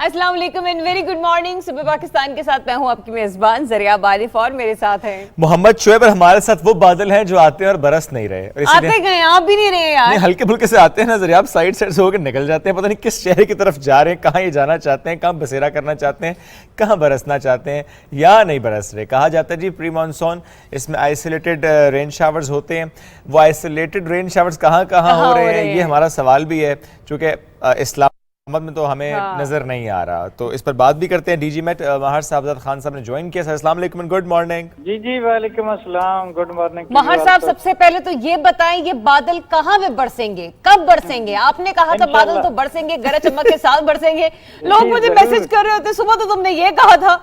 अस्सलाम वालेकुम and very good morning. सुबह पाकिस्तान के साथ मैं हूं आपकी मेजबान जरिया बारिफ और मेरे साथ हैं मोहम्मद शुएब। और हमारे साथ वो बादल हैं जो आते हैं और बरस नहीं रहे, और आते गए, आप भी नहीं रहे यार। हल्के फुल्के से आते हैं ना जरिया, आप साइड से होकर निकल जाते हैं, पता नहीं किस शहर की तरफ जा रहे हैं, कहाँ ये जाना चाहते हैं, कहाँ बसेरा करना चाहते हैं, कहाँ बरसना चाहते हैं या नहीं बरस रहे। कहा जाता है जी प्री मानसून, इसमें आइसोलेटेड रेन शावर्स होते हैं। वो आइसोलेटेड रेन शावर्स कहाँ कहाँ हो रहे हैं, ये हमारा सवाल भी है, चूँकि इस्लाम में तो हमें नजर नहीं आ रहा। तो इस पर बात भी करते हैं। डीजी मेट महार साहब खान साहब ने ज्वाइन किया। अस्सलाम वालेकुम एंड गुड मॉर्निंग। जी जी वालेकुम अस्सलाम, गुड मॉर्निंग। महार साहब सबसे पहले तो ये बताएं, ये बादल कहाँ में बरसेंगे, कब बरसेंगे? आपने कहा था बादल तो बरसेंगे, गरज चमक के साथ बरसेंगे। लोग मुझे मैसेज कर रहे होते सुबह तो तुमने ये कहा था।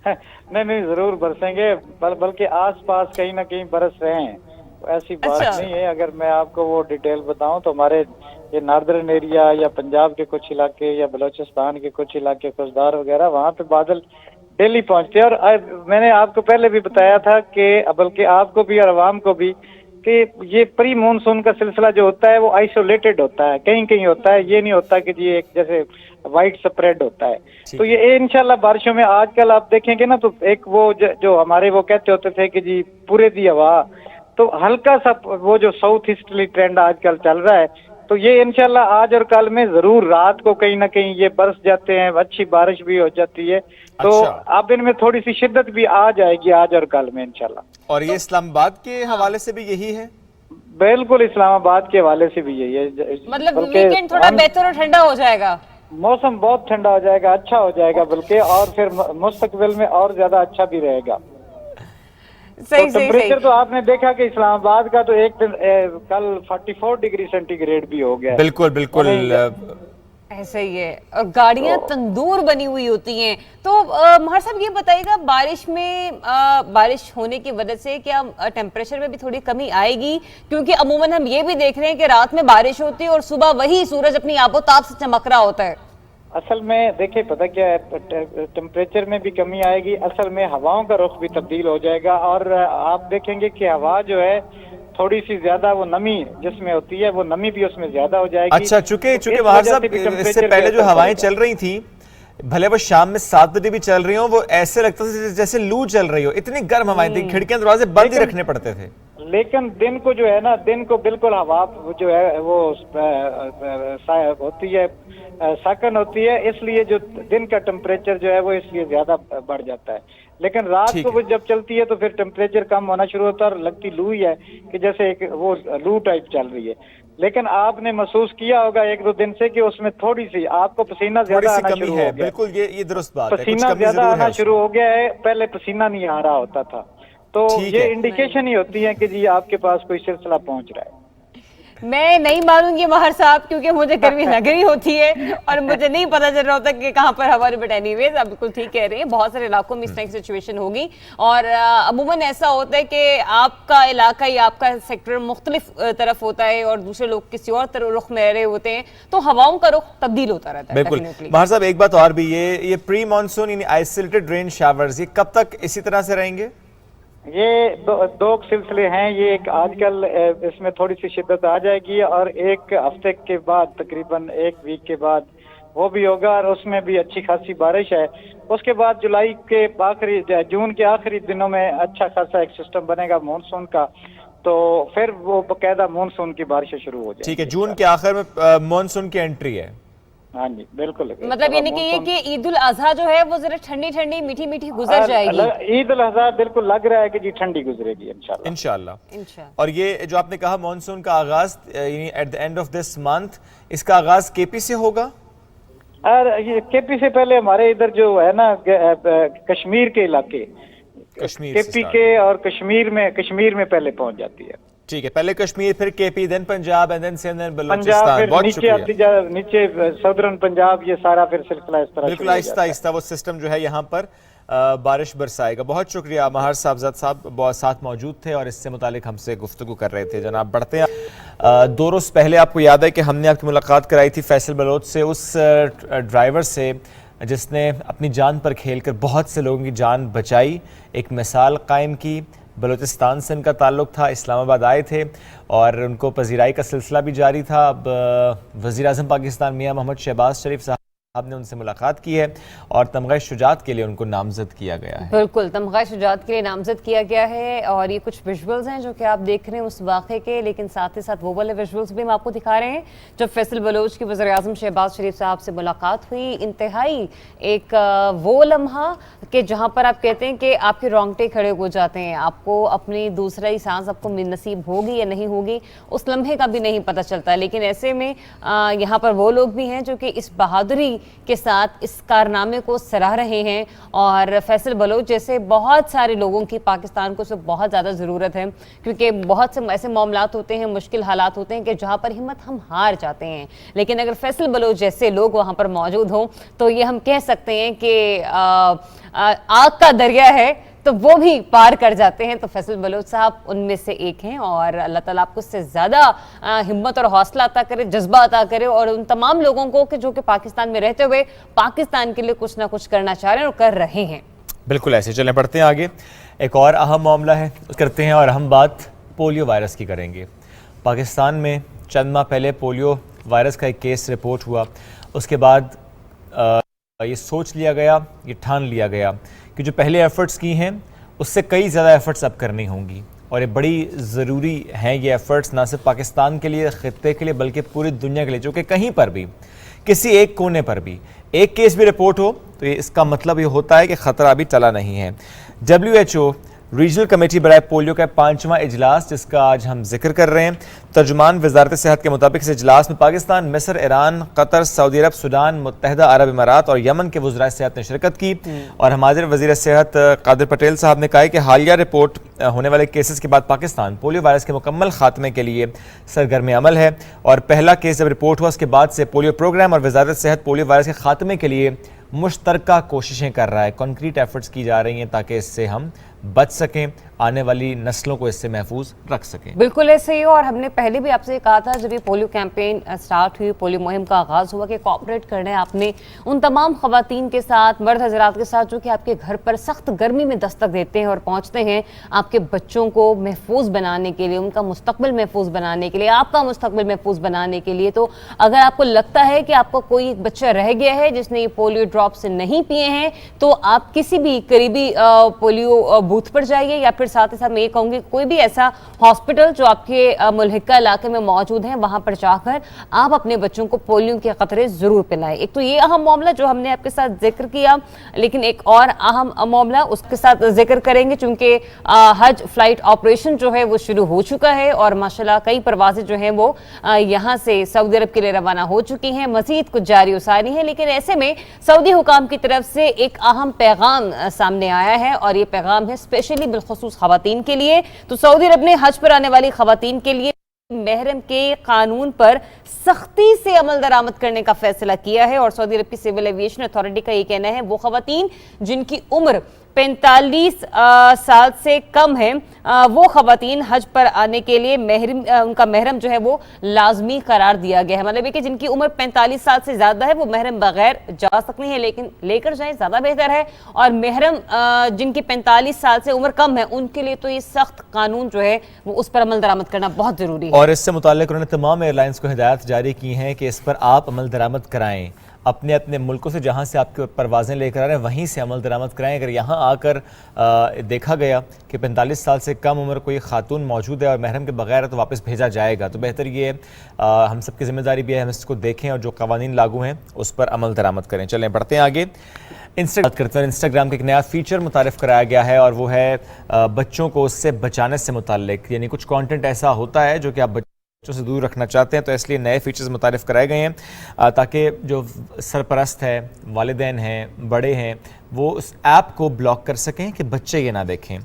नहीं जरूर बरसेंगे, बल्कि आस पास कहीं ना कहीं बरस रहे हैं, ऐसी बात नहीं है। अगर मैं आपको वो डिटेल बताऊं तो हमारे ये नार्दर्न एरिया या पंजाब के कुछ इलाके या बलोचिस्तान के कुछ इलाके खुशदार वगैरह, वहाँ पे बादल डेली पहुंचते हैं। और मैंने आपको पहले भी बताया था कि बल्कि आपको भी और आवाम को भी कि ये प्री मानसून का सिलसिला जो होता है वो आइसोलेटेड होता है, कहीं कहीं होता है। ये नहीं होता कि जी एक जैसे वाइड स्प्रेड होता है। तो ये इंशाल्लाह बारिशों में आजकल आप देखेंगे ना, तो एक वो जो हमारे वो कहते होते थे कि जी पूरे दी हवा, तो हल्का सा वो जो साउथ ईस्टर्ली ट्रेंड आजकल चल रहा है, तो ये इंशाल्लाह आज और कल में जरूर रात को कहीं ना कहीं ये बरस जाते हैं, अच्छी बारिश भी हो जाती है। तो अब इनमें थोड़ी सी शिद्दत भी आ जाएगी आज और कल में इंशाल्लाह। और ये इस्लामाबाद के हवाले से भी यही है? बिल्कुल, इस्लामाबाद के हवाले से भी यही है। मतलब वीकेंड थोड़ा बेहतर और ठंडा हो जाएगा, मौसम बहुत ठंडा हो जाएगा, अच्छा हो जाएगा बल्कि, और फिर मुस्तकबिल में और ज्यादा अच्छा भी रहेगा। सही तो टेम्परेचर तो आपने देखा कि इस्लामाबाद का तो एक दिन कल 44 डिग्री सेंटीग्रेड भी हो गया। बिल्कुल बिल्कुल ऐसा ही है। और गाड़ियां तंदूर बनी हुई होती हैं। तो महार साहब ये बताइएगा, बारिश में बारिश होने की वजह से क्या टेम्परेचर में भी थोड़ी कमी आएगी? क्योंकि अमूमन हम ये भी देख रहे हैं कि रात में बारिश होती है और सुबह वही सूरज अपनी आबोताब से चमक रहा होता है। असल में देखिए पता क्या है, टेम्परेचर में भी कमी आएगी, असल में हवाओं का रुख भी तब्दील हो जाएगा। और आप देखेंगे कि हवा जो है थोड़ी सी ज्यादा वो नमी जिसमें होती है, वो नमी भी उसमें ज्यादा हो जाएगी। अच्छा, चूंकि महार साहब इससे पहले जो हवाएं चल रही थी, भले वो शाम में 7 बजे भी चल रही हो, वो ऐसे लगता था जैसे लू चल रही हो। इतनी गर्म हवाएं थी, खिड़कियां दरवाजे बंद ही रखने पड़ते थे। लेकिन दिन को जो है ना, दिन को बिल्कुल हवा जो है वो होती है, साकन होती है, इसलिए जो दिन का टेम्परेचर जो है वो इसलिए ज्यादा बढ़ जाता है। लेकिन रात को वो जब चलती है तो फिर टेम्परेचर कम होना शुरू होता है और लगती लू ही है कि जैसे एक वो लू टाइप चल रही है। लेकिन आपने महसूस किया होगा 1-2 दिन से कि उसमें थोड़ी सी आपको पसीना ज्यादा आना शुरू हो गया। बिल्कुल, ये दुरुस्त बात है, पसीना ज्यादा आना शुरू हो गया है, पहले पसीना नहीं आ रहा होता था। तो ये इंडिकेशन ही होती है कि जी आपके पास कोई सिलसिला पहुंच रहा है। मैं नहीं मानूंगी महार साहब, क्योंकि मुझे गर्मी लग रही होती है और मुझे नहीं पता चल रहा होता कि कहाँ पर हवा। बट एनीवेज आप बिल्कुल ठीक कह रहे हैं, बहुत सारे इलाकों में इस तरह की सिचुएशन होगी। और अमूमन ऐसा होता है कि आपका इलाका या आपका सेक्टर मुख्तलिफ तरफ होता है और दूसरे लोग किसी और तरफ रुख में रहे होते हैं, तो हवाओं का रुख तब्दील होता रहता है। बिल्कुल महार साहब, एक बात और भी, ये प्री मानसून यानी आइसोलेटेड रेन शावर्स, ये कब तक इसी तरह से रहेंगे? ये दो सिलसिले हैं। ये एक आजकल इसमें थोड़ी सी शिद्दत आ जाएगी और एक हफ्ते के बाद, तकरीबन 1 वीक के बाद वो भी होगा और उसमें भी अच्छी खासी बारिश है। उसके बाद जुलाई के आखिरी, जून के आखिरी दिनों में अच्छा खासा एक सिस्टम बनेगा मानसून का, तो फिर वो बाकायदा मानसून की बारिशें शुरू हो जाएंगी। ठीक है, जून के आखिर में मानसून की एंट्री है। हाँ जी बिल्कुल। मतलब ये नहीं कि ईद उल अजहा जो है वो जरा ठंडी ठंडी मीठी मीठी गुजर जाएगी। ईद उल अजहा बिल्कुल लग रहा है कि जी ठंडी गुजरेगी इंशाल्लाह। और ये जो आपने कहा मानसून का आगाज यानी at the end of this month, इसका आगाज केपी से होगा? और ये केपी से पहले हमारे इधर जो है ना कश्मीर के इलाके, केपी के और कश्मीर में पहले पहुंच जाती है। ठीक है, पहले कश्मीर, फिर KP, then Punjab and then Sindh and Balochistan. बहुत शुक्रिया। नीचे सदर्न पंजाब, ये सारा फिर सिलसिला इस तरह बिल्कुल आहिस्ता आहिस्ता वो सिस्टम जो है यहाँ पर बारिश बरसाएगा। बहुत शुक्रिया। महार साहब बहुत साथ मौजूद थे और इससे मुतालिक हमसे गुफ्तगू कर रहे थे। जनाब बढ़ते हैं, 2 रोज़ पहले आपको याद है कि हमने आपकी मुलाकात कराई थी फैसल बलोच से, उस ड्राइवर से जिसने अपनी जान पर खेलकर बहुत से लोगों की जान बचाई, एक मिसाल कायम की। बलूचिस्तान से इनका ताल्लुक़ था, इस्लामाबाद आए थे और उनको पजीराई का सिलसिला भी जारी था। अब वज़ीर आज़म पाकिस्तान मियां मोहम्मद शहबाज शरीफ साहब आपने उनसे मुलाकात की है और तमगा शुजात के लिए उनको नामजद किया गया है। बिल्कुल, तमगा शुजात के लिए नामजद किया गया है और ये कुछ विजुअल्स हैं जो कि आप देख रहे हैं उस वाक़े के, लेकिन साथ ही साथ वो वाले विजुअल्स भी हम आपको दिखा रहे हैं जब फैसल बलोच की वज़ीर-ए-आज़म शहबाज शरीफ साहब से मुलाकात हुई। इंतहाई एक वो लम्हा कि जहाँ पर आप कहते हैं कि आपके रोंगटे खड़े हो जाते हैं, आपको अपनी दूसरी सांस आपको नसीब होगी या नहीं होगी उस लम्हे का भी नहीं पता चलता। लेकिन ऐसे में यहाँ पर वो लोग भी हैं जो कि इस बहादुरी के साथ इस कारनामे को सराह रहे हैं और फैसल बलोच जैसे बहुत सारे लोगों की पाकिस्तान को सब बहुत ज़्यादा ज़रूरत है, क्योंकि बहुत से ऐसे मामलात होते हैं, मुश्किल हालात होते हैं कि जहाँ पर हिम्मत हम हार जाते हैं, लेकिन अगर फैसल बलोच जैसे लोग वहाँ पर मौजूद हों तो ये हम कह सकते हैं कि आग का दरिया है तो वो भी पार कर जाते हैं। तो फैसल बलोच साहब उनमें से एक हैं और अल्लाह ताला आपको उससे ज़्यादा हिम्मत और हौसला अता करे, जज्बा अता करे और उन तमाम लोगों को कि जो कि पाकिस्तान में रहते हुए पाकिस्तान के लिए कुछ ना कुछ करना चाह रहे हैं और कर रहे हैं। बिल्कुल ऐसे चलें, पढ़ते हैं आगे। एक और अहम मामला है करते हैं और हम बात पोलियो वायरस की करेंगे। पाकिस्तान में चंद माह पहले पोलियो वायरस का एक केस रिपोर्ट हुआ, उसके बाद ये सोच लिया गया, ये ठान लिया गया कि जो पहले एफ़र्ट्स की हैं उससे कई ज़्यादा एफ़र्ट्स अब करनी होंगी और ये बड़ी ज़रूरी हैं ये एफ़र्ट्स, ना सिर्फ पाकिस्तान के लिए, ख़ित्ते के लिए, बल्कि पूरी दुनिया के लिए, जो कि कहीं पर भी किसी एक कोने पर भी एक केस भी रिपोर्ट हो तो ये इसका मतलब ये होता है कि ख़तरा अभी टला नहीं है। WHO रीजनल कमेटी बराए पोलियो का 5वां इजलास जिसका आज हम जिक्र कर रहे हैं, तर्जुमान वजारत सेहत के मुताबिक इस इजलास में पाकिस्तान, मिस्र, ईरान, कतर, सऊदी अरब, सूडान, मुत्तहिदा अरब इमारात और यमन के वज़राए सेहत ने शिरकत की। और हमारे वज़ीर सेहत कादिर पटेल साहब ने कहा है कि हालिया रिपोर्ट होने वाले केसेस के बाद पाकिस्तान पोलियो वायरस के मुकम्मल खात्मे के लिए सरगर्म अमल है और पहला केस जब रिपोर्ट हुआ उसके बाद से पोलियो प्रोग्राम और वजारत सेहत पोलियो वायरस के खात्मे के लिए मुश्तरका कोशिशें कर रहा है, कॉन्क्रीट एफर्ट्स की जा रही हैं ताकि इससे हम बच सकें, आने वाली नस्लों को इससे महफूज रख सकें। बिल्कुल ऐसे ही, और हमने पहले भी आपसे कहा था जब ये पोलियो कैंपेन स्टार्ट हुई, पोलियो मुहिम का आगाज़ हुआ कि कोऑपरेट करना है आपने उन तमाम ख़वातीन के साथ, मर्द हजरात के साथ जो कि आपके घर पर सख्त गर्मी में दस्तक देते हैं और पहुँचते हैं आपके बच्चों को महफूज बनाने के लिए, उनका मुस्तकबिल महफूज बनाने के लिए, आपका मुस्तकबिल महफूज बनाने के लिए। तो अगर आपको लगता है कि आपका कोई बच्चा रह गया है जिसने ये पोलियो ड्रॉप से नहीं पिए हैं तो आप किसी भी करीबी पोलियो बूथ पर जाइए या फिर साथ ही साथ मैं ये कहूँगी कोई भी ऐसा हॉस्पिटल जो आपके मुल्हिका इलाके में मौजूद है वहां पर जाकर आप अपने बच्चों को पोलियो के खतरे जरूर पिलाएं। एक तो ये अहम मामला जो हमने आपके साथ जिक्र किया, लेकिन एक और अहम मामला उसके साथ जिक्र करेंगे चूंकि हज फ्लाइट ऑपरेशन जो है वो शुरू हो चुका है और माशाल्लाह कई परवाजें जो हैं वो यहाँ से सऊदी अरब के लिए रवाना हो चुकी हैं, मजीद कुछ जारी उसारी है। लेकिन ऐसे में सऊदी हुकाम की तरफ से एक अहम पैगाम सामने आया है और ये पैगाम है स्पेशली बिलखुसूस खवातीन के लिए। तो सऊदी अरब ने हज पर आने वाली खवातीन के लिए महरम के कानून पर सख्ती से अमल दरामद करने का फैसला किया है और सऊदी अरब की सिविल एविएशन अथॉरिटी का ये कहना है वो खवातीन जिनकी उम्र 45 साल से कम है वो खवातीन हज पर आने के लिए उनका महरम जो है वो लाजमी करार दिया गया है। मतलब है कि जिनकी उम्र 45 साल से ज्यादा है वो महरम बगैर जा सकते हैं, लेकिन लेकर जाए ज्यादा बेहतर है। और महरम जिनकी 45 साल से उम्र कम है उनके लिए तो ये सख्त कानून जो है वो उस पर अमल दरामद करना बहुत जरूरी है। और इससे मुताल्लिक उन्होंने तमाम एयरलाइंस को हिदायत जारी की हैं कि इस पर आप अमल दरामद कराएं, अपने अपने मुल्कों से जहाँ से आपके परवाज़ें लेकर आ रहे हैं वहीं से अमल दरामद कराएं। अगर यहाँ आकर देखा गया कि 45 साल से कम उम्र कोई खातून मौजूद है और महरम के बगैर है तो वापस भेजा जाएगा, तो बेहतर ये हम सबकी जिम्मेदारी भी है हम इसको देखें और जो कवानीन लागू हैं उस पर अमल दरामद करें। चलें बढ़ते हैं आगे। इंस्टाग्राम का एक नया फीचर मुतारिफ कराया गया है और वो है बच्चों को उससे बचाने से मुताल्लिक, यानी कुछ कॉन्टेंट ऐसा होता है जो कि आप बच्चों से दूर रखना चाहते हैं तो इसलिए नए फीचर्स मुतारिफ कराए गए हैं ताकि जो सरपरस्त है, वालिदैन हैं, बड़े हैं, वो उस ऐप को ब्लॉक कर सकें कि बच्चे ये ना देखें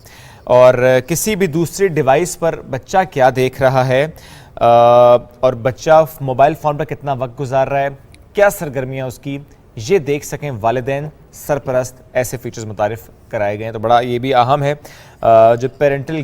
और किसी भी दूसरी डिवाइस पर बच्चा क्या देख रहा है और बच्चा मोबाइल फ़ोन पर कितना वक्त गुजार रहा है, क्या सरगर्मियाँ उसकी, ये देख सकें वालिदैन सरपरस्त ऐसे फीचर्स मुतारिफ कराए गए हैं। तो बड़ा ये भी अहम है, जो पेरेंटल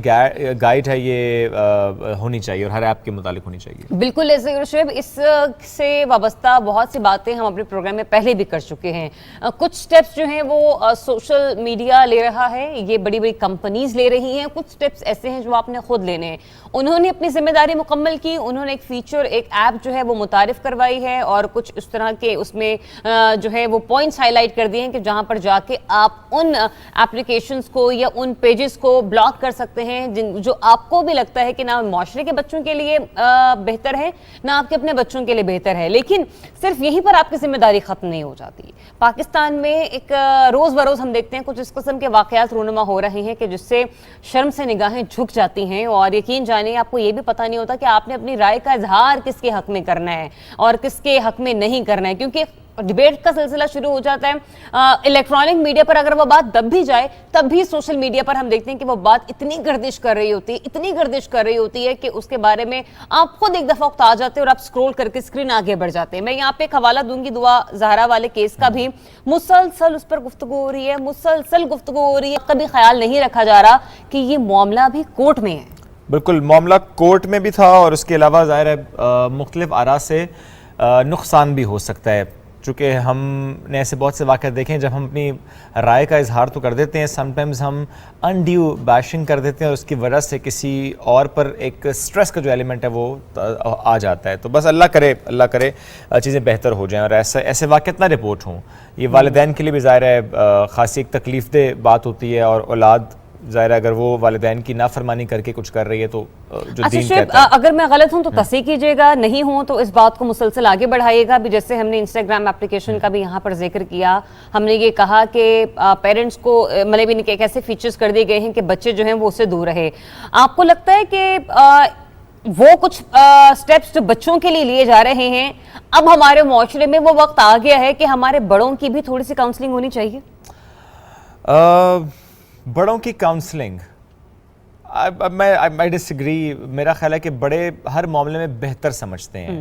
गाइड है ये होनी चाहिए और हर ऐप के मुतालिक होनी चाहिए। बिल्कुल ऐसे शुएब, इससे वाबस्ता बहुत सी बातें हम अपने प्रोग्राम में पहले भी कर चुके हैं। कुछ स्टेप्स जो हैं वो सोशल मीडिया ले रहा है, ये बड़ी बड़ी कंपनीज ले रही हैं, कुछ स्टेप्स ऐसे हैं जो आपने खुद लेने हैं। उन्होंने अपनी जिम्मेदारी मुकम्मल की, उन्होंने एक फीचर, एक ऐप जो है वो मुतारिफ करवाई है और कुछ इस तरह के उसमें जो है वो पॉइंट्स हाईलाइट कर दिए हैं कि जहां पर जाके आप उन एप्लीकेशंस को या उन पेजेस को ब्लॉक कर सकते हैं जो आपको भी लगता है कि ना माशरे के बच्चों के लिए बेहतर है, ना आपके अपने बच्चों के लिए बेहतर है। लेकिन सिर्फ यहीं पर आपकी जिम्मेदारी खत्म नहीं हो जाती। पाकिस्तान में एक रोज बरोज हम देखते हैं कुछ इस किस्म के वाकयात रूनुमा हो रहे हैं कि जिससे शर्म से निगाहें झुक जाती हैं और यकीन जानिए आपको ये भी पता नहीं होता कि आपने अपनी राय का इजहार किसके हक में करना है और किसके हक में नहीं करना है, क्योंकि डिबेट का सिलसिला शुरू हो जाता है। इलेक्ट्रॉनिक मीडिया पर अगर वो बात दब भी जाए तब भी सोशल मीडिया पर हम देखते हैं कि वो बात इतनी गर्दिश कर रही होती है, इतनी गर्दिश कर रही होती है कि उसके बारे में आप खुद एक दफा वक्त आ जाते हैं और आप स्क्रॉल करके स्क्रीन आगे बढ़ जाते हैं। मैं यहाँ पे एक हवाला दूंगी दुआ ज़हरा वाले केस का भी, मुसलसल उस पर गुफ्तगू हो रही है, मुसलसल गुफ्तगू हो रही है, कभी ख्याल नहीं रखा जा रहा कि ये मामला भी कोर्ट में है। बिल्कुल, मामला कोर्ट में भी था और उसके अलावा ज़ाहिर है मुख्तलिफ आरा से नुकसान भी हो सकता है। चूँकि हमने ऐसे बहुत से वाक़े देखे हैं जब हम अपनी राय का इजहार तो कर देते हैं, समटाइम्स हम अनड्यू बैशिंग कर देते हैं और उसकी वजह से किसी और पर एक स्ट्रेस का जो एलिमेंट है वो आ जाता है। तो बस अल्लाह करे चीज़ें बेहतर हो जाएं और ऐसे वाक़े ना रिपोर्ट हों। ये वालिदैन के लिए भी ज़ाहिर है ख़ासी एक तकलीफ दे बात होती है और औलाद ज़ाहिर अगर वो वालिदैन की नाफरमानी करके कुछ कर रही है तो जो दीन कहता है। अगर मैं गलत हूं तो तस्दीक कीजिएगा, नहीं हूं तो इस बात को मुसलसल आगे बढ़ाइएगा भी। जैसे हमने इंस्टाग्राम एप्लीकेशन का भी यहाँ पर जिक्र किया, हमने ये कहा कि पेरेंट्स को मतलब इनके एक ऐसे फीचर्स कर दिए गए हैं कि बच्चे जो हैं वो उससे दूर रहे। आपको लगता है कि वो कुछ स्टेप्स जो बच्चों के लिए लिए जा रहे हैं, अब हमारे माशरे में वो वक्त आ गया है कि हमारे बड़ों की भी थोड़ी सी काउंसलिंग होनी चाहिए? बड़ों की काउंसलिंग मैं डिसएग्री। मेरा ख्याल है कि बड़े हर मामले में बेहतर समझते हैं।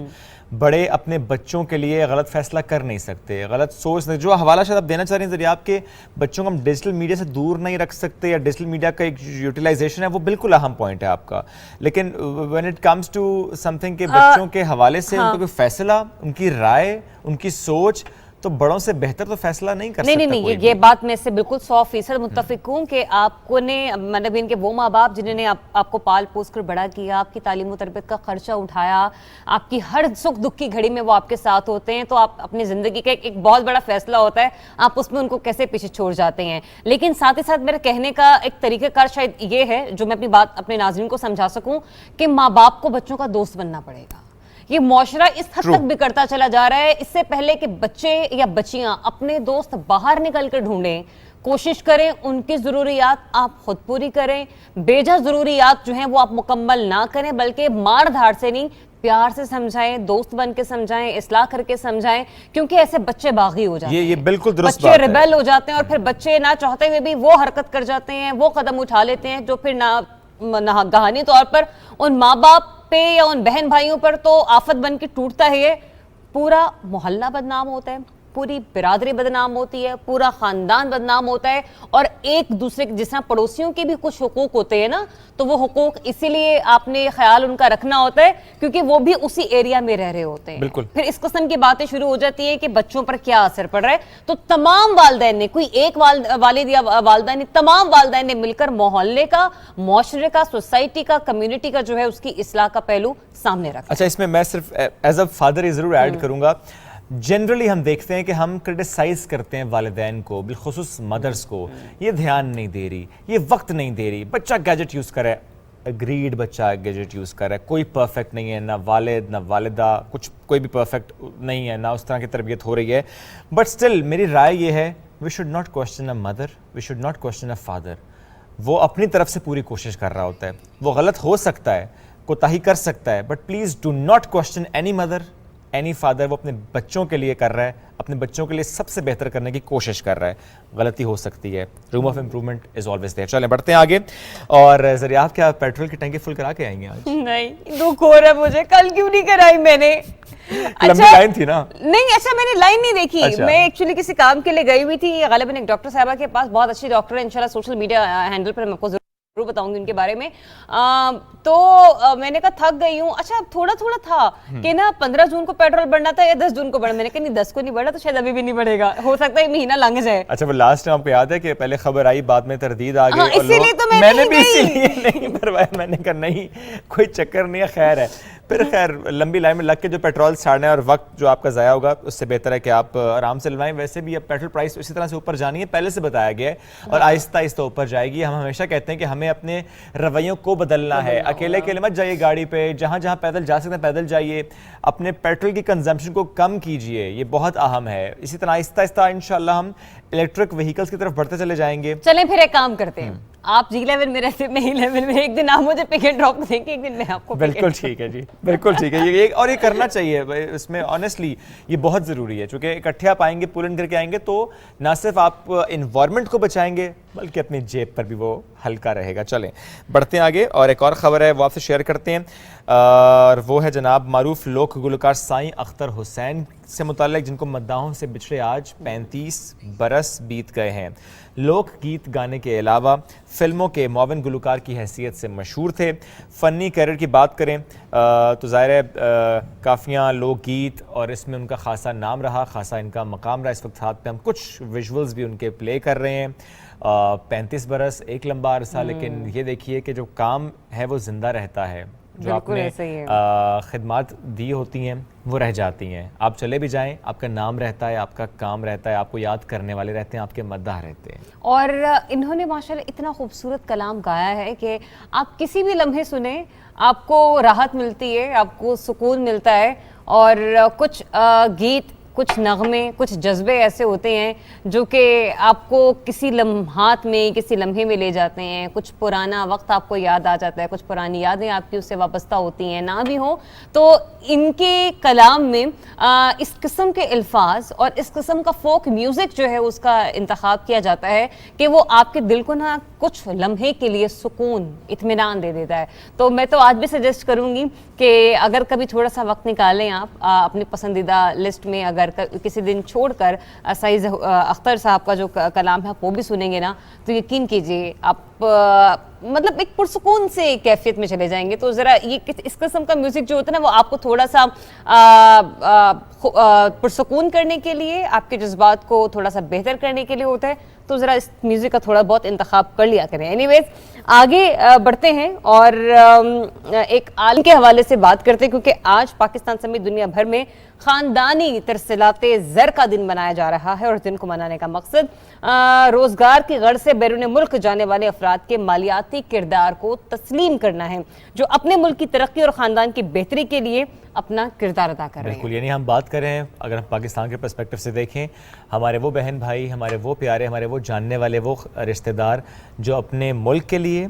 बड़े अपने बच्चों के लिए गलत फैसला कर नहीं सकते, गलत सोच नहीं। जो हवाला शायद आप देना चाह रहे हैं जरिए आपके बच्चों को हम डिजिटल मीडिया से दूर नहीं रख सकते या डिजिटल मीडिया का एक यूटिलाइजेशन है वो बिल्कुल अहम पॉइंट है आपका। लेकिन when it comes to something के बच्चों के हवाले से उनका कोई फैसला, उनकी राय, उनकी सोच, तो बड़ों से बेहतर तो फैसला नहीं कर सकता। नहीं, ये बात मैं इससे बिल्कुल 100% मुत्तफिक हूँ कि आपको ने मतलब इनके वो माँ बाप जिन्होंने आपको पाल पोस कर बड़ा किया, आपकी तालीम और तरबियत का खर्चा उठाया, आपकी हर सुख दुख की घड़ी में वो आपके साथ होते हैं, तो आप अपनी जिंदगी का एक बहुत बड़ा फैसला होता है, आप उसमें उनको कैसे पीछे छोड़ जाते हैं। लेकिन साथ ही साथ मेरे कहने का एक तरीक़ाकार शायद ये है जो मैं अपनी बात अपने नाज़रीन को समझा सकूं कि माँ बाप को बच्चों का दोस्त बनना पड़ेगा। ये मुआशरा इस हद तक बिगड़ता चला जा रहा है, इससे पहले कि बच्चे या बच्चियां अपने दोस्त बाहर निकल कर ढूंढें, कोशिश करें उनकी ज़रूरियात आप खुद पूरी करें। बेजा ज़रूरियात जो हैं वो आप मुकम्मल ना करें, बल्कि मार धाड़ से नहीं, प्यार से समझाएं, दोस्त बन के समझाएं, इस्लाह करके समझाएं, क्योंकि ऐसे बच्चे बागी हो जाते हैं। ये बिल्कुल दुरुस्त बच्चे रिबेल हो जाते हैं और फिर बच्चे ना चाहते हुए भी वो हरकत कर जाते हैं, वो कदम उठा लेते हैं जो फिर ना गहानी तौर पर उन माँ बाप पे या उन बहन भाइयों पर तो आफत बन के टूटता है। ये पूरा मोहल्ला बदनाम होता है, पूरी बिरादरी बदनाम होती है, पूरा खानदान बदनाम होता है और एक दूसरे के जिस तरह पड़ोसियों के भी कुछ हुकूक होते हैं ना, तो वो हुकूक इसीलिए आपने ख्याल उनका रखना होता है क्योंकि वो भी उसी एरिया में रह रहे होते हैं। बिल्कुल। फिर इस किस्म की बातें शुरू हो जाती है कि बच्चों पर क्या असर पड़ रहा है। तो तमाम वालिदैन ने, कोई एक वालिद या वालिदा नहीं, तमाम वालिदैन ने मिलकर मोहल्ले का, मुआशरे का, सोसाइटी का, कम्युनिटी का जो है उसकी इस्लाह का पहलू सामने रखा। अच्छा, इसमें मैं सिर्फ एज अ फादर ये जरूर ऐड करूंगा, जनरली हम देखते हैं कि हम क्रिटिसाइज करते हैं वालिदैन को, बिलखुसूस मदर्स को, ये ध्यान नहीं दे रही, ये वक्त नहीं दे रही, बच्चा गैजेट यूज़ करे। अग्रीड, बच्चा गैजेट यूज़ कर रहा है, कोई परफेक्ट नहीं है, ना वालिद ना वालिदा, कोई भी परफेक्ट नहीं है, ना उस तरह की तरबियत हो रही है। बट स्टिल मेरी राय ये है, we should not question a mother, we should not question a father. वो अपनी तरफ से पूरी कोशिश कर रहा होता है, वो गलत हो सकता है, कोताही कर सकता है, but please do not question any mother, any father वो अपने बच्चों के लिए कर रहा है, अपने बच्चों के लिए सबसे बेहतर करने की कोशिश कर रहा है। गलती हो सकती है, room of improvement is always there. चलें बढ़ते हैं आगे। और जरिए आप क्या पेट्रोल की टंकी फुल करा के आएंगे आज? नहीं, दुख हो रहा है मुझे, कल क्यों नहीं कराई मैंने? लंबी लाइन थी ना? नहीं, अच्छा मैंने लाइन नहीं देखी। अच्छा। मैं एक्चुअली किसी काम के लिए गई हुई थी, गालिबन एक डॉक्टर साहबा के पास, बहुत अच्छी डॉक्टर है, इंशाल्लाह सोशल मीडिया हैंडल पर मैं आपको जरूर बताऊंगी उनके बारे में। मैंने कहा थक गई हूँ। अच्छा थोड़ा थोड़ा था कि ना 15 जून को पेट्रोल बढ़ना था या 10 जून को बढ़ना। मैंने कहा नहीं 10 को नहीं बढ़ा तो शायद अभी भी नहीं बढ़ेगा, हो सकता है महीना लंघ जाए। अच्छा वो लास्ट टाइम आपको याद है कि पहले खबर आई, बाद में तरदीद आ गई। हाँ, इसीलिए तो मैं मैंने नहीं भी गई। इसीलिए नहीं भरवाया। मैंने कहा नहीं कोई चक्कर नहीं है, खैर है। फिर खैर लंबी लाइन में लग के जो पेट्रोल साड़ना है और वक्त जो आपका ज़ाया होगा, उससे बेहतर है कि आप आराम से लवाएं। वैसे भी अब पेट्रोल प्राइस उसी तरह से ऊपर जानी है, पहले से बताया गया है, और आहिस्ता आहिस्ता ऊपर जाएगी। हम हमेशा कहते हैं कि हमें अपने रवैयों को बदलना है। अकेले अकेले मत जाइए गाड़ी पे, जहाँ जहाँ पैदल जा सकते हैं पैदल जाइए। अपने पेट्रोल की कंजम्पशन को कम कीजिए, ये बहुत अहम है। इसी तरह आहिस्ता आहिस्ता इंशाल्लाह हम इलेक्ट्रिक व्हीकल्स की तरफ बढ़ते चले जाएंगे। चलें फिर एक काम करते हैं, आप जी लेवल में रहते, मैं ही लेवल में, एक दिन आप मुझे पिक एंड ड्रॉप देंगे, एक दिन मैं आपको pick and बिल्कुल drop। ठीक है जी, बिल्कुल ठीक है। ये और ये करना चाहिए इसमें, ऑनेस्टली ये बहुत ज़रूरी है, क्योंकि इकट्ठे आप आएंगे, पुल इन करके आएंगे तो ना सिर्फ आप इन्वायरमेंट को बचाएंगे बल्कि अपनी जेब पर भी वो हल्का रहेगा। चलें बढ़ते हैं आगे, और एक और ख़बर है वो आपसे शेयर करते हैं, और वो है जनाब मारूफ लोक गुलकार साईं अख्तर हुसैन से मुताल्लिक, जिनको मद्दाहों से बिछड़े आज 35 बरस बीत गए हैं। लोक गीत गाने के अलावा फिल्मों के मुआविन गुलकार की हैसियत से मशहूर थे। फ़नी कैरियर की बात करें तो ज़ाहिर है काफ़ियाँ लोकगीत और इसमें उनका खासा नाम रहा, खासा इनका मकाम रहा। इस वक्त हाथ पे हम कुछ विजुअल्स भी उनके प्ले कर रहे हैं। 35 बरस एक लंबा अरसा, लेकिन ये देखिए कि जो काम है वो ज़िंदा रहता है, जो आपने खिदमत दी होती हैं वो रह जाती हैं। आप चले भी जाएं, आपका नाम रहता है, आपका काम रहता है, आपको याद करने वाले रहते हैं, आपके मद्दाह रहते हैं। और इन्होंने माशाल्लाह इतना खूबसूरत कलाम गाया है कि आप किसी भी लम्हे सुने आपको राहत मिलती है, आपको सुकून मिलता है। और कुछ गीत, कुछ नगमे, कुछ जज्बे ऐसे होते हैं जो कि आपको किसी लम्हात में, किसी लम्हे में ले जाते हैं। कुछ पुराना वक्त आपको याद आ जाता है, कुछ पुरानी यादें आपकी उससे वाबस्ता होती हैं, ना भी हो तो इनके कलाम में इस किस्म के अल्फाज और इस किस्म का फोक म्यूज़िक जो है उसका इंतखाब किया जाता है कि वो आपके दिल को ना कुछ लम्हे के लिए सुकून, इत्मीनान दे देता है। तो मैं तो आज भी सजेस्ट करूँगी कि अगर कभी थोड़ा सा वक्त निकालें आप अपनी पसंदीदा लिस्ट में, अगर किसी दिन छोड़कर सईद अख्तर साहब का जो कलाम है आप वो भी सुनेंगे ना, तो यकीन कीजिए आप मतलब एक पुरसुकून से कैफियत में चले जाएंगे। तो ज़रा ये इस किस्म का म्यूज़िक जो होता है ना वो आपको थोड़ा सा पुरसुकून करने के लिए, आपके जज्बात को थोड़ा सा बेहतर करने के लिए होता है। तो ज़रा इस म्यूज़िक का थोड़ा बहुत इंतखाब कर लिया करें। एनीवेज आगे बढ़ते हैं और एक आलम के हवाले से बात करते हैं, क्योंकि आज पाकिस्तान समेत दुनिया भर में ख़ानदानी तरसीलाते ज़र का दिन मनाया जा रहा है। और इस दिन को मनाने का मकसद रोज़गार की गर्ज से बैरून मुल्क जाने वाले अफराद के मालियाती किरदार को तस्लीम करना है, जो अपने मुल्क की तरक्की और ख़ानदान की बेहतरी के लिए अपना किरदार अदा कर रहे हैं। बिल्कुल, यानी हम बात कर रहे हैं, अगर हम पाकिस्तान के पर्सपेक्टिव से देखें, हमारे वो बहन भाई, हमारे वो प्यारे, हमारे वो जानने वाले, वो रिश्तेदार जो अपने मुल्क के लिए,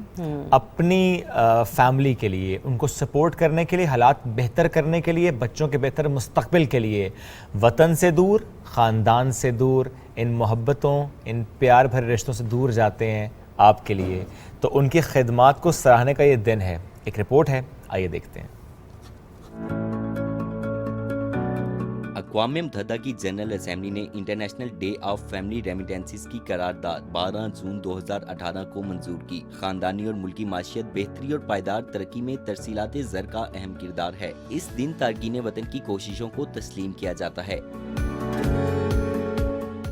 अपनी फैमिली के लिए, उनको सपोर्ट करने के लिए, हालात बेहतर करने के लिए, बच्चों के बेहतर मुस्तकबिल के लिए वतन से दूर, ख़ानदान से दूर, इन मोहब्बतों, इन प्यार भरे रिश्तों से दूर जाते हैं आपके लिए। तो उनकी खिदमात को सराहने का ये दिन है। एक रिपोर्ट है, आइए देखते हैं। अक़वाम मुत्तहिदा की जनरल असम्बली ने international day of family remittances की करारदाद 12 जून 2018 को मंजूर की। खानदानी और मुल्की माशियत बेहतरी और पायदार तरक्की में तरसीलाते ज़र का अहम किरदार है। इस दिन तारकीन वतन की कोशिशों को तस्लीम किया जाता है।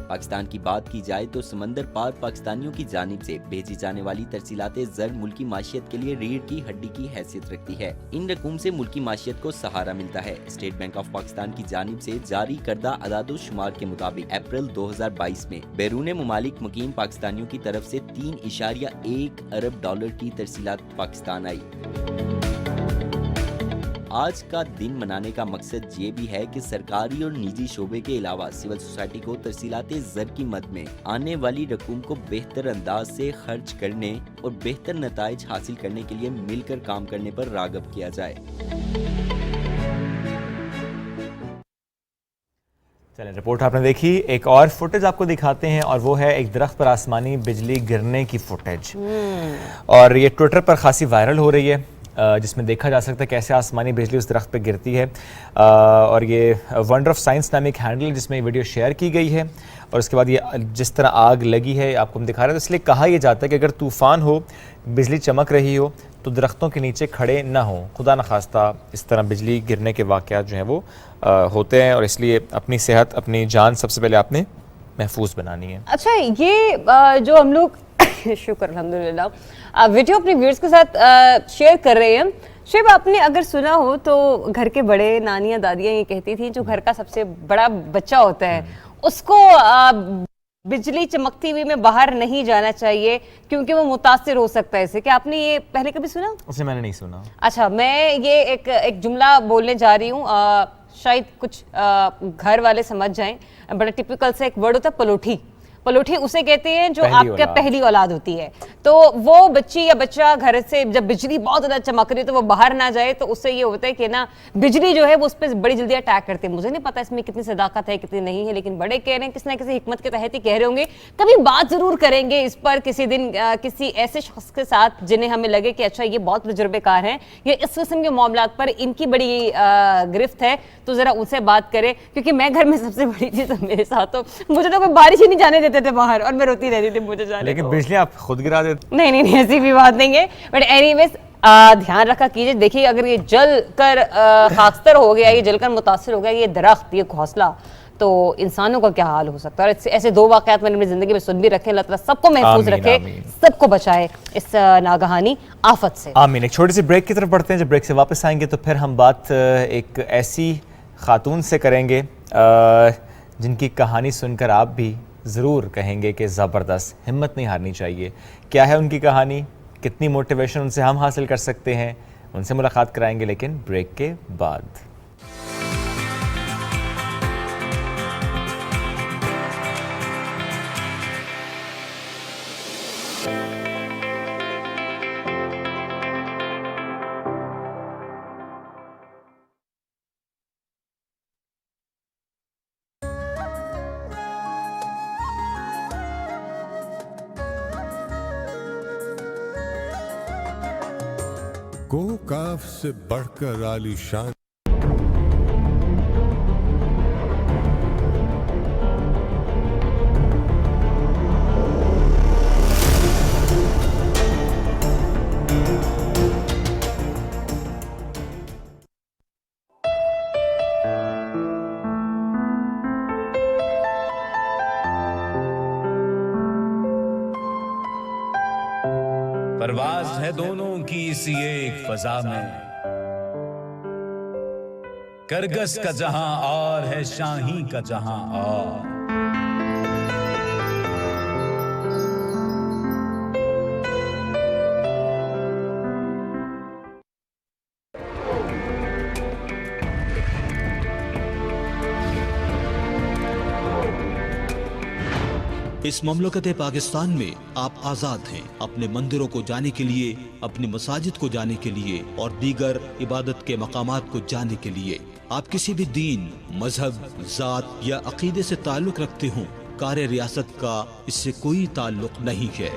पाकिस्तान की बात की जाए तो समंदर पार पाकिस्तानियों की जानिब से भेजी जाने वाली तरसीलाते ज़र मुल्की माशियत के लिए रीढ़ की हड्डी की हैसियत रखती है। इन रकूम से मुल्की माशियत को सहारा मिलता है। स्टेट बैंक ऑफ पाकिस्तान की जानिब से जारी करदा अदादो शुमार के मुताबिक अप्रैल 2022 में बैरून मुमालिक मुकीम पाकिस्तानियों की तरफ से 3.1 अरब डॉलर की तरसीलात पाकिस्तान आई। आज का दिन मनाने का मकसद ये भी है कि सरकारी और निजी शोबे के अलावा सिविल सोसाइटी को तरसीलाते ज़र की मद में आने वाली रकूम को बेहतर अंदाज से खर्च करने और बेहतर नताइज हासिल करने के लिए मिलकर काम करने पर राग़ब किया जाए। चलें, रिपोर्ट आपने देखी, एक और फुटेज आपको दिखाते हैं और वो है एक दरख्त पर आसमानी बिजली गिरने की फुटेज। और ये ट्विटर पर खासी वायरल हो रही है, जिसमें देखा जा सकता है कैसे आसमानी बिजली उस दरख्त पर गिरती है। और ये वंडर ऑफ साइंस नामी एक हैंडल जिसमें ये वीडियो शेयर की गई है। और उसके बाद ये जिस तरह आग लगी है आपको हम दिखा रहे हैं, तो इसलिए कहा यह जाता है कि अगर तूफ़ान हो, बिजली चमक रही हो, तो दरख्तों के नीचे खड़े ना हो। खुदा न खास्ता इस तरह बिजली गिरने के वाक़यात जो हैं वो होते हैं, और इसलिए अपनी सेहत, अपनी जान सबसे पहले आपने महफूज बनानी है। अच्छा, ये जो हम लोग शुक्र अल्हम्दुलिल्लाह वीडियो अपने व्यूअर्स के साथ शेयर कर रहे हैं, शिव आपने अगर सुना हो तो घर के बड़े नानियां दादियां ये कहती थी जो घर का सबसे बड़ा बच्चा होता है उसको बिजली चमकती हुई में बाहर नहीं जाना चाहिए क्योंकि वो मुतासिर हो सकता है इससे। क्या आपने ये पहले कभी सुना? उसे मैंने नहीं सुना। अच्छा, मैं ये एक जुमला बोलने जा रही हूँ, शायद कुछ घर वाले समझ जाएं। बड़ा टिपिकल सा एक वर्ड होता है पलोठी। पलोठी उसे कहते हैं जो आपका पहली औलाद होती है। तो वो बच्ची या बच्चा घर से जब बिजली बहुत ज्यादा चमक रही है तो वो बाहर ना जाए, तो उससे ये होता है कि ना बिजली जो है वो उस पर बड़ी जल्दी अटैक करती है। मुझे नहीं पता इसमें कितनी सदाकत है कितनी नहीं है, लेकिन बड़े कह रहे हैं, किसी ना किसी हिकमत के तहत ही कह रहे होंगे। कभी बात जरूर करेंगे इस पर किसी दिन किसी ऐसे शख्स के साथ जिन्हें हमें लगे कि अच्छा ये बहुत तजुर्बेकार हैं, ये इस किस्म के मामलात पर इनकी बड़ी गिरफ्त है, तो जरा उनसे बात करें। क्योंकि मैं घर में सबसे बड़ी थी तो मेरे साथ तो मुझे तो कोई बारिश ही नहीं जाने देते थे बाहर, और मैं रोती रहती थी मुझे जाने। लेकिन बिजली आप खुद गिरा देते? नहीं, ऐसी भी बात नहीं है, बट एनीवेज ध्यान रखा कीजिए। देखिए, अगर ये जल कर खाकस्तर हो गया, ये जलकर मुतासिर हो गया, ये दरख्त, ये घोंसला, तो इंसानों का क्या हाल हो सकता है। और ऐसे दो वाकयात मैंने अपनी जिंदगी में सुन भी रखे। अल्लाह ताला सबको महफूज रखे, सबको बचाए इस नागहानी आफत से। आमीन। एक छोटी सी ब्रेक की तरफ बढ़ते हैं। जब ब्रेक से वापस आएंगे तो फिर हम बात एक ऐसी खातून से करेंगे जिनकी कहानी सुनकर आप भी ज़रूर कहेंगे कि ज़बरदस्त, हिम्मत नहीं हारनी चाहिए। क्या है उनकी कहानी, कितनी मोटिवेशन उनसे हम हासिल कर सकते हैं, उनसे मुलाकात कराएंगे, लेकिन ब्रेक के बाद। काफ से बढ़कर आलीशान परवाज है दोनों की इसी एक फजा में, करगस का जहां और है शाही का जहां और। इस ममलकत पाकिस्तान में आप आज़ाद हैं अपने मंदिरों को जाने के लिए, अपनी मसाजिद को जाने के लिए और दीगर इबादत के मकामात को जाने के लिए। आप किसी भी दीन, मजहब, जात या अकीदे से ताल्लुक़ रखते हों, कार्य रियासत का इससे कोई ताल्लुक़ नहीं है।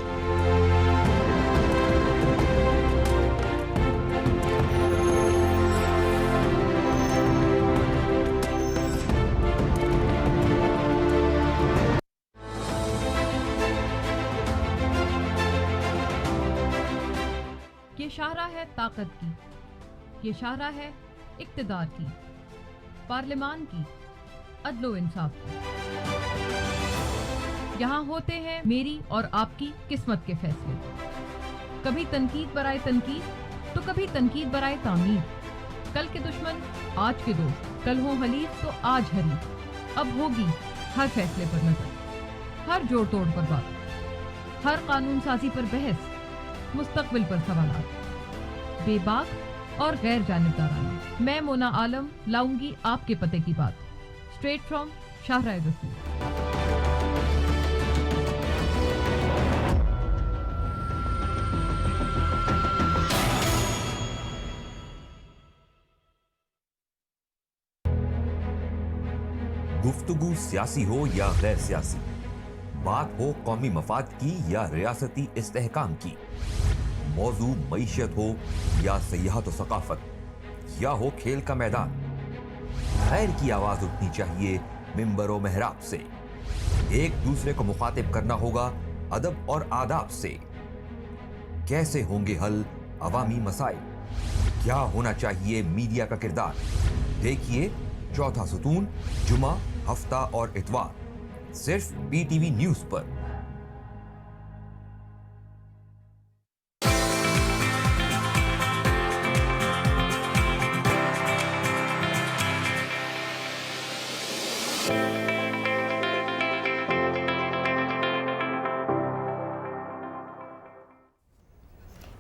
ये शाहरा है ताकत की, ये शाहरा है इक्तिदार की, पार्लिमान की, अदलो इंसाफ की। यहाँ होते हैं मेरी और आपकी किस्मत के फैसले। कभी तनकीद बराए तनकीद तो कभी तनकीद बराए तामीर। कल के दुश्मन आज के दोस्त, कल हो हलीफ तो आज हरीफ। अब होगी हर फैसले पर नजर, हर जोड़ तोड़ पर बात, हर कानून साजी पर बहस, मुस्तकबिल पर सवालात, बेबाक और गैर जानिबदाराना। मैं मोना आलम लाऊंगी आपके पते की बात, स्ट्रेट फ्रॉम शाहराए रसूल। गुफ्त गुफ्तगू सियासी हो या गैर सियासी, बात हो कौमी मफाद की या रियासती इस्तेहकाम की, मौजू मईशत हो या सियाहत व सकाफत, या हो खेल का मैदान, खैर की आवाज उठनी चाहिए मिंबर व मेहराब से। एक दूसरे को मुखातिब करना होगा अदब और आदाब से। कैसे होंगे हल अवामी मसाइल, क्या होना चाहिए मीडिया का किरदार, देखिए चौथा सुतून जुमा, हफ्ता और इतवार, सिर्फ PTV न्यूज पर।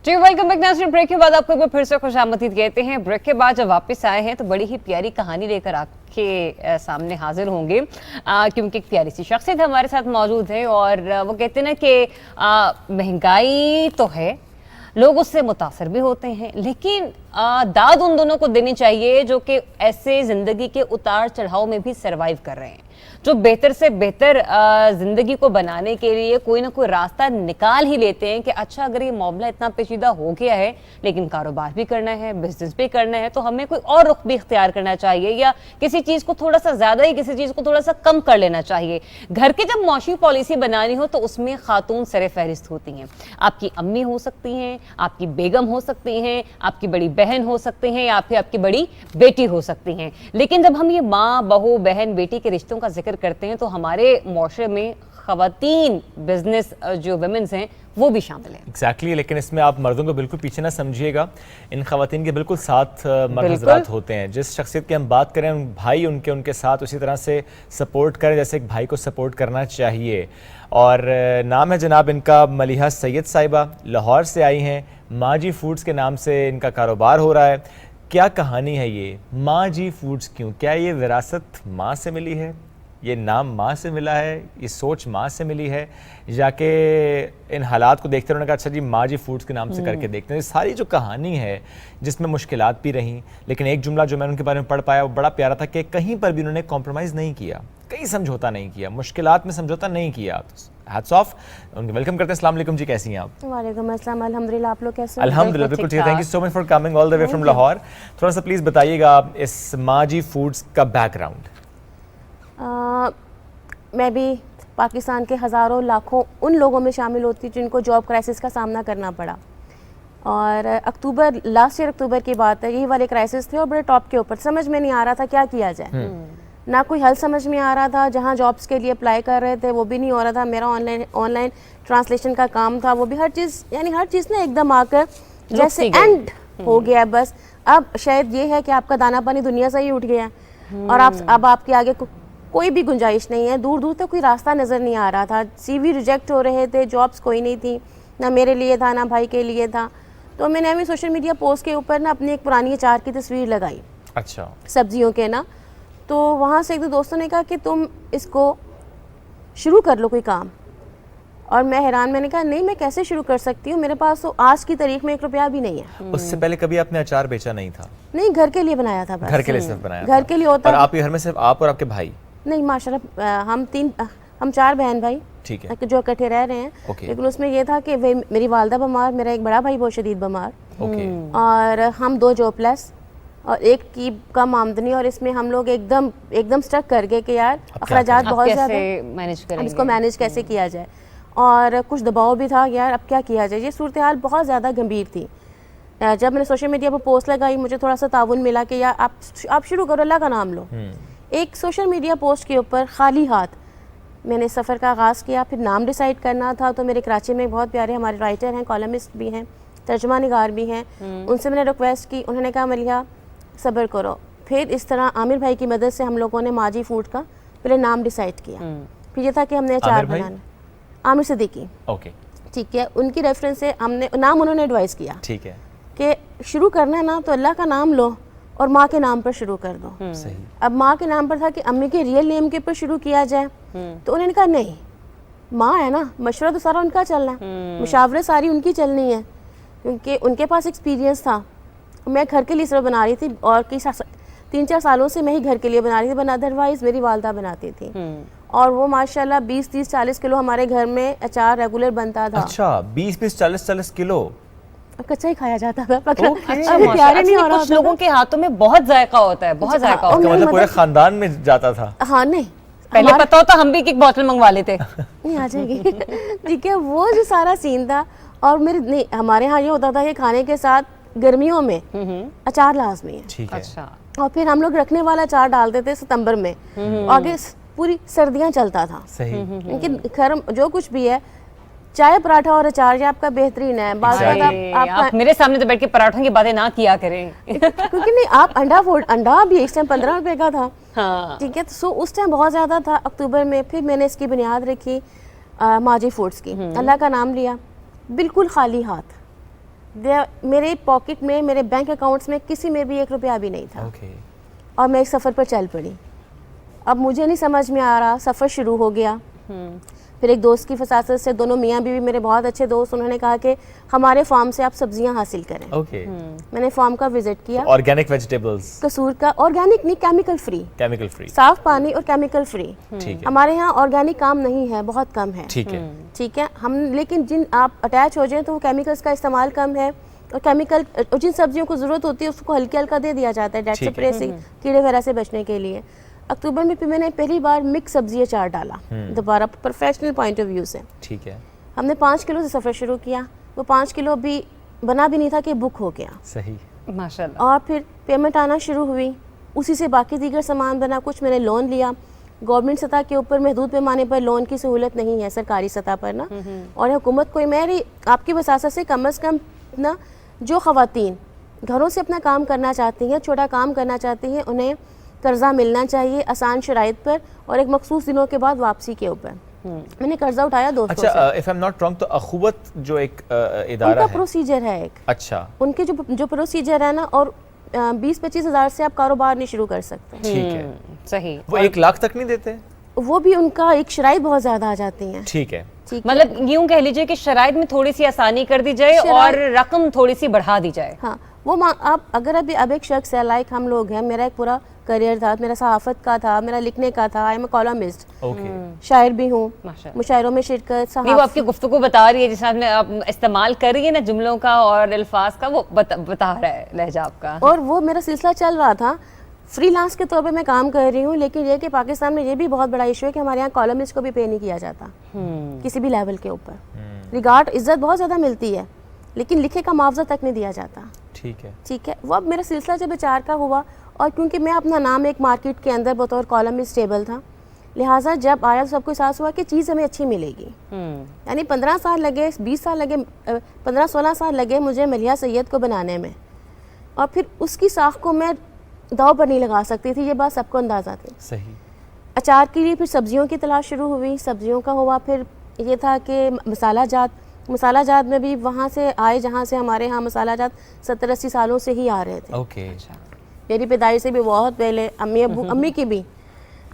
जी वेलकम बैक नाज़रीन। ब्रेक के बाद आपको एक बार फिर से खुशामदीद कहते हैं। ब्रेक के बाद जब वापस आए हैं तो बड़ी ही प्यारी कहानी लेकर आपके सामने हाजिर होंगे, क्योंकि एक प्यारी सी शख्सियत हमारे साथ मौजूद है और वो कहते हैं ना कि महंगाई तो है, लोग उससे मुतासर भी होते हैं, लेकिन दाद उन दोनों को देनी चाहिए जो कि ऐसे जिंदगी के उतार चढ़ाव में भी सरवाइव कर रहे हैं, जो बेहतर से बेहतर जिंदगी को बनाने के लिए कोई ना कोई रास्ता निकाल ही लेते हैं कि अच्छा अगर ये मामला इतना पेचीदा हो गया है लेकिन कारोबार भी करना है, बिजनेस भी करना है, तो हमें कोई और रुख भी इख्तियार करना चाहिए या किसी चीज को थोड़ा सा ज्यादा ही किसी चीज को थोड़ा सा कम कर लेना चाहिए। घर की जब मौशी पॉलिसी बनानी हो तो उसमें खातून सरे फहरिस्त होती हैं। आपकी अम्मी हो सकती हैं, आपकी बेगम हो सकती हैं, आपकी बड़ी बहन हो सकती हैं या फिर आपकी बड़ी बेटी हो सकती हैं। लेकिन जब हम ये माँ, बहू, बहन, बेटी के रिश्तों का जिक्र करते हैं तो हमारे मुआशरे में खवातीन बिजनेस जो वुमेन्स हैं वो भी शामिल है। एग्जैक्टली लेकिन इसमें आप मर्दों को बिल्कुल पीछे ना समझिएगा, इन खवातीन के बिल्कुल साथ मर्द हज़रात होते हैं। जिस शख्सियत की हम बात करें, भाई उनके साथ उसी तरह से सपोर्ट करें जैसे एक भाई को सपोर्ट करना चाहिए। और नाम है जनाब इनका मलिहा सैयद साहिबा, लाहौर से आई हैं। माँ जी फूड्स के नाम से इनका कारोबार हो रहा है। क्या कहानी है ये माँ जी फूड्स क्यों? क्या ये विरासत माँ से मिली है, ये नाम माँ से मिला है, ये सोच माँ से मिली है, जाके इन हालात को देखते उन्होंने कहा अच्छा जी माँ जी फूड्स के नाम से करके देखते हैं। सारी जो कहानी है जिसमें मुश्किलात भी रहीं, लेकिन एक जुमला जो मैंने उनके बारे में पढ़ पाया वो बड़ा प्यारा था कि कहीं पर भी उन्होंने कॉम्प्रोमाइज़ नहीं किया, कहीं समझौता नहीं किया, मुश्किलात में समझौता नहीं किया। हैट्स ऑफ, उनके वेलकम करते हैं। अस्सलाम वालेकुम जी, कैसी हैं आप? वालेकुम अस्सलाम, अल्हम्दुलिल्लाह। आप लोग कैसे हैं? अल्हम्दुलिल्लाह बिल्कुल ठीक। Thank you so much for coming all the way from Lahore. थोड़ा सा प्लीज़ बताइएगा इस माँ जी फूड्स का बैकग्राउंड। मैं भी पाकिस्तान के हज़ारों लाखों उन लोगों में शामिल होती जिनको जॉब क्राइसिस का सामना करना पड़ा। और लास्ट ईयर अक्टूबर की बात है, यही वाले क्राइसिस थे और बड़े टॉप के ऊपर। समझ में नहीं आ रहा था क्या किया जाए, ना कोई हल समझ में आ रहा था। जहाँ जॉब्स के लिए अप्लाई कर रहे थे वो भी नहीं हो रहा था। मेरा ऑनलाइन ट्रांसलेशन का काम था, वो भी हर चीज़ ना एकदम आकर जैसे एंड हो गया। बस अब शायद ये है कि आपका दाना पानी दुनिया से ही उठ गया और अब आपके आगे कोई भी गुंजाइश नहीं है। दूर दूर तक कोई रास्ता नज़र नहीं आ रहा था। CV रिजेक्ट हो रहे थे, जॉब्स कोई नहीं थी, ना मेरे लिए था ना भाई के लिए था। तो मैंने अभी सोशल मीडिया पोस्ट के ऊपर ना अपनी एक पुरानी अचार की तस्वीर लगाई, अच्छा सब्जियों के ना। तो वहाँ से एक दो दोस्तों ने कहा कि तुम इसको शुरू कर लो कोई काम। और मैं हैरान, मैंने कहा नहीं मैं कैसे शुरू कर सकती हूँ, मेरे पास तो आज की तारीख में 1 रुपया भी नहीं है। उससे पहले कभी आपने अचार बेचा नहीं था? नहीं, घर के लिए बनाया था बस। घर के लिए सिर्फ बनाया घर के लिए होता। और आपके घर में सिर्फ आप और आपके भाई? नहीं माशाल्लाह हम 4 बहन भाई, ठीक है, जो इकट्ठे रह रहे हैं। लेकिन उसमें ये था कि मेरी वालदा बीमार, मेरा एक बड़ा भाई बहुत शदीद बीमार, और हम 2 जॉबलेस और एक की कम आमदनी। और इसमें हम लोग एकदम स्टक कर गए कि यार अखराजात बहुत ज़्यादा, अब इसको मैनेज कैसे किया जाए। और कुछ दबाव भी था यार अब क्या किया जाए। ये सूरत हाल बहुत ज़्यादा गंभीर थी। जब मैंने सोशल मीडिया पर पोस्ट लगाई मुझे थोड़ा सा ताउन मिला कि यार आप शुरू करो, अल्लाह का नाम लो। एक सोशल मीडिया पोस्ट के ऊपर खाली हाथ मैंने सफ़र का आगाज़ किया। फिर नाम डिसाइड करना था, तो मेरे कराची में बहुत प्यारे हमारे राइटर हैं, कॉलमिस्ट भी हैं, तर्जुमा निगार भी हैं, उनसे मैंने रिक्वेस्ट की। उन्होंने कहा मलिहा सब्र करो। फिर इस तरह आमिर भाई की मदद से हम लोगों ने माँ जी फूड का पहले नाम डिसाइड किया। फिर ये था कि हमने अचार बनाना। आमिर सिद्दीकी, ओके ठीक है, उनकी रेफरेंस से हमने नाम, उन्होंने एडवाइस किया, ठीक है, कि शुरू करना है ना तो अल्लाह का नाम लो और माँ के नाम पर शुरू कर दो। सही। अब माँ के नाम पर था कि अम्मी के रियल नेम के ऊपर शुरू किया जाए, तो उन्होंने कहा नहीं, माँ है ना, मशवरा तो सारा उनका चलना है, मुशावरे सारी उनकी चलनी है, क्योंकि उनके पास एक्सपीरियंस था। मैं घर के लिए सिर्फ बना रही थी और 3-4 सालों से मैं ही घर के लिए बना रही थी, बना अदरवाइज मेरी वालदा बनाती थी। और वो माशाल्लाह 20-30-40 किलो हमारे घर में अचार रेगुलर बनता था। अच्छा, 20-40 किलो कच्चा ही खाया जाता था, अच्छा, माशाल्लाह। नहीं हो रहा कुछ लोगों के हाथों में बहुत जायका होता है, बहुत जायका होता इसका मतलब पूरे खानदान में जाता था। हाँ नहीं, है। पहले पता होता हम भी एक बोतल मंगवा लेते। नहीं आ जाएगी ठीक है, वो जो सारा सीन था। और मेरे नहीं, हमारे यहाँ ये होता था कि खाने के साथ गर्मियों में अचार लाजमी है। ठीक है। अच्छा, और फिर हम लोग रखने वाला अचार डालते थे सितंबर में, आगे पूरी सर्दियाँ चलता था। सही। लेकिन खैर जो कुछ भी है, चाय पराठा और अचार ये आपका बेहतरीन है। बात आप मेरे सामने तो बैठ के पराठों की बातें ना किया करें। क्योंकि नहीं, आप अंडा भी इस टाइम 15 रुपए का था। हाँ। ठीक है, तो सो उस टाइम बहुत ज़्यादा था। अक्टूबर में फिर मैंने इसकी बुनियाद रखी माजी फूड्स की, अल्लाह का नाम लिया, बिल्कुल खाली हाथ। मेरे पॉकेट में, मेरे बैंक अकाउंट्स में किसी में भी 1 रुपया भी नहीं था। ओके। और मैं एक सफ़र पर चल पड़ी। अब मुझे नहीं समझ में आ रहा, सफ़र शुरू हो गया। फिर एक दोस्त की फसासत से, दोनों मियाँ बीवी मेरे बहुत अच्छे दोस्त, उन्होंने कहा कि हमारे फार्म से आप सब्जियां हासिल करें। ओके। मैंने फार्म का विजिट किया। ऑर्गेनिक वेजिटेबल्स, कसूर का, ऑर्गेनिक नहीं, केमिकल फ्री, केमिकल फ्री, साफ पानी और केमिकल फ्री। ठीक है। हमारे यहाँ ऑर्गेनिक काम नहीं है, बहुत कम है। ठीक है। ठीक है, हम लेकिन जिन आप अटैच हो जाएं तो वो केमिकल्स का इस्तेमाल कम है, और केमिकल और जिन सब्जियों को ज़रूरत होती है उसको हल्का हल्का दे दिया जाता है, डेट स्प्रे से कीड़े वगैरह से बचने के लिए। अक्टूबर में फिर मैंने पहली बार मिक्स सब्जी अचार डाला, दोबारा प्रोफेशनल पॉइंट ऑफ व्यू से। ठीक है। हमने 5 किलो से सफ़र शुरू किया। वो 5 किलो भी बना भी नहीं था कि बुक हो गया। सही। माशाल्लाह। और फिर पेमेंट आना शुरू हुई, उसी से बाकी दीगर सामान बना। कुछ मैंने लोन लिया, गवर्नमेंट सतह के ऊपर महदूद पैमाने पर लोन की सहूलत नहीं है सरकारी सतह पर ना। और हुकूमत को मेरी आपकी वसासत से कम अज़ कम ना, जो ख़वातीन घरों से अपना काम करना चाहती हैं, छोटा काम करना चाहती हैं, उन्हें कर्जा मिलना चाहिए आसान शराइत पर और एक मखसूस दिनों के बाद वापसी के ऊपर। मैंने कर्जा उठाया दोस्तों से। अच्छा, if I am not wrong, तो अखुवत जो एक इदारा उनका है, प्रोसीजर है एक। अच्छा, उनके जो प्रोसीजर है ना, और 20-25 हज़ार से आप कारोबार नहीं शुरू कर सकते। ठीक है। सही। वो 1 लाख तक नहीं देते? वो भी उनका एक शराइत बहुत ज्यादा आ जाती हैं। ठीक है। मतलब यूं कह लीजिए कि शराइत में थोड़ी सी आसानी कर दी जाए और रकम थोड़ी सी बढ़ा दी जाए। हाँ, वो आप अगर अब एक शख्स है, लाइक हम लोग हैं, मेरा एक पूरा करियर था, मेरा सहाफत का था, मेरा लिखने का था, आई एम अ कॉलमिस्ट, शायर भी हूँ, मुशायरों में शिरकत। वो आपकी गुफ्तगू बता रही है, जिस आपने आप इस्तेमाल कर रही है ना जुमलों का और अल्फाज का, वो बता रहा है लहजा आपका। और वो मेरा सिलसिला चल रहा था। फ्रीलांस के तौर पे मैं काम कर रही हूँ, लेकिन ये कि पाकिस्तान में ये भी बहुत बड़ा इशू है कि हमारे यहाँ कॉलमिस्ट को भी पे नहीं किया जाता किसी भी लेवल के ऊपर। रिगार्ड, इज्जत बहुत ज़्यादा मिलती है, लेकिन लिखे का मुआवजा तक नहीं दिया जाता। ठीक है। ठीक है। वो अब मेरा सिलसिला जब अचार का हुआ, और क्योंकि मैं अपना नाम एक मार्केट के अंदर बतौर कॉलमिस्ट स्टेबल था, लिहाजा जब आया तो सबको एहसास हुआ कि चीज़ हमें अच्छी मिलेगी। यानी 15 साल लगे, 20 साल लगे, 15-16 साल लगे मुझे मलिहा सैयद को बनाने में, और फिर उसकी साख को मैं दाव पर नहीं लगा सकती थी, ये बात सबको अंदाज़ा थी। सही। अचार के लिए फिर सब्जियों की तलाश शुरू हुई, सब्जियों का हुआ। फिर ये था कि मसाला जात में भी वहाँ से आए जहाँ से हमारे यहाँ मसाला जात 70-80 सालों से ही आ रहे थे। ओके। मेरी पैदाइश से भी बहुत पहले अम्मी की भी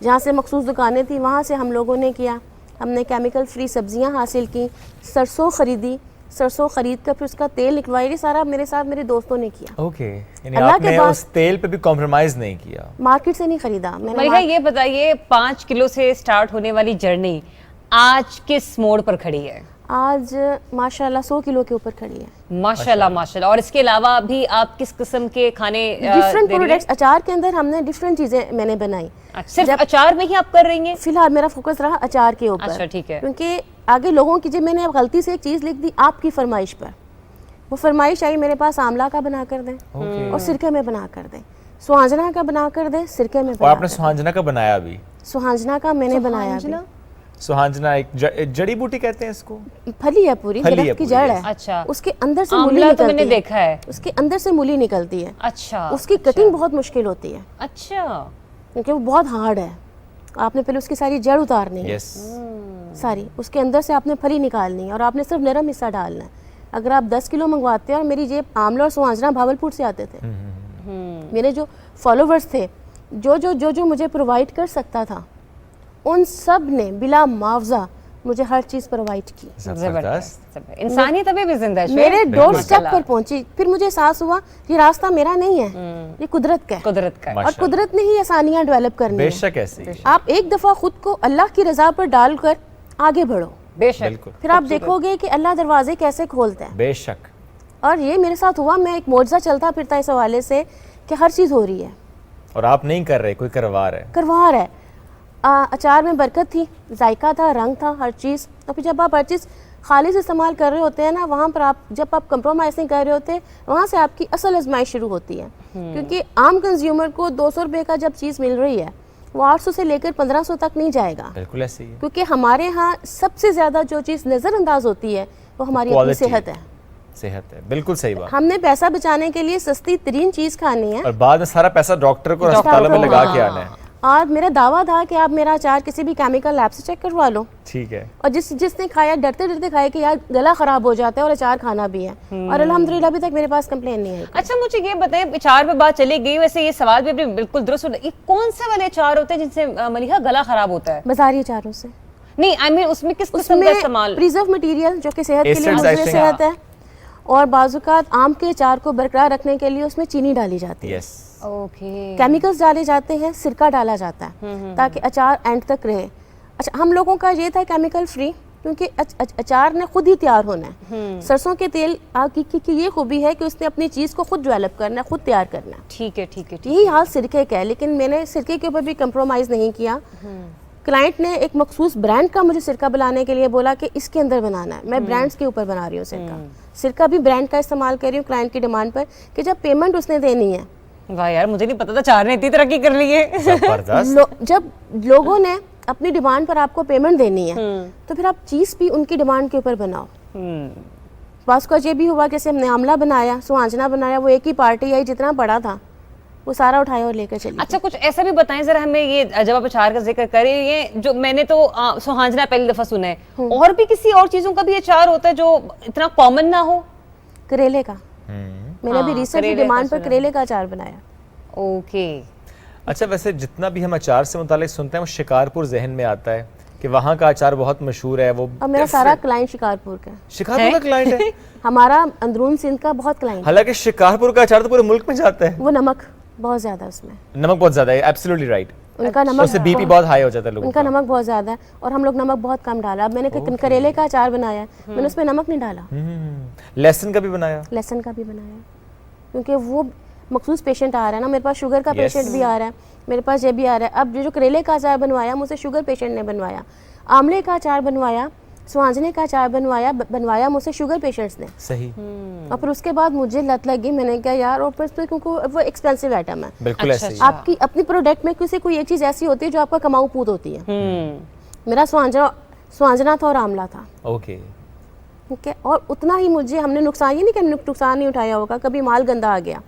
जहाँ से मखसूस दुकानें थी, वहाँ से हम लोगों ने किया। हमने केमिकल फ्री सब्जियाँ हासिल की, सरसों ख़रीदी, सरसों खरीद कर फिर उसका तेल निकलवाया। ये सारा मेरे साथ मेरे दोस्तों ने किया। ओके। यानी आपने उस तेल पे भी कॉम्प्रोमाइज नहीं किया? मार्केट से नहीं खरीदा मैंने। मलिहा, ये बताइए 5 किलो से स्टार्ट होने वाली जर्नी आज किस मोड़ पर खड़ी है? आज माशाल्लाह 100 किलो के ऊपर खड़ी है। माशाल्लाह माशाल्लाह। और इसके अलावा भी आप किस किस्म के खाने डिफरेंट प्रोडक्ट्स, अचार के अंदर हमने डिफरेंट चीजें मैंने बनाई। सिर्फ अचार में ही आप कर रही हैं? फिलहाल मेरा फोकस रहा अचार के ऊपर। अच्छा, ठीक है। क्योंकि आगे लोगों की, जब मैंने गलती से एक चीज लिख दी आपकी फरमाइश पर, वो फरमाइश आई मेरे पास आंवला का बना कर दें और सिरके में बना कर दें, सुहांजना का बना कर दें, सिरके में। और आपने सुहांजना का बनाया भी? सुहांजना का मैंने बनाया भी। सुहांजना एक जड़ी बूटी कहते हैं इसको, फली है पूरी, दरख्त की जड़ है। अच्छा। उसके अंदर से मूली निकलती है। मैंने देखा है, उसके अंदर से मूली निकलती है। अच्छा। उसकी कटिंग बहुत मुश्किल होती है। अच्छा। क्योंकि वो बहुत हार्ड है। आपने पहले उसकी सारी जड़ उतारनी है, सारी उसके अंदर से आपने फली निकालनी है, और आपने सिर्फ नरम हिस्सा डालना है। अगर आप 10 किलो मंगवाते हैं, और मेरी ये आंवला और सुहांजना भावलपुर से आते थे, मेरे जो फॉलोवर्स थे, जो मुझे प्रोवाइड कर सकता था, उन सब ने बिला मुआवजा मुझे हर चीज़ प्रोवाइड की। जबरदस्त। इंसानियत अभी भी जिंदा है। मेरे डोर स्टेप पर पहुंची, फिर मुझे एहसास हुआ ये रास्ता मेरा नहीं है, ये कुदरत का है। कुदरत का है। और कुदरत ने ही आसानियां डेवलप करनी है। बेशक ऐसे आप एक दफा खुद को अल्लाह की रजा पर डालकर आगे बढ़ो, बेशक, फिर आप देखोगे कि अल्लाह दरवाजे कैसे खोलते हैं। बेशक। और ये मेरे साथ हुआ, मैं एक मौजज़ा चलता फिरता इस हवाले से कि हर चीज़ हो रही है और आप नहीं कर रहे, कोई करवा रहा है। करवा रहा है। अचार में बरकत थी, जायका था, रंग था, हर चीज़। तो फिर जब आप हर चीज़ खालिस इस्तेमाल कर रहे होते हैं ना, वहाँ पर आप जब आप कंप्रोमाइज़ नहीं कर रहे होते, वहाँ से आपकी असल आजमाइश शुरू होती है। क्योंकि आम कंज्यूमर को 200 रुपये का जब चीज़ मिल रही है, वो 800 से लेकर 1500 तक नहीं जाएगा। बिल्कुल ऐसे ही है। क्योंकि हमारे यहाँ सबसे ज़्यादा जो चीज़ नज़रअंदाज होती है वो हमारी अपनी सेहत है। सेहत है, बिल्कुल सही बात। हमने पैसा बचाने के लिए सस्ती तरीन चीज़ खानी है और बाद में सारा पैसा डॉक्टर को अस्पतालों में लगा के आना है। और मेरा दावा था कि आप मेरा अचार किसी भी केमिकल लैब से चेक करवा लो। ठीक है। और जिसने खाया डरते डरते खाया कि यार गला खराब हो जाता है और अचार खाना भी है, और अल्हम्दुलिल्लाह अभी तक मेरे पास कंप्लेन नहीं है। अच्छा मुझे ये बताएं, अचार पे बात चली गई, वैसे ये सवाल भी अपने बिल्कुल दुरुस्त, ये कौन से वाले अचार होते हैं जिनसे मलिहा गला खराब होता है? बाजारी अचारों से नहीं, आई मीन उसमें किस किस्म का इस्तेमाल? प्रिजर्व मटेरियल जो कि सेहत के लिए मुफीद सेहत है, और बाजुकात आम के अचार को बरकरार रखने के लिए उसमें चीनी डाली जाती है। ओके। केमिकल्स डाले जाते हैं, सिरका डाला जाता है ताकि अचार एंड तक रहे। अच्छा, हम लोगों का ये था केमिकल फ्री, क्योंकि अचार ने खुद ही तैयार होना है। सरसों के तेल की ये खूबी है कि उसने अपनी चीज़ को खुद डेवलप करना है, खुद तैयार करना है। ठीक है, ठीक है। यही हाल सिरके का है, लेकिन मैंने सिरके के ऊपर भी कंप्रोमाइज़ नहीं किया। क्लाइंट ने एक मखसूस ब्रांड का मुझे सिरका बनाने के लिए बोला कि इसके अंदर बनाना है, मैं ब्रांड्स के ऊपर बना रही हूँ सिरका। सिरका भी ब्रांड का इस्तेमाल कर रही हूँ क्लाइंट की डिमांड पर, कि जब पेमेंट उसने देनी है। वाह यार, मुझे नहीं पता था चार ने इतनी तरक्की कर ली है। जब लोगों ने अपनी डिमांड पर आपको पेमेंट देनी है, तो फिर आप चीज़ भी उनकी डिमांड के ऊपर बनाओ। बास का ये भी हुआ, जैसे हमने आमला बनाया, सुहांजना बनाया, वो एक ही पार्टी आई, जितना बड़ा था वो सारा उठाया और लेकर चली। अच्छा, कुछ ऐसा भी बताएं जरा हमें, ये जब आप अचार का जिक्र करें, ये जो मैंने तो सुहांजना पहली दफा सुना है, और भी किसी और चीजों का भी अचार होता है जो इतना कॉमन ना हो? करेले का मैंने भी रिसेंटली डिमांड पर करेले का अचार बनाया। ओके। अच्छा, वैसे जितना भी हम अचार से मुतालिक सुनते हैं वो शिकारपुर जहन में आता है कि वहाँ का अचार बहुत मशहूर है। वो और मेरा सारा क्लाइंट शिकारपुर का है। शिकारपुर का क्लाइंट है? हमारा अंदरून सिंध का बहुत क्लाइंट। हालांकि शिकारपुर का अचार तो पूरे मुल्क में जाता है। वो नमक बहुत ज्यादा, उसमें नमक बहुत ज्यादा है। Absolutely right. उनका नमक, उससे बीपी बहुत हाई हो जाता है लोगों का। उनका नमक बहुत ज्यादा है और हम लोग नमक बहुत कम डाला। अब मैंने करेले का अचार बनाया, मैंने उसमें नमक नहीं डाला। लहसुन का भी बनाया? लहसुन का भी बनाया, क्योंकि वो मखसूस पेशेंट आ रहा है ना, मेरे पास शुगर का पेशेंट भी आ रहा है, मेरे पास ये भी आ रहा है। अब जो करेले का अचार बनवाया मुझसे शुगर पेशेंट ने बनवाया, आमले का अचार बनवाया, सुहांजने का अचार बनवाया मुझसे शुगर पेशेंट्स ने। सही। और फिर उसके बाद मुझे लत लगी, मैंने कहा यार, और फिर क्योंकि वो एक्सपेंसिव आइटम है। बिल्कुल ऐसे ही। आपकी अपनी प्रोडक्ट में किसी कोई एक चीज़ ऐसी होती है जो आपका कमाऊ पूत होती है। मेरा सुहांजना था और आमला था। ओके। ठीक है, और उतना ही मुझे हमने नुकसान, ये नहीं कि हमने नुकसान नहीं उठाया होगा, कभी माल गंदा आ गया,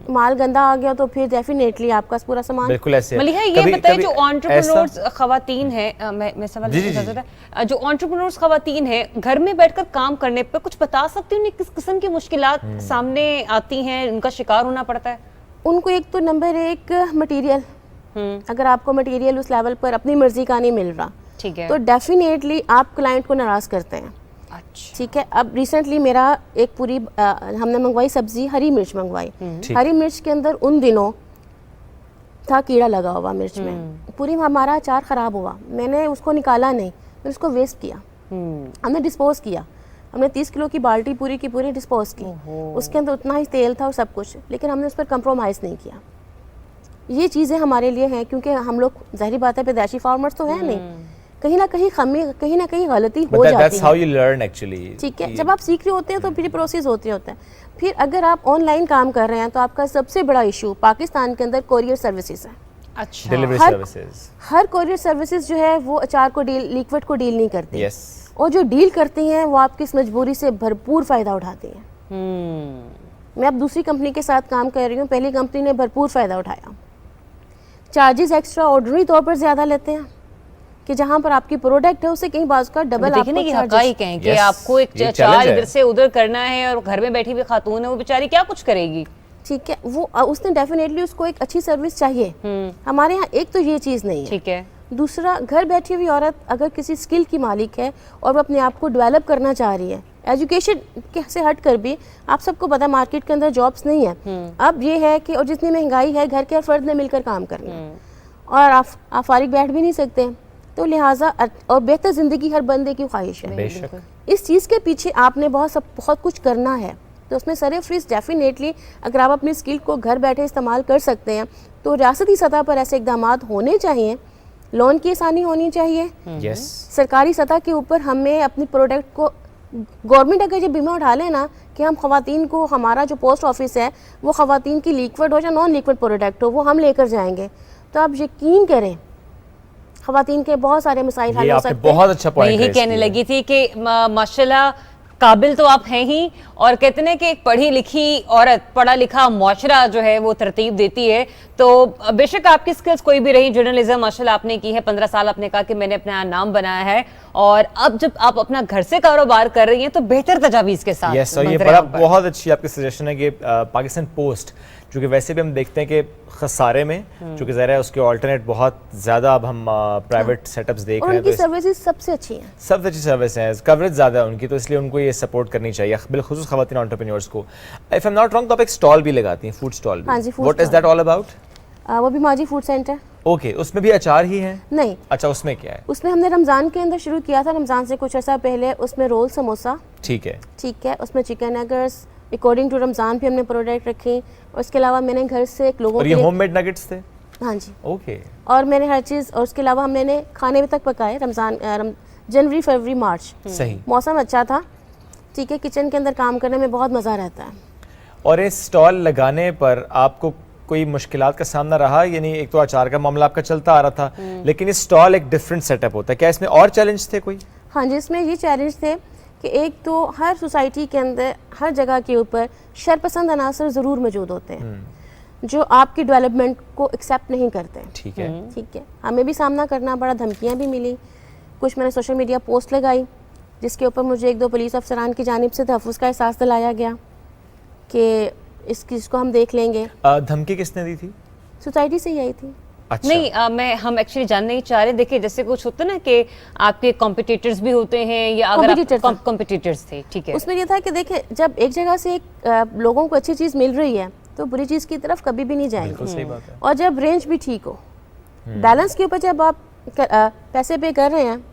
माल गंदा आ गया तो फिर डेफिनेटली आपका पूरा सामान। बिल्कुल ऐसे। मलिहा ये बताइए, जो एंटरप्रेन्योर्स खवातीन हैं, मैं सवाल जो एंटरप्रेन्योर्स खवातीन हैं, घर में बैठकर काम करने पर कुछ बता सकती हूँ किस किस्म की मुश्किलात सामने आती हैं, उनका शिकार होना पड़ता है? उनको एक तो नंबर एक मटेरियल, अगर आपको मटेरियल उस लेवल पर अपनी मर्जी का नहीं मिल रहा, ठीक है, तो डेफिनेटली आप क्लाइंट को नाराज करते हैं। अच्छा। ठीक है, अब रिसेंटली मेरा एक पूरी हमने मंगवाई सब्जी, हरी मिर्च मंगवाई। हरी मिर्च के अंदर उन दिनों था कीड़ा लगा हुआ मिर्च में, पूरी हमारा अचार खराब हुआ। मैंने उसको निकाला नहीं, मैंने उसको वेस्ट किया, हमने डिस्पोज किया। हमने 30 किलो की बाल्टी पूरी की पूरी डिस्पोज की, उसके अंदर उतना ही तेल था और सब कुछ, लेकिन हमने उस पर कंप्रोमाइज़ नहीं किया। ये चीज़ें हमारे लिए हैं, क्योंकि हम लोग जाहिर बात है पैदाइशी फार्मर्स तो हैं नहीं, कहीं ना कहीं कहीं ना कहीं गलती हो जाती है। ठीक है, जब आप सीख रहे होते हैं तो फिर प्रोसेस होते हैं। फिर अगर आप ऑनलाइन काम कर रहे हैं तो आपका सबसे बड़ा इशू पाकिस्तान के अंदर कोरियर सर्विसेज है। अच्छा। Delivery services. हर कोरियर सर्विसेज जो है वो अचार को लिक्विड को डील नहीं करती। yes. और जो डील करती हैं वो आपकी इस मजबूरी से भरपूर फ़ायदा उठाती हैं। मैं अब दूसरी कंपनी के साथ काम कर रही हूँ, पहली कंपनी ने भरपूर फ़ायदा उठाया, चार्जेस एक्स्ट्रा ऑर्डनरी तौर पर ज़्यादा लेते हैं कि जहाँ पर आपकी प्रोडक्ट है उससे कहीं बाज का डबल आपको हकाइक हैं कि आपको एक चार इधर से उधर करना है, और घर में बैठी हुई खातून है, वो बेचारी क्या कुछ करेगी। ठीक है, वो उसने डेफिनेटली उसको एक अच्छी सर्विस चाहिए। हमारे यहाँ एक तो ये चीज़ नहीं है। ठीक है, दूसरा, घर बैठी हुई औरत अगर किसी स्किल की मालिक है और वो अपने आप को डेवलप करना चाह रही है, एजुकेशन से हट कर भी, आप सबको पता है मार्केट के अंदर जॉब्स नहीं है। अब ये है कि और जितनी महंगाई है, घर के हर फर्द ने मिलकर काम करना है और आप फारिग बैठ भी नहीं सकते, तो लिहाजा और बेहतर ज़िंदगी हर बंदे की ख्वाहिश है। बेशक। इस चीज़ के पीछे आपने बहुत कुछ करना है, तो उसमें सरफरीज डेफिनेटली अगर आप अपनी स्किल को घर बैठे इस्तेमाल कर सकते हैं तो रियासती सतह पर ऐसे इकदाम होने चाहिए। लोन की आसानी होनी चाहिए। यस। सरकारी सतह के ऊपर हमें अपनी प्रोडक्ट को, गवर्नमेंट अगर ये बीमा उठा लेना कि हम ख़वातीन को, हमारा जो पोस्ट ऑफिस है वो ख़वातीन की लिक्विड हो या नॉन लिक्विड प्रोडक्ट हो, वो हम लेकर जाएंगे, तो आप यकीन करें ख़वातीन के बहुत सारे मसाइल हल हो सकते हैं। बहुत अच्छा पॉइंट यही कहने लगी थी कि माशाल्लाह काबिल तो आप हैं ही, और कहते हैं कि एक पढ़ी लिखी औरत, पढ़ा लिखा मुआशरा जो है वो तरतीब देती है। तो बेशक आपकी स्किल्स कोई भी रही, जर्नलिज्म माशाल्लाह आपने की है, 15 साल आपने कहा कि मैंने अपना नाम बनाया है, और अब जब आप अपना घर से कारोबार कर रही हैं तो बेहतर तजावीज़ के साथ। यस, और ये बड़ा बहुत अच्छी आपकी सजेशन है कि पाकिस्तान पोस्ट, जो कि वैसे भी हम देखते हैं कि खसारे में, जो कि ज़रा है उसके ऑल्टरनेट बहुत ज़्यादा अब हम प्राइवेट सेटअप्स देख रहे हैं, उनकी सर्विसेज सबसे अच्छी हैं, सबसे अच्छी सर्विस है, कवरेज ज़्यादा है उनकी, तो इसलिए उनको ये सपोर्ट करनी चाहिए, बिलखुसूस ख़वातीन एंटरप्रेन्योर्स को। If I am not wrong तो आप एक स्टॉल भी लगाती हैं, फूड स्टॉल भी। हाँ जी, food what is that all about? वो भी माजी फूड सेंटर। ओके, उसमें भी अचार ही है? नहीं। अच्छा, उसमें क्या है? उसमें हमने रमज़ान के अंदर शुरू किया था, रमज़ान से कुछ अर्सा पहले। उसमें रोल समोसा, ठीक है, ठीक है, उसमें chicken nuggets according to Ramzan भी हमने प्रोडक्ट रखी, और उसके अलावा मैंने घर से लोगों और ये होममेड नगेट्स थे? हाँ जी। ओके। और मैंने हर चीज़, और उसके अलावा हमने खाने भी तक पकाए रमज़ान, जनवरी फरवरी मार्च, सही, मौसम अच्छा था, ठीक है, किचन के अंदर काम करने में बहुत मज़ा रहता है। और इस स्टॉल लगाने पर आपको कोई मुश्किलात का सामना रहा? यानी एक तो अचार का मामला आपका चलता आ रहा था, लेकिन इस स्टॉल एक डिफरेंट सेटअप होता है, क्या इसमें और चैलेंज थे कोई? हाँ जी, इसमें ये चैलेंज थे कि एक तो हर सोसाइटी के अंदर, हर जगह के ऊपर शरपसंद अनासर ज़रूर मौजूद होते हैं जो आपकी डेवलपमेंट को एक्सेप्ट नहीं करते हैं। ठीक है, ठीक है, हमें भी सामना करना पड़ा, धमकियाँ भी मिली, कुछ मैंने सोशल मीडिया पोस्ट लगाई जिसके ऊपर मुझे 1-2 पुलिस अफसरान की जानिब से तहफ़्फ़ुज़ का एहसास दिलाया गया कि इस चीज़ को हम देख लेंगे। धमकी किसने दी थी? सोसाइटी से ही आई थी। अच्छा। नहीं, हम एक्चुअली जानना ही चाह रहे, देखिए जैसे कुछ होता है ना कि आपके कॉम्पिटिटर्स भी होते हैं, या अगर कॉम्पिटिटर्स थे, ठीक है, उसमें ये था कि देखिए जब एक जगह से लोगों को अच्छी चीज़ मिल रही है तो बुरी चीज़ की तरफ कभी भी नहीं जाएंगे, सही बात है। और जब रेंज भी ठीक हो, बैलेंस के ऊपर जब आप पैसे पे कर रहे हैं।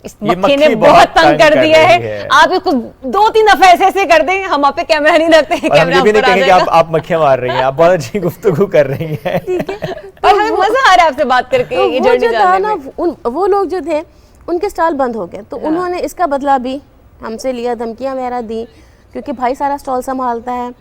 इस मक्खी ने बहुत तंग कर दिया है, आप इसको 2-3 दफा ऐसे कर देंगे, हम आप पे कैमरा नहीं रखते हैं, कैमरा हम भी नहीं कहेंगे कि आप मक्खियां मार रही हैं, आप बहुत अच्छी गुफ्तगू कर रही हैं। और हमें मजा आ रहा है आपसे बात करके। तो ये वो जो था ना, वो लोग जो थे उनके स्टॉल बंद हो गए, तो उन्होंने इसका बदला भी हमसे लिया, धमकियां वगैरह दी, क्योंकि भाई सारा स्टॉल संभालता है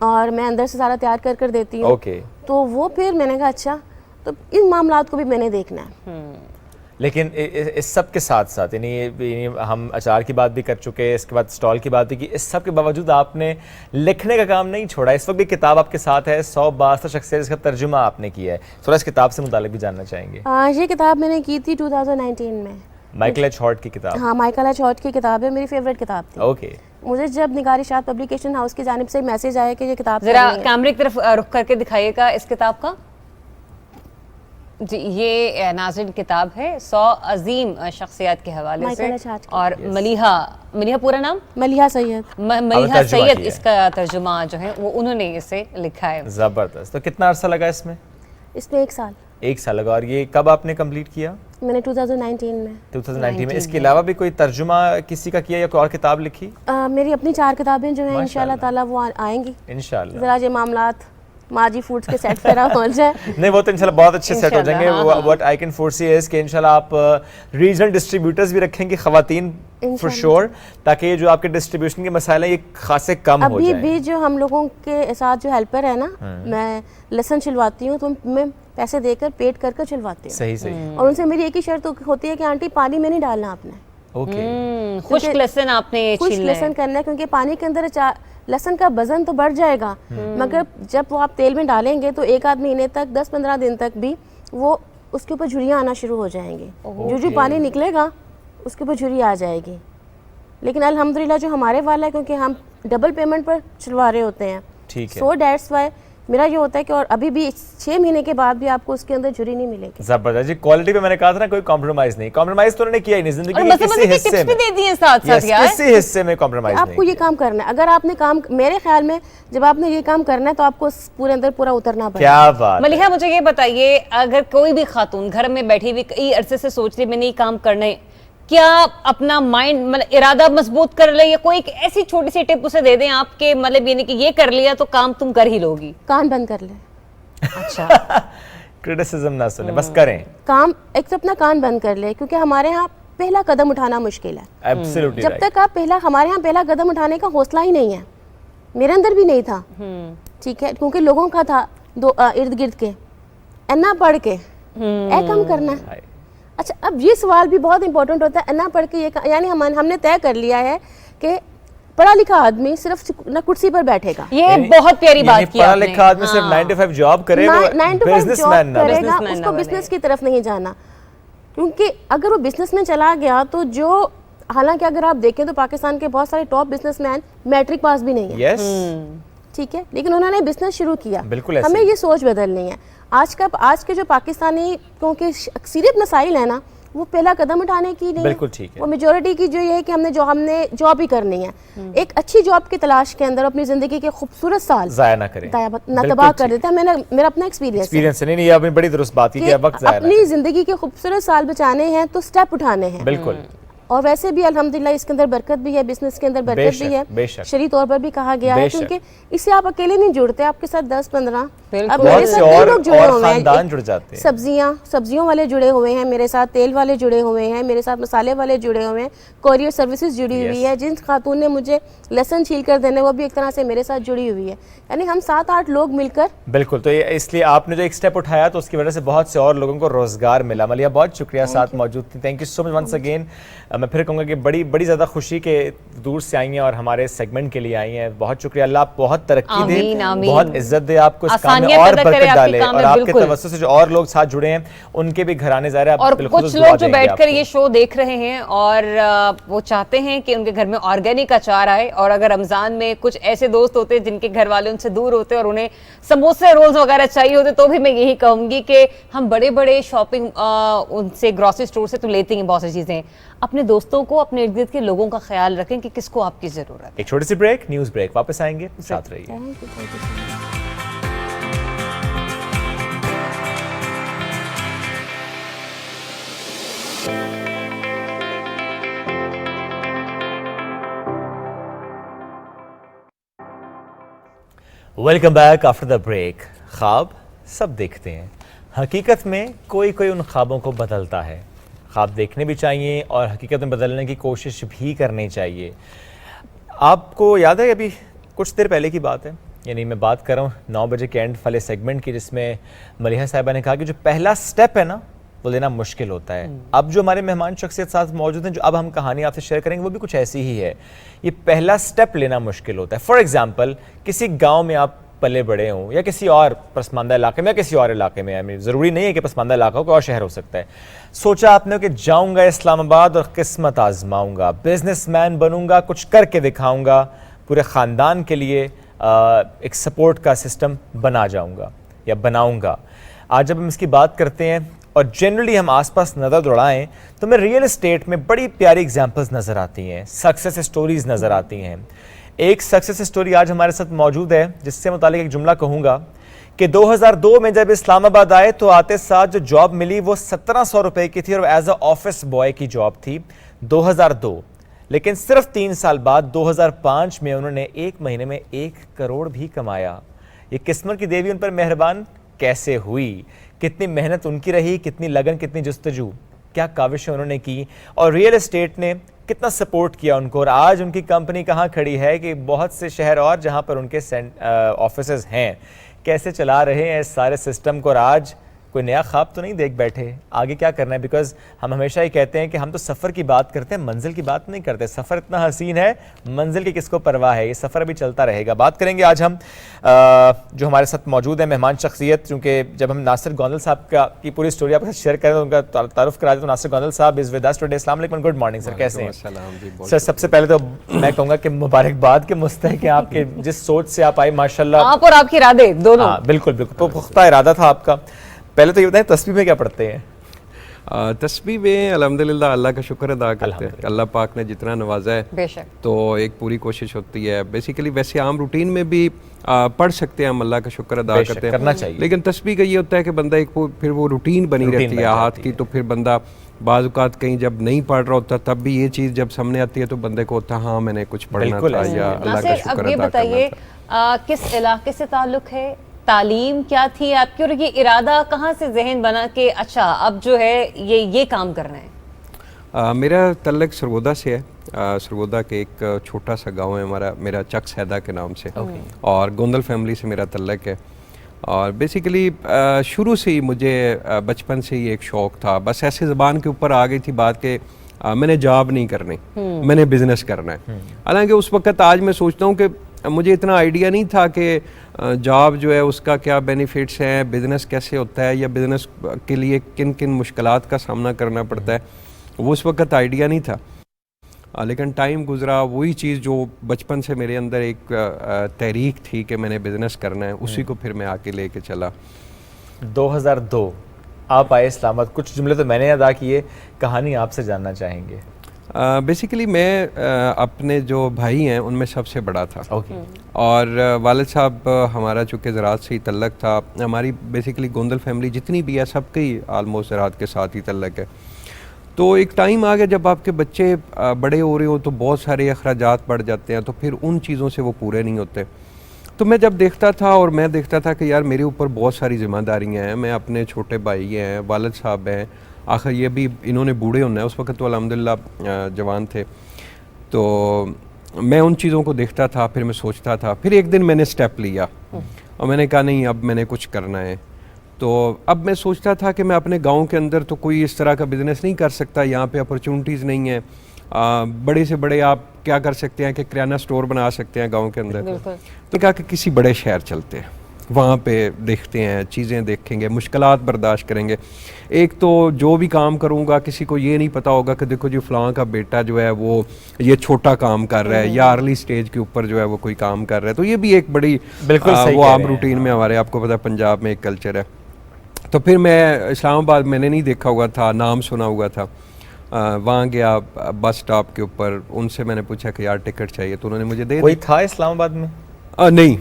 और मैं अंदर से सारा तैयार कर देती हूँ। तो वो फिर मैंने कहा अच्छा, तो इन मामलात को भी मैंने देखना है। लेकिन इस सब के साथ साथ, यानी हम अचार की बात भी कर चुके हैं, इसके बाद स्टॉल की बात भी की, इस सब के बावजूद आपने लिखने का काम नहीं छोड़ा। इस वक्त भी किताब आपके साथ है, 100 बास्तर शख्सियत, इसका तर्जुमा आपने किया है, थोड़ा इस किताब से मुतालिक भी जानना चाहेंगे। ये किताब मैंने की थी 2019 में, माइकल एच हॉर्ट की किताब। हाँ, माइकल एच हॉर्ट की किताब है, मेरी फेवरेट किताब थी। ओके। मुझे जब निगारिशात पब्लिकेशन हाउस की जानिब से मैसेज आया कि ये किताब, जरा कैमरे की तरफ रुख करके दिखाइएगा इस किताब का जी। ये नाज़रीन किताब है 100 अजीम शख्सियत के हवाले से, और मलिहा पूरा नाम मलिहा सैयद, मलिहा सैयद इसका तर्जुमा जो है वो उन्होंने इसे लिखा है। जबरदस्त। तो कितना अरसा लगा इसमें? इसमें 1 साल। 1 साल लगा। और ये कब आपने कंप्लीट किया? मैंने 2019 में। 2019 में। इसके अलावा भी कोई तर्जुमा किसी का किया या कोई और किताब लिखी? मेरी अपनी 4 किताबें जो हैं इंशाल्लाह ताला वो आएंगी इंशाल्लाह। जरा ये मामलात माजी फूड्स के सेट पर हो जाए। नहीं, वो तो इंशाल्लाह बहुत अच्छे सेट हो जाएंगे। What I can foresee is कि इंशाल्लाह आप रीजनल डिस्ट्रीब्यूटर्स भी रखेंगे खवातीन फॉर श्योर, ताकि ये जो आपके डिस्ट्रीब्यूशन के मसाइल हैं ये खासे कम हो जाएं। अभी भी जो हम लोगों के साथ जो हेल्पर है ना, मैं लहसुन छिलवाती हूँ तो मैं पैसे देकर पेड कर छिलवाती हूँ। सही सही। और उनसे मेरी एक ही शर्त होती है कि आंटी पानी में नहीं डालना आपने। ओके। खुश्क लहसुन आपने खुश्क लहसुन करना है, क्योंकि पानी के अंदर लहसुन का वजन तो बढ़ जाएगा, मगर जब वो आप तेल में डालेंगे तो 1-8 महीने तक, 10-15 दिन तक भी वो उसके ऊपर झुर्रियाँ आना शुरू हो जाएंगी। जो पानी निकलेगा उसके ऊपर झुर्री आ जाएगी। लेकिन अल्हम्दुलिल्लाह जो हमारे वाला है, क्योंकि हम डबल पेमेंट पर छिलवा रहे होते हैं, ठीक है। सो दैट्स वाई मेरा ये होता है कि और अभी भी 6 महीने के बाद भी आपको उसके अंदर झुर्री नहीं मिलेगी। जबरदस्त जी, क्वालिटी पे मैंने कहा था ना कोई कॉम्प्रोमाइज नहीं, कॉम्प्रोमाइज तो उन्होंने किया ही नहीं जिंदगी और के मजे किसी मजे के हिस्से टिप्स भी में। दे दिए साथ साथ यार। किसी हिस्से में कॉम्प्रोमाइज नहीं आपको ये काम करना है, अगर आपने काम, मेरे ख्याल में जब आपने ये काम करना है तो आपको पूरे अंदर पूरा उतरना पड़ेगा। क्या बात है। मलिहा मुझे ये बताइए, अगर कोई भी खातून घर में बैठी हुई कई अरसे से सोच रही मैंने ये काम करना है, क्या अपना माइंड मतलब इरादा मजबूत कर ले, या कोई एक ऐसी छोटी सी टिप उसे दे दें आपके मतलब यानी कि ये कर लिया तो काम तुम कर ही लोगी? कान बंद कर ले। अच्छा क्रिटिसिज्म ना सुने, बस करें काम, एक तो अपना कान बंद कर ले, क्योंकि हमारे यहाँ पहला कदम उठाना मुश्किल है। एब्सोल्युटली जब तक आप हमारे यहाँ पहला कदम उठाने का हौसला ही नहीं है, मेरे अंदर भी नहीं था, ठीक है, क्योंकि लोगों का था दो इर्द गिर्द के अन्ना पढ़ के ए काम करना है। अच्छा, अब ये सवाल भी बहुत इंपॉर्टेंट होता है, अन्ना पढ़ के ये यानी हमने तय कर लिया है कि पढ़ा लिखा आदमी सिर्फ ना कुर्सी पर बैठेगा। ये बहुत प्यारी बात की पढ़ा आपने। लिखा आदमी सिर्फ 9 to 5 जॉब करे, 9 to 5 जॉब बिजनेसमैन ना बने। करेगा, उसको बिजनेस की तरफ नहीं जाना, क्योंकि अगर वो बिजनेस में चला गया तो जो, हालांकि अगर आप देखें तो पाकिस्तान के बहुत सारे टॉप बिजनेसमैन मैट्रिक पास भी नहीं है, यस ठीक है, लेकिन उन्होंने बिजनेस शुरू किया। बिल्कुल ऐसे हमें ये सोच बदलनी है। आज के जो पाकिस्तानी, क्योंकि अक्सरियत मसाइल है ना, वो पहला कदम उठाने की नहीं, बिल्कुल ठीक है। वो मेजोरिटी की जो ये है कि हमने जॉब ही करनी है, एक अच्छी जॉब की तलाश के अंदर अपनी जिंदगी के खूबसूरत साल जाया ना करें, तबाह कर देता है। मेरा अपना एक्सपीरियंस है। नहीं, आपने बड़ी दुरुस्त बात की कि वक्त जाया ना अपनी जिंदगी के खूबसूरत साल बचाने हैं तो स्टेप उठाने हैं। बिल्कुल। और वैसे भी अल्हम्दुलिल्लाह इसके अंदर बरकत भी है, बिजनेस के अंदर बरकत भी है, शरीय तौर पर भी कहा गया है, क्योंकि इससे आप अकेले नहीं जुड़ते, आपके साथ 10-15 अब मेरे साथ कई लोग जुड़े हुए हैं, जुड़ जाते हैं। सब्जियों वाले जुड़े हुए हैं मेरे साथ, तेल वाले जुड़े हुए हैं मेरे साथ, मसाले वाले जुड़े हुए हैं, कोरियर सर्विसेज जुड़ी हुई है, जिन खातून ने मुझे लहसुन छील कर देने वो भी एक तरह से मेरे साथ जुड़ी हुई है, यानी हम 7-8 लोग मिलकर। बिल्कुल, तो इसलिए आपने जो एक स्टेप उठाया तो उसकी वजह से बहुत से और लोगों को रोजगार मिला। मलिहा बहुत शुक्रिया साथ मौजूद थी, thank you so much once again. मैं फिर कहूँगा कि बड़ी ज़्यादा खुशी के दूर से आई हैं और हमारे सेगमेंट के लिए आई हैं, बहुत शुक्रिया। अल्लाह बहुत तरक्की दे, बहुत इज्जत दे आपको, इस काम में और बरकत डाले, और आपके तवज्जुह से जो और लोग साथ जुड़े हैं उनके भी घराने ज़ाहिर है। और कुछ लोग जो बैठकर ये शो देख रहे हैं और वो चाहते हैं कि उनके घर में ऑर्गेनिक अचार आए, और अगर रमजान में कुछ ऐसे दोस्त होते हैं जिनके घर वाले उनसे दूर होते हैं और उन्हें समोसे रोल्स वगैरह चाहिए होते, तो भी मैं यही कहूंगी कि हम बड़े बड़े शॉपिंग उनसे ग्रोसरी स्टोर से तो लेते हैं बहुत सी चीजें, अपने दोस्तों को, अपने इर्द गिर्द के लोगों का ख्याल रखें कि किसको आपकी जरूरत है। एक छोटी सी ब्रेक, न्यूज ब्रेक, वापस आएंगे, साथ रहिए। Welcome back after the break. ख्वाब सब देखते हैं, हकीकत में कोई कोई उन ख्वाबों को बदलता है। ख्वाब देखने भी चाहिए और हकीकत में बदलने की कोशिश भी करनी चाहिए। आपको याद है, अभी कुछ देर पहले की बात है, यानी मैं बात कर रहा हूँ 9 बजे के एंड वाले सेगमेंट की, जिसमें मलिहा साहिबा ने कहा कि जो पहला स्टेप है ना वो लेना मुश्किल होता है। अब जो हमारे मेहमान शख्सियत साथ मौजूद हैं, जो अब हम कहानी आपसे शेयर करेंगे, वो भी कुछ ऐसी ही है। ये पहला स्टेप लेना मुश्किल होता है। फॉर एग्जाम्पल, किसी गाँव में आप पले बड़े हों या किसी और पसमानदा इलाके में या किसी और इलाके में, ज़रूरी नहीं है कि पसमानदा इलाका हो, कोई और शहर हो सकता है। सोचा आपने कि जाऊंगा इस्लामाबाद और किस्मत आजमाऊंगा, बिजनेसमैन बनूंगा, कुछ करके दिखाऊंगा, पूरे ख़ानदान के लिए एक सपोर्ट का सिस्टम बना जाऊंगा या बनाऊंगा। आज जब हम इसकी बात करते हैं और जनरली हम आसपास नज़र दौड़ाएं तो हमें रियल एस्टेट में बड़ी प्यारी एग्जाम्पल्स नज़र आती हैं, सक्सेस स्टोरीज नज़र आती हैं। एक सक्सेस स्टोरी आज हमारे साथ मौजूद है, जिससे मुतालिक एक जुमला कहूँगा कि 2002 में जब इस्लामाबाद आए तो आते साथ जो जॉब मिली वो 1700 रुपये की थी और एज अ ऑफिस बॉय की जॉब थी 2002। लेकिन सिर्फ 3 साल बाद 2005 में उन्होंने 1 महीने में 1 करोड़ भी कमाया। ये किस्मत की देवी उन पर मेहरबान कैसे हुई, कितनी मेहनत उनकी रही, कितनी लगन, कितनी जस्तजू, क्या काविशें उन्होंने की, और रियल एस्टेट ने कितना सपोर्ट किया उनको, और आज उनकी कंपनी कहाँ खड़ी है कि बहुत से शहर और जहाँ पर उनके ऑफिसेज हैं, कैसे चला रहे हैं इस सारे सिस्टम को, और आज कोई नया ख्वाब तो नहीं देख बैठे, आगे क्या करना है? बिकॉज हम हमेशा ही कहते हैं कि हम तो सफ़र की बात करते हैं, मंजिल की बात नहीं करते। सफ़र इतना हसीन है, मंजिल की किसको परवाह है, ये सफ़र अभी चलता रहेगा। बात करेंगे आज हम जो हमारे साथ मौजूद है मेहमान शख्सियत, क्योंकि जब हम नासिर गोंदल साहब की पूरी स्टोरी आपके साथ शेयर करें तो उनका तारुफ करा दें। तो नासिर गोंदल साहब इज़ विद अस टुडे। अस्सलाम वालेकुम, गुड मॉर्निंग सर, कैसे हैं सर? सबसे पहले तो मैं कहूँगा कि मुबारकबाद के मुस्तहिक हैं आपके, जिस सोच से आप आए माशाल्लाह, आप और आपके इरादे दोनों। बिल्कुल बिल्कुल पुख्ता इरादा था आपका। पहले तो ये बताएं, तस्बीह में क्या पढ़ते हैं? तस्बीह में अल्हम्दुलिल्लाह अल्लाह का शुक्र अदा करते हैं, अल्लाह पाक ने जितना नवाजा है बेशक, तो एक पूरी कोशिश होती है। बेसिकली वैसे आम रूटीन में भी पढ़ सकते हैं हम, अल्लाह का शुक्र अदा करते हैं, करना चाहिए। लेकिन तस्बीह का ये होता है कि बंदा फिर वो रूटीन बनी रहती है हाथ की, तो फिर बंदा बाज़ औक़ात कहीं जब नहीं पढ़ रहा होता तब भी ये चीज़ जब सामने आती है तो बंदे को होता है हाँ मैंने कुछ पढ़ना था या अल्लाह का शुक्र अब ये बताइए किस इलाके से ताल्लुक़ है, तालीम क्या थी आपकी, और ये इरादा कहाँ से जहन बना के अच्छा अब जो है ये काम करना है? मेरा तल्लक सरगोदा से है। सरगोदा के एक छोटा सा गांव है मेरा चक सैदा के नाम से, और गोंदल फैमिली से मेरा तल्लक है। और बेसिकली शुरू से ही मुझे बचपन से ही एक शौक़ था, बस ऐसे ज़बान के ऊपर आ गई थी बात के मैंने जॉब नहीं करनी, मैंने बिज़नेस करना है। हालांकि उस वक़्त आज मैं सोचता हूँ कि मुझे इतना आइडिया नहीं था कि जॉब जो है उसका क्या बेनिफिट्स हैं, बिज़नेस कैसे होता है, या बिज़नेस के लिए किन किन मुश्किलात का सामना करना पड़ता है, वो उस वक़्त आइडिया नहीं था। लेकिन टाइम गुज़रा, वही चीज़ जो बचपन से मेरे अंदर एक तहरीक थी कि मैंने बिज़नेस करना है, उसी को फिर मैं आके लेके चला। 2002 आप आए इस्लामाबाद, कुछ जुमले तो मैंने अदा किए, कहानी आपसे जानना चाहेंगे। बेसिकली मैं अपने जो भाई हैं उनमें सबसे बड़ा था, और वालिद साहब हमारा चूँकि ज़राअत से ही तल्लक था, हमारी बेसिकली गोंदल फैमिली जितनी भी है सबके ही आलमोस्ट ज़राअत के साथ ही तल्लक है। तो एक टाइम आ गया जब आपके बच्चे बड़े हो रहे हो तो बहुत सारे अखराजात बढ़ जाते हैं, तो फिर उन चीज़ों से वो पूरे नहीं होते। तो मैं जब देखता था और मैं देखता था कि यार मेरे ऊपर बहुत सारी ज़िम्मेदारियाँ हैं, मैं अपने छोटे भाई हैं, वालिद साहब हैं, आखिर ये भी इन्होंने बूढ़े होना है, उस वक़्त तो अल्हम्दुलिल्लाह जवान थे। तो मैं उन चीज़ों को देखता था, फिर मैं सोचता था, फिर एक दिन मैंने स्टेप लिया और मैंने कहा नहीं अब मैंने कुछ करना है। तो अब मैं सोचता था कि मैं अपने गांव के अंदर तो कोई इस तरह का बिज़नेस नहीं कर सकता, यहाँ पे अपॉर्चुनिटीज़ नहीं है। बड़े से बड़े आप क्या कर सकते हैं कि किराना स्टोर बना सकते हैं गांव के अंदर। तो कहा कि किसी बड़े शहर चलते हैं, वहाँ पे देखते हैं, चीज़ें देखेंगे, मुश्किलात बर्दाश्त करेंगे। एक तो जो भी काम करूँगा किसी को ये नहीं पता होगा कि देखो जी फ़लाँ का बेटा जो है वो ये छोटा काम कर रहा है या अर्ली स्टेज के ऊपर जो है वो कोई काम कर रहा है। तो ये भी एक बड़ी वो आम रूटीन में हमारे, आपको पता है पंजाब में एक कल्चर है। तो फिर मैं इस्लामाबाद मैंने नहीं देखा हुआ था, नाम सुना हुआ था, वहाँ गया बस स्टॉप के ऊपर, उनसे मैंने पूछा कि यार टिकट चाहिए, तो उन्होंने मुझे दे दी। कोई था इस्लामाबाद में? नहीं,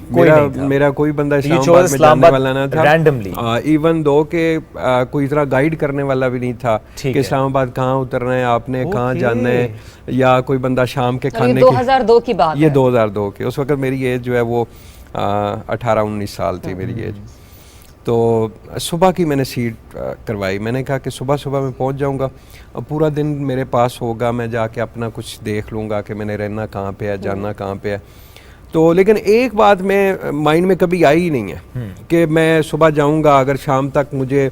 मेरा कोई बंदा इस्लामाबाद में जानने वाला ना था, रैंडमली। इवन दो के कोई इतना गाइड करने वाला भी नहीं था कि इस्लामाबाद कहाँ उतरना है आपने, कहाँ जाना है, या कोई बंदा शाम के खाने 2002 की बात ये 2002 के, उस वक्त मेरी एज जो है वो 18-19 साल थी मेरी एज। तो सुबह की मैंने सीट करवाई, मैंने कहा कि सुबह सुबह मैं पहुंच जाऊंगा, पूरा दिन मेरे पास होगा, मैं जाके अपना कुछ देख लूँगा कि मैंने रहना कहाँ पे है, जाना कहाँ पे है। तो लेकिन एक बात में माइंड में कभी आई ही नहीं है कि मैं सुबह जाऊंगा, अगर शाम तक मुझे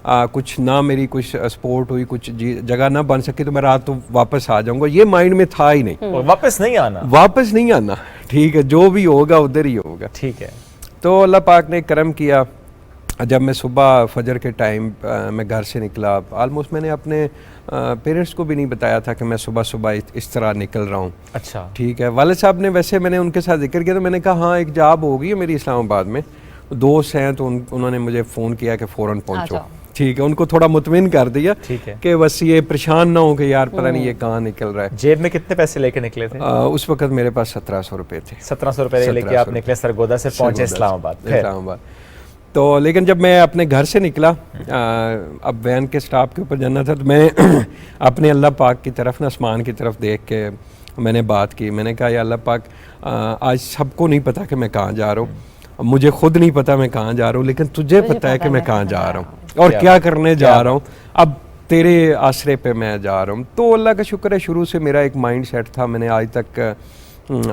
कुछ ना मेरी कुछ स्पोर्ट हुई, कुछ जगह ना बन सके तो मैं रात तो वापस आ जाऊंगा, ये माइंड में था ही नहीं। वापस नहीं आना, ठीक है, जो भी होगा उधर ही होगा, ठीक है। तो अल्लाह पाक ने करम किया, जब मैं सुबह फजर के टाइम मैं घर से निकला, आलमोस्ट मैंने अपने पेरेंट्स को भी नहीं बताया था कि मैं सुबह सुबह इस तरह निकल रहा हूँ। अच्छा, ठीक है। वालिद साहब ने, वैसे मैंने उनके साथ जिक्र किया तो मैंने कहा हाँ एक जॉब होगी है मेरी इस्लामाबाद में, दोस्त हैं, तो उन्होंने मुझे फ़ोन किया कि फ़ौरन पहुँचो। ठीक है, उनको थोड़ा मुतमिन कर दिया कि बस ये परेशान ना हो कि यार पता नहीं ये कहाँ निकल रहा है। जेब में कितने पैसे लेके निकले थे? उस वक्त मेरे पास 1700 रुपये थे। 1700 रुपये लेके आप निकले, सरगोदा से पहुँचे इस्लामाबाद। तो लेकिन जब मैं अपने घर से निकला, अब वैन के स्टॉप के ऊपर जाना था, तो मैं अपने अल्लाह पाक की तरफ ना, आसमान की तरफ देख के मैंने बात की। मैंने कहा या अल्लाह पाक, आज सबको नहीं पता कि मैं कहाँ जा रहा हूँ, मुझे खुद नहीं पता मैं कहाँ जा रहा हूँ, लेकिन तुझे पता है कि मैं कहाँ जा रहा हूँ और क्या करने जा रहा हूँ, अब तेरे आसरे पे मैं जा रहा हूँ। तो अल्लाह का शुक्र है, शुरू से मेरा एक माइंड सेट था, मैंने आज तक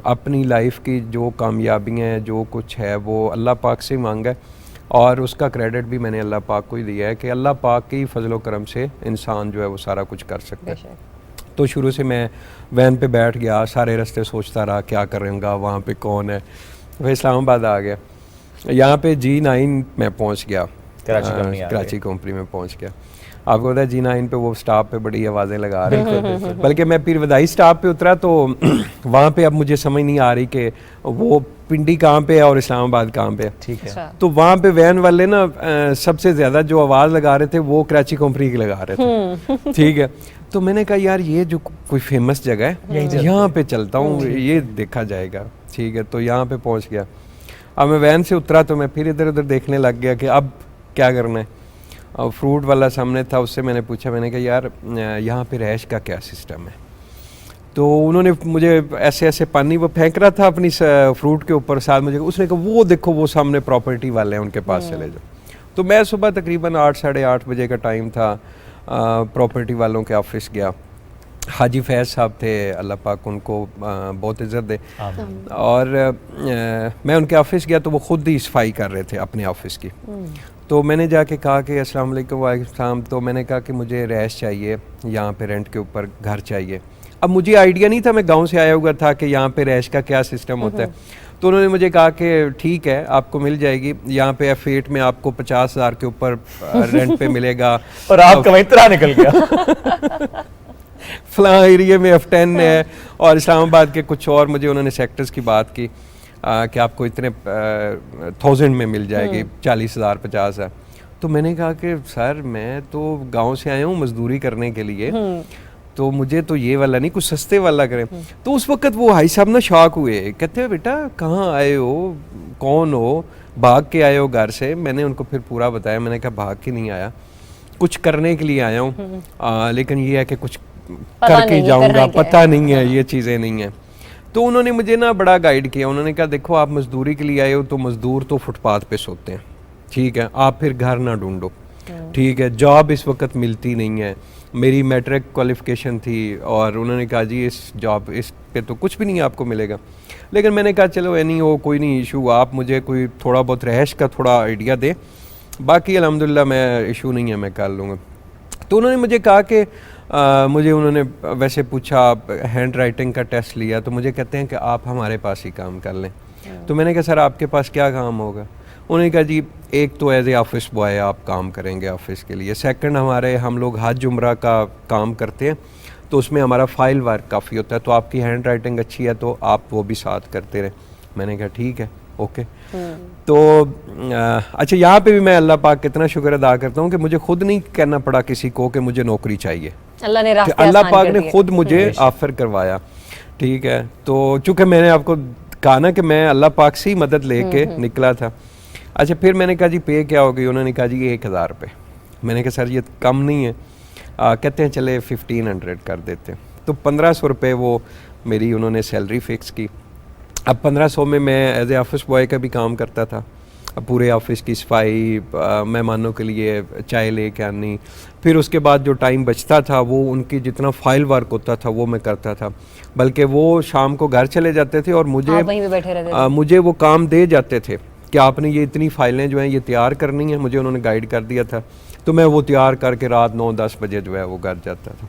अपनी लाइफ की जो कामयाबियाँ हैं, जो कुछ है वो अल्लाह पाक से मांगा है। और उसका क्रेडिट भी मैंने अल्लाह पाक को ही दिया है कि अल्लाह पाक की फजलो करम से इंसान जो है वो सारा कुछ कर सकता है। तो शुरू से मैं वैन पे बैठ गया, सारे रास्ते सोचता रहा क्या करूँगा, वहाँ पे कौन है। फिर इस्लामाबाद आ गया, यहाँ पे G9 में पहुँच गया, कराची कंपनी में पहुँच गया। आपको पता है G9 पे वो स्टाफ पे बड़ी आवाज़ें लगा रहे थे, बल्कि मैं पीर वदाई स्टाफ पे उतरा तो वहाँ पे अब मुझे समझ नहीं आ रही कि वो पिंडी कहाँ पे है और इस्लामाबाद कहाँ पे है। ठीक है। तो वहाँ पे वैन वाले ना सबसे ज़्यादा जो आवाज़ लगा रहे थे वो कराची कंपनी की लगा रहे थे। ठीक है, तो मैंने कहा यार ये जो कोई फेमस जगह है यहाँ पे चलता हूँ, ये देखा जाएगा। ठीक है, तो यहाँ पे पहुँच गया। अब मैं वैन से उतरा तो मैं फिर इधर उधर देखने लग गया कि अब क्या करना है। और फ्रूट वाला सामने था, उससे मैंने पूछा, मैंने कहा यार यहाँ पे रैश का क्या सिस्टम है। तो उन्होंने मुझे ऐसे ऐसे पानी वो फेंक रहा था अपनी फ्रूट के ऊपर, साथ मुझे उसने कहा वो देखो वो सामने प्रॉपर्टी वाले हैं उनके पास चले जाओ। तो मैं सुबह तकरीबन 8 साढ़े 8 बजे का टाइम था, प्रॉपर्टी वालों के ऑफिस गया। हाजी फैज़ साहब थे, अल्लाह पाक उनको बहुत इज़्ज़त दे। और मैं उनके ऑफिस गया तो वो ख़ुद ही सफाई कर रहे थे अपने ऑफिस की। तो मैंने जाके कहा कि अस्सलाम वालेकुम। वालेकुम सलाम। तो मैंने कहा कि मुझे रैश चाहिए, यहाँ पे रेंट के ऊपर घर चाहिए। अब मुझे आइडिया नहीं था, मैं गांव से आया हुआ था कि यहाँ पे रैश का क्या सिस्टम होता है। तो उन्होंने मुझे कहा कि ठीक है आपको मिल जाएगी, यहाँ पे F8 में आपको 50,000 के ऊपर रेंट पे मिलेगा। और आपका वहीं तरह निकल गया। फलां एरिया में F10 है और इस्लामाबाद के कुछ और मुझे उन्होंने सेक्टर्स की बात की कि आपको इतने 1000 में मिल जाएगी, 40,000 50,000। तो मैंने कहा कि सर मैं तो गांव से आया हूँ मजदूरी करने के लिए, तो मुझे तो ये वाला नहीं, कुछ सस्ते वाला करें। तो उस वक्त वो भाई साहब ना शॉक हुए, कहते हैं बेटा कहाँ आए हो, कौन हो, भाग के आए हो घर से। मैंने उनको फिर पूरा बताया, मैंने कहा भाग के नहीं आया, कुछ करने के लिए आया हूँ, लेकिन ये है कि कुछ करके जाऊँगा, पता नहीं है, ये चीज़ें नहीं है। तो उन्होंने मुझे ना बड़ा गाइड किया। उन्होंने कहा देखो आप मजदूरी के लिए आए हो तो मजदूर तो फुटपाथ पे सोते हैं, ठीक है, आप फिर घर ना ढूंढो, ठीक है, जॉब इस वक्त मिलती नहीं है। मेरी मैट्रिक क्वालिफिकेशन थी और उन्होंने कहा जी इस जॉब इस पे तो कुछ भी नहीं आपको मिलेगा। लेकिन मैंने कहा चलो एनी हो कोई नहीं इशू, आप मुझे कोई थोड़ा बहुत रहायश का थोड़ा आइडिया दे, बाकी अल्हम्दुलिल्लाह मैं इशू नहीं है, मैं कर लूँगा। तो उन्होंने मुझे कहा कि मुझे उन्होंने वैसे पूछा, हैंड राइटिंग का टेस्ट लिया, तो मुझे कहते हैं कि आप हमारे पास ही काम कर लें। तो मैंने कहा सर आपके पास क्या काम होगा। उन्होंने कहा जी एक तो एज ए ऑफिस बॉय आप काम करेंगे ऑफिस के लिए, सेकंड हम लोग हज उम्रा का काम करते हैं तो उसमें हमारा फाइल वर्क काफ़ी होता है, तो आपकी हैंड राइटिंग अच्छी है तो आप वो भी साथ करते रहें। मैंने कहा ठीक है ओके। तो अच्छा यहाँ पे भी मैं अल्लाह पाक कितना शुक्र अदा करता हूँ कि मुझे खुद नहीं कहना पड़ा किसी को कि मुझे नौकरी चाहिए, अल्लाह पाक ने खुद मुझे ऑफर करवाया। ठीक है, तो चूँकि मैंने आपको कहा ना कि मैं अल्लाह पाक से ही मदद लेके निकला था। अच्छा फिर मैंने कहा जी पे क्या होगी, उन्होंने कहा जी 1000 रुपये। मैंने कहा सर ये कम नहीं है। कहते हैं चले 1500 कर देते हैं। तो 1500 रुपये वो मेरी उन्होंने सैलरी फिक्स की। अब 1500 में मैं एज ए ऑफिस बॉय का भी काम करता था, पूरे ऑफिस की सफाई, मेहमानों के लिए चाय लेके आनी, फिर उसके बाद जो टाइम बचता था वो उनकी जितना फाइल वर्क होता था वो मैं करता था। बल्कि वो शाम को घर चले जाते थे और मुझे मुझे वो काम दे जाते थे कि आपने ये इतनी फाइलें जो हैं ये तैयार करनी है, मुझे उन्होंने गाइड कर दिया था। तो मैं वो तैयार करके रात 9-10 बजे जो है वो घर जाता था।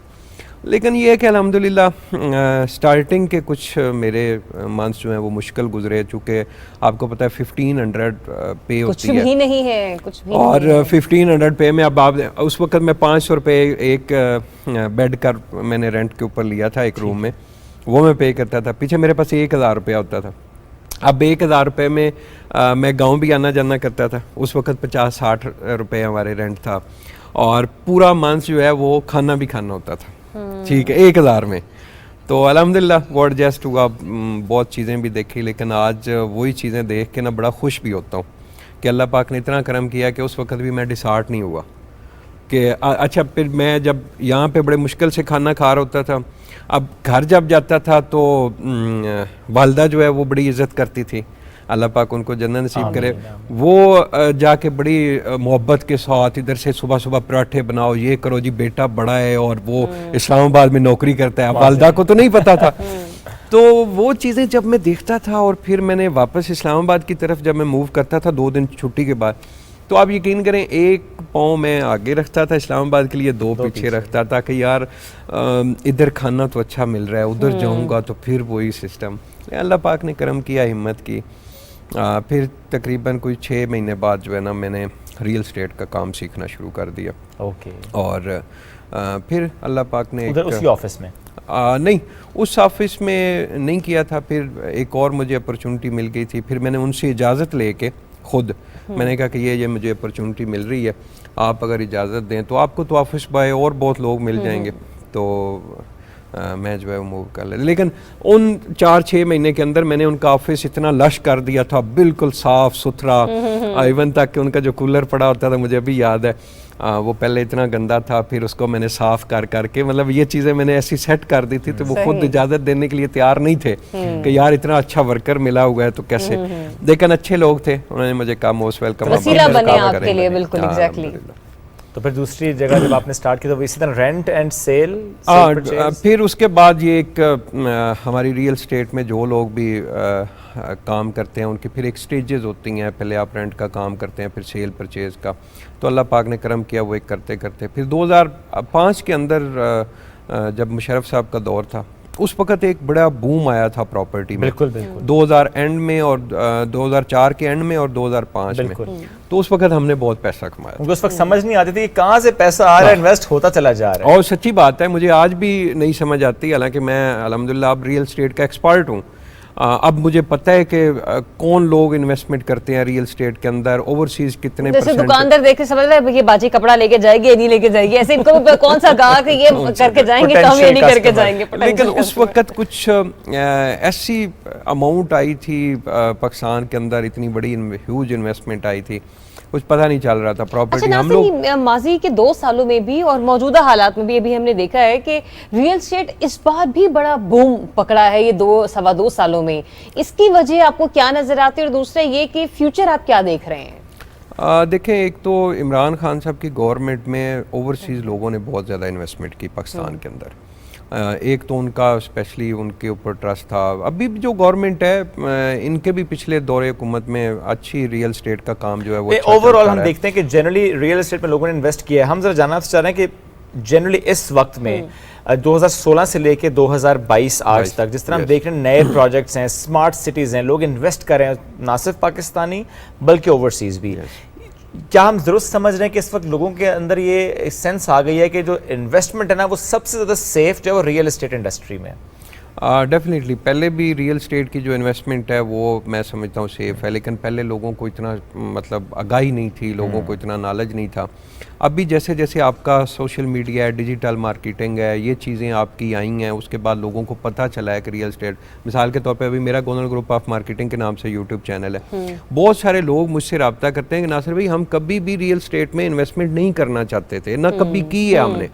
लेकिन ये है कि अल्हम्दुलिल्लाह स्टार्टिंग के कुछ मेरे मंथ्स जो हैं वो मुश्किल गुजरे, चूँकि आपको पता है 1500 पे होती है, कुछ भी नहीं है, कुछ भी और नहीं है। 1500 पे में अब आप उस वक्त मैं 500 रुपये एक बेड का मैंने रेंट के ऊपर लिया था एक रूम में, वो मैं पे करता था। पीछे मेरे पास 1000 रुपया होता था। अब 1000 रुपये में मैं गांव भी आना जाना करता था। उस वक्त 50-60 रुपये हमारे रेंट था और पूरा मंथ जो है वो खाना भी खाना होता था। ठीक है, 1000 में। तो अल्हम्दुलिल्लाह वो एडजस्ट हुआ, बहुत चीज़ें भी देखी। लेकिन आज वही चीज़ें देख के ना बड़ा खुश भी होता हूँ कि अल्लाह पाक ने इतना करम किया कि उस वक्त भी मैं डिसहार्ट नहीं हुआ कि अच्छा। फिर मैं जब यहाँ पे बड़े मुश्किल से खाना खा रहा होता था, अब घर जब जाता था तो वालदा जो है वो बड़ी इज़्ज़त करती थी, अल्लाह पाक उनको जन्नत नसीब करे। वो जाके बड़ी मोहब्बत के साथ इधर से सुबह सुबह पराठे बनाओ, ये करो जी, बेटा बड़ा है और वो इस्लामाबाद में नौकरी करता है। वालदा को तो नहीं पता था। तो वो चीज़ें जब मैं देखता था और फिर मैंने वापस इस्लामाबाद की तरफ जब मैं मूव करता था 2 दिन छुट्टी के बाद, तो आप यकीन करें एक पाँव मैं आगे रखता था इस्लामाबाद के लिए, दो पीछे रखता था कि यार इधर खाना तो अच्छा मिल रहा है, उधर जाऊंगा तो फिर वही सिस्टम। अल्लाह पाक ने करम किया, हिम्मत की। फिर तकरीबन कोई 6 महीने बाद जो है ना मैंने रियल स्टेट का काम सीखना शुरू कर दिया। ओके। और फिर अल्लाह पाक ने उधर उसी ऑफिस में? नहीं, उस ऑफिस में नहीं किया था। फिर एक और मुझे अपॉर्चुनिटी मिल गई थी, फिर मैंने उनसे इजाज़त लेके खुद मैंने कहा कि ये मुझे अपॉर्चुनिटी मिल रही है, आप अगर इजाज़त दें तो आपको तो ऑफिस बॉय और बहुत लोग मिल जाएंगे, तो मैं जो है मूव कर ले। लेकिन उन 4-6 महीने के अंदर मैंने उनका ऑफिस इतना लश कर दिया था, बिल्कुल साफ़ सुथरा, इवन तक कि उनका जो कूलर पड़ा होता था मुझे अभी याद है, वो पहले इतना गंदा था, फिर उसको मैंने साफ़ कर करके, मतलब ये चीज़ें मैंने ऐसी सेट कर दी थी, तो वो खुद इजाज़त देने के लिए तैयार नहीं थे कि यार इतना अच्छा वर्कर मिला हुआ है तो कैसे। लेकिन अच्छे लोग थे, उन्होंने मुझे कहा मोस्ट वेलकम, वसीला बने आपके लिए। बिल्कुल, एग्जैक्टली। तो फिर दूसरी जगह जब आपने स्टार्ट किया तो इसी तरह रेंट एंड सेल? फिर उसके बाद ये एक हमारी रियल स्टेट में जो लोग भी काम करते हैं उनकी फिर एक स्टेजेस होती हैं, पहले आप रेंट का काम करते हैं, फिर सेल परचेज़ का, तो अल्लाह पाक ने करम किया वो एक करते करते फिर 2005 के अंदर जब मुशर्रफ साहब का दौर था, उस वक्त एक बड़ा बूम आया था प्रॉपर्टी में। बिल्कुल बिल्कुल। 2000 एंड में और 2004 के एंड में और 2005 में, तो उस वक्त हमने बहुत पैसा कमाया। उस वक्त समझ नहीं आती थी कि कहाँ से पैसा आ रहा है, इन्वेस्ट होता चला जा रहा है। और सच्ची बात है, मुझे आज भी नहीं समझ आती, हालांकि मैं अल्हम्दुलिल्लाह अब रियल स्टेट का एक्सपर्ट हूँ। अब मुझे पता है कि कौन लोग इन्वेस्टमेंट करते हैं रियल स्टेट के अंदर, ओवरसीज कितने जैसे दुकानदार देख के समझ रहा है ये बाजी कपड़ा लेके जाएगी, ये नहीं लेके जाएगी, ऐसे इनको कौन सा गाहक ये करके जाएंगे तो हम ये नहीं करके जाएंगे। लेकिन उस वक्त कुछ ऐसी अमाउंट आई थी पाकिस्तान के अंदर, इतनी बड़ी ह्यूज इन्वेस्टमेंट आई थी, कुछ पता नहीं चल रहा था प्रॉपर्टी। अच्छा, हम लोग माजी के 2 सालों में भी और मौजूदा हालात में भी अभी हमने देखा है कि रियल एस्टेट इस बार भी बड़ा बूम पकड़ा है ये 2-2.25 सालों में। इसकी वजह आपको क्या नजर आती है, और दूसरा ये कि फ्यूचर आप क्या देख रहे हैं? देखें, एक तो इमरान खान साहब की गवर्नमेंट में ओवरसीज़ लोगों ने बहुत ज़्यादा इन्वेस्टमेंट की पाकिस्तान के अंदर। एक तो उनका स्पेशली उनके ऊपर ट्रस्ट था। अभी भी जो गवर्नमेंट है इनके भी पिछले दौरे हुकूमत में अच्छी रियल एस्टेट का काम जो है वो ओवरऑल हम देखते हैं कि जनरली रियल एस्टेट में लोगों ने इन्वेस्ट किया है। हम जरा जानना चाह रहे हैं कि जनरली इस वक्त में 2016 से लेके 2022 आज तक जिस तरह हम देख रहे हैं नए प्रोजेक्ट्स हैं, स्मार्ट सिटीज़ हैं, लोग इन्वेस्ट कर रहे हैं, ना सिर्फ पाकिस्तानी बल्कि ओवरसीज़ भी। क्या हम दुरुस्त समझ रहे हैं कि इस वक्त लोगों के अंदर ये सेंस आ गई है कि जो इन्वेस्टमेंट है ना वो सबसे ज़्यादा सेफ जो है वो रियल एस्टेट इंडस्ट्री में? डेफिनेटली पहले भी रियल एस्टेट की जो इन्वेस्टमेंट है वो मैं समझता हूँ सेफ़ है, लेकिन पहले लोगों को इतना मतलब आगाही नहीं थी, लोगों को इतना नॉलेज नहीं था। अभी जैसे जैसे आपका सोशल मीडिया है, डिजिटल मार्केटिंग है, ये चीज़ें आपकी आई हैं, उसके बाद लोगों को पता चला है कि रियल एस्टेट, मिसाल के तौर पे अभी मेरा गोनल ग्रुप ऑफ मार्केटिंग के नाम से यूट्यूब चैनल है, बहुत सारे लोग मुझसे रब्ता करते हैं कि नासिर भाई हम कभी भी रियल एस्टेट में इन्वेस्टमेंट नहीं करना चाहते थे, ना कभी की है हमने।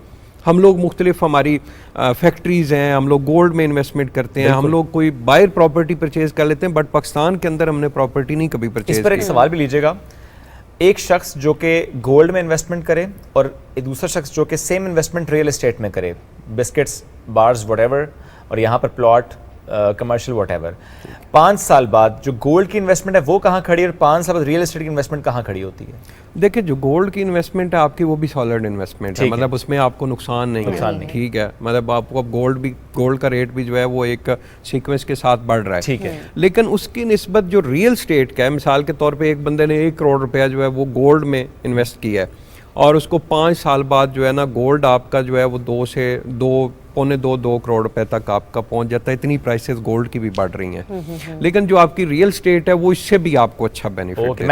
हम लोग मुख्तलिफ हमारी फैक्ट्रीज़ हैं, हम लोग गोल्ड में इन्वेस्टमेंट करते हैं, हम लोग कोई बाहर प्रॉपर्टी परचेज कर लेते हैं, बट पाकिस्तान के अंदर हमने प्रॉपर्टी नहीं कभी परचेज की। इस पर एक सवाल भी लीजिएगा, एक शख्स जो कि गोल्ड में इन्वेस्टमेंट करे और एक दूसरा शख्स जो कि सेम इन्वेस्टमेंट रियल एस्टेट में करे, बिस्किट्स, बार्स, व्हाटएवर, और यहाँ पर प्लॉट, कमर्शियल व्हाटएवर, 5 साल बाद जो गोल्ड की इन्वेस्टमेंट है वो कहाँ खड़ी है और 5 साल बाद रियल एस्टेट की इन्वेस्टमेंट कहाँ खड़ी होती है? देखिए, जो गोल्ड की इन्वेस्टमेंट है आपकी वो भी सॉलिड इन्वेस्टमेंट है, मतलब उसमें आपको नुकसान नहीं है, ठीक है, मतलब आपको अब गोल्ड का रेट भी जो है वो एक सीक्वेंस के साथ बढ़ रहा है, ठीक है। लेकिन उसकी निस्बत जो रियल एस्टेट का है, मिसाल के तौर पे एक बंदे ने 1 करोड़ रुपया जो है वो गोल्ड में इन्वेस्ट किया है और उसको 5 साल बाद जो है ना गोल्ड आपका जो है वो 2 करोड़ रुपए तक आपका पहुंच जाता है। इतनी प्राइसेस गोल्ड की भी बढ़ रही हैं, लेकिन जो आपकी रियल एस्टेट है वो इससे भी आपको अच्छा बेनिफिट है,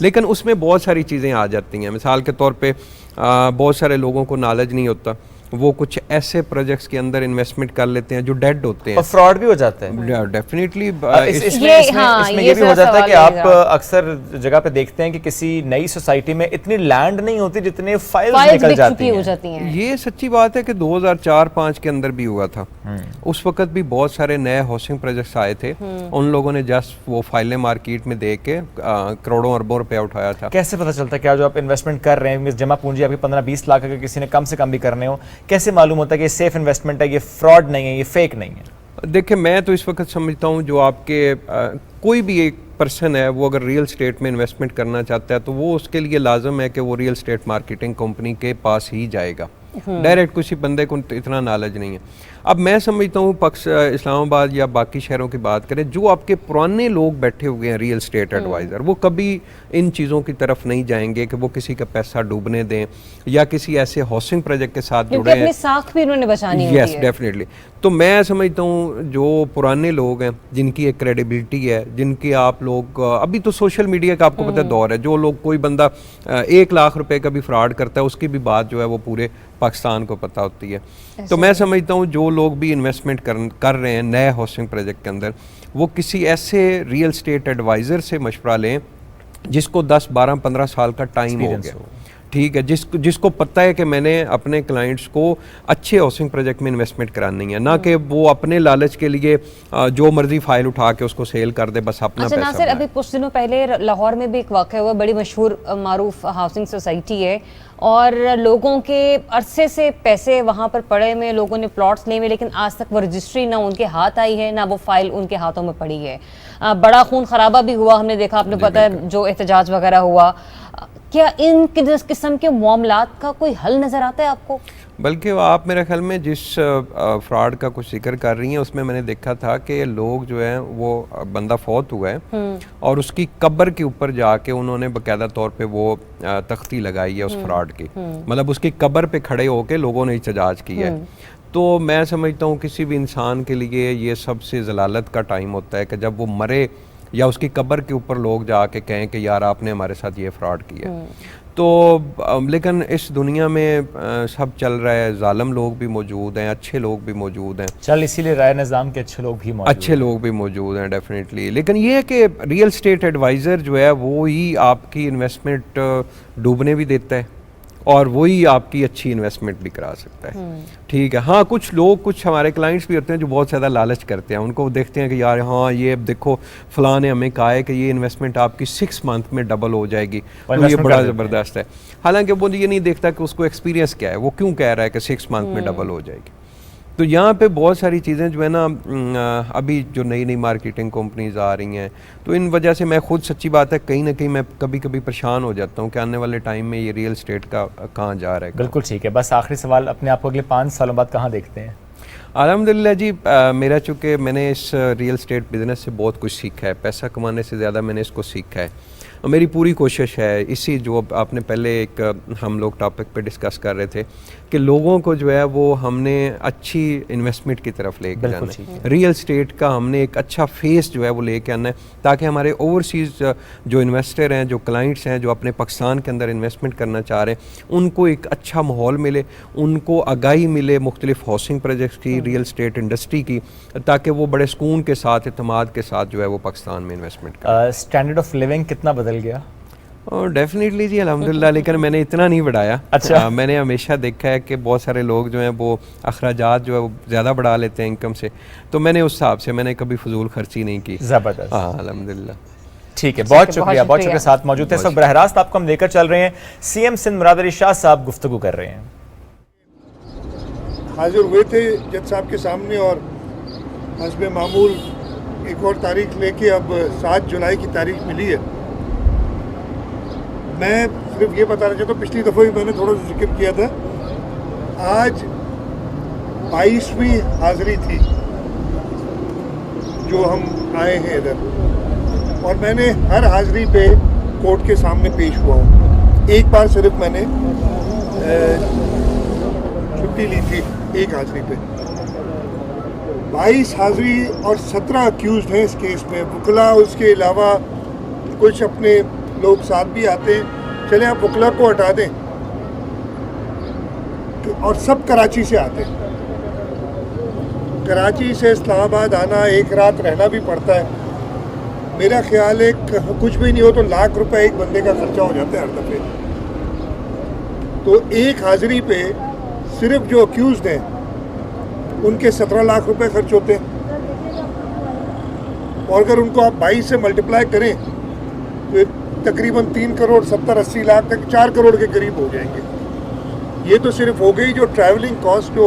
लेकिन उसमें बहुत सारी चीज़ें आ जाती हैं। मिसाल के तौर पे बहुत सारे लोगों को नॉलेज नहीं होता, वो कुछ ऐसे प्रोजेक्ट्स के अंदर इन्वेस्टमेंट कर लेते हैं जो डेड होते हैं, और फ्रॉड भी हो जाता है। डेफिनेटली इसमें ये भी हो जाता है कि आप अक्सर जगह पे देखते हैं कि किसी नई सोसाइटी में इतनी लैंड नहीं होती जितने फाइल्स निकल जाती हैं। ये सच्ची बात है कि 2004-05 के अंदर भी हुआ था, उस वक्त भी बहुत सारे नए हाउसिंग प्रोजेक्ट्स आए थे, उन लोगों ने जस्ट वो फाइलें मार्केट में दे के करोड़ों अरबों रुपया उठाया था। कैसे पता चलता है क्या जो आप इन्वेस्टमेंट कर रहे हैं, जमा पूंजी आपकी 15-20 लाख अगर किसी ने कम से कम भी करने हो, कैसे मालूम होता है कि ये सेफ इन्वेस्टमेंट है, ये फ्रॉड नहीं है, ये फेक नहीं है? देखिए, मैं तो इस वक्त समझता हूँ जो आपके कोई भी एक पर्सन है वो अगर रियल स्टेट में इन्वेस्टमेंट करना चाहता है तो वो उसके लिए लाजम है कि वो रियल स्टेट मार्केटिंग कंपनी के पास ही जाएगा। डायरेक्ट किसी बंदे को इतना नॉलेज नहीं है। अब मैं समझता हूँ इस्लामाबाद या बाकी शहरों की बात करें, जो आपके पुराने लोग बैठे हुए हैं रियल स्टेट एडवाइज़र, वो कभी इन चीज़ों की तरफ नहीं जाएंगे कि वो किसी का पैसा डूबने दें या किसी ऐसे हाउसिंग प्रोजेक्ट के साथ जुड़े हैं। अपनी साख भी उन्होंने बचानी होती है। Yes, definitely. तो मैं समझता हूँ जो पुराने लोग हैं जिनकी एक क्रेडिबिलिटी है, जिनकी आप लोग अभी तो सोशल मीडिया का आपको पता है दौर है, जो लोग कोई बंदा 1 लाख रुपए का भी फ्रॉड करता है उसकी भी बात जो है वो पूरे पाकिस्तान को पता होती है। तो मैं समझता हूँ जो लोग भी इन्वेस्टमेंट कर रहे हैं नए हाउसिंग प्रोजेक्ट के अंदर, वो किसी ऐसे रियल स्टेट एडवाइज़र से मशवरा लें जिसको 10, 12, 15 साल का टाइम हो गया, ठीक है, जिसको पता है कि मैंने अपने क्लाइंट्स को अच्छे हाउसिंग प्रोजेक्ट में इन्वेस्टमेंट करानी है, ना कि वो अपने लालच के लिए जो मर्जी फाइल उठा के उसको सेल कर दे, बस अपना पैसा। नासिर, अभी कुछ दिनों पहले लाहौर में भी एक वाक़या हुआ, बड़ी मशहूर मारूफ हाउसिंग सोसाइटी है और लोगों के अरसे से पैसे वहाँ पर पड़े हुए, लोगों ने प्लॉट्स लिए हुए, लेकिन आज तक वो रजिस्ट्री ना उनके हाथ आई है ना वो फाइल उनके हाथों में पड़ी है। बड़ा खून खराबा भी हुआ, हमने देखा, आपने पता है जो एहतजाज वगैरह हुआ। क्या इन किस्म के मामलात का कोई हल नज़र आता है आपको? बल्कि आप मेरे ख्याल में जिस फ्रॉड का कुछ जिक्र कर रही हैं उसमें मैंने देखा था कि लोग जो है वो बंदा फौत हुआ है और उसकी कब्र के ऊपर जाके उन्होंने बाकायदा तौर पे वो तख्ती लगाई है उस फ्रॉड की, मतलब उसकी कब्र पे खड़े होके लोगों ने एहतजाज किया है। तो मैं समझता हूँ किसी भी इंसान के लिए ये सबसे जलालत का टाइम होता है कि जब वो मरे या उसकी कब्र के ऊपर लोग जाके कहें कि यार आपने हमारे साथ ये फ्रॉड किया। तो लेकिन इस दुनिया में सब चल रहा है, जालिम लोग भी मौजूद हैं, अच्छे लोग भी मौजूद हैं, चल इसीलिए राय निज़ाम के अच्छे लोग भी मौजूद हैं डेफिनेटली। लेकिन ये है कि रियल स्टेट एडवाइज़र जो है वो ही आपकी इन्वेस्टमेंट डूबने भी देता है और वही आपकी अच्छी इन्वेस्टमेंट भी करा सकता है, ठीक है। हाँ, कुछ हमारे क्लाइंट्स भी होते हैं जो बहुत ज़्यादा लालच करते हैं, उनको देखते हैं कि यार हाँ ये देखो फलां ने हमें कहा है कि ये इन्वेस्टमेंट आपकी 6 मंथ में डबल हो जाएगी, तो ये बड़ा ज़बरदस्त है। हालांकि वो ये नहीं देखता कि उसको एक्सपीरियंस क्या है, वो क्यों कह रहा है कि 6 मंथ में डबल हो जाएगी। तो यहाँ पे बहुत सारी चीज़ें जो है ना, अभी जो नई मार्केटिंग कंपनीज आ रही हैं, तो इन वजह से मैं खुद सच्ची बात है कहीं ना कहीं मैं कभी कभी परेशान हो जाता हूँ कि आने वाले टाइम में ये रियल स्टेट का कहाँ जा रहा है। बिल्कुल ठीक है। बस आखिरी सवाल, अपने आप को अगले 5 सालों बाद कहाँ देखते हैं? अल्हम्दुलिल्लाह जी, मेरा चूँकि मैंने इस रियल स्टेट बिज़नेस से बहुत कुछ सीखा है, पैसा कमाने से ज़्यादा मैंने इसको सीखा है। मेरी पूरी कोशिश है इसी जो आपने पहले एक हम लोग टॉपिक पे डिस्कस कर रहे थे कि लोगों को जो है वो हमने अच्छी इन्वेस्टमेंट की तरफ लेके जाना है, रियल स्टेट का हमने एक अच्छा फेस जो है वो लेके आना है, ताकि हमारे ओवरसीज़ जो इन्वेस्टर हैं, जो क्लाइंट्स हैं, जो अपने पाकिस्तान के अंदर इन्वेस्टमेंट करना चाह रहे हैं, उनको एक अच्छा माहौल मिले, उनको आगाही मिले मुख्तलिफ हाउसिंग प्रोजेक्ट्स की, रियल स्टेट इंडस्ट्री की, ताकि वो बड़े सुकून के साथ, इत्मीनान के साथ जो है वो पाकिस्तान में इन्वेस्टमेंट करें। स्टैंडर्ड ऑफ लिविंग कितना बदल गया? डेफिनेटली जी, अल्हम्दुलिल्लाह, लेकिन मैंने इतना नहीं बढ़ाया। अच्छा। मैंने हमेशा देखा है कि बहुत सारे लोग जो हैं वो अखराजात जो है वो ज़्यादा बढ़ा लेते हैं इनकम से, तो मैंने उस हिसाब से मैंने कभी फजूल खर्ची नहीं की। ज़बरदस्त। हाँ, अल्हम्दुलिल्लाह। ठीक है, बहुत शुक्रिया। बहुत शुक्रिया। साथ मौजूद थे इस वक्त बरह रास्त आपको हम लेकर चल रहे हैं, सीएम सिंध मुराद अली शाह साहब गुफ्तगू कर रहे हैं। हाजिर हुए थे जज साहब के सामने और हस्बे मामूल एक और तारीख लेके अब 7 जुलाई की तारीख मिली है। मैं सिर्फ ये बताना चाहता हूँ, पिछली दफ़ा भी मैंने थोड़ा सा जिक्र किया था, आज 22वीं हाज़िरी थी जो हम आए हैं इधर, और मैंने हर हाज़िरी पे कोर्ट के सामने पेश हुआ हूँ। एक बार सिर्फ मैंने छुट्टी ली थी एक हाज़िरी पे। 22 हाज़िरी और 17 अक्यूज़ड हैं इस केस में, वकला, उसके अलावा कुछ अपने लोग साथ भी आते हैं। चले आप वकला को हटा दें, और सब कराची से आते हैं। कराची से इस्लामाबाद आना, एक रात रहना भी पड़ता है। मेरा ख्याल है कुछ भी नहीं हो तो लाख रुपए एक बंदे का खर्चा हो जाता है हर दफ़े। तो एक हाज़िरी पे सिर्फ जो अक्यूज़ड हैं उनके 17 लाख रुपए खर्च होते हैं, और अगर उनको आप 22 से मल्टीप्लाई करें तो तकरीबन 3 करोड़ 70-80 लाख तक 4 करोड़ के करीब हो जाएंगे। ये तो सिर्फ हो गई जो ट्रैवलिंग कॉस्ट, जो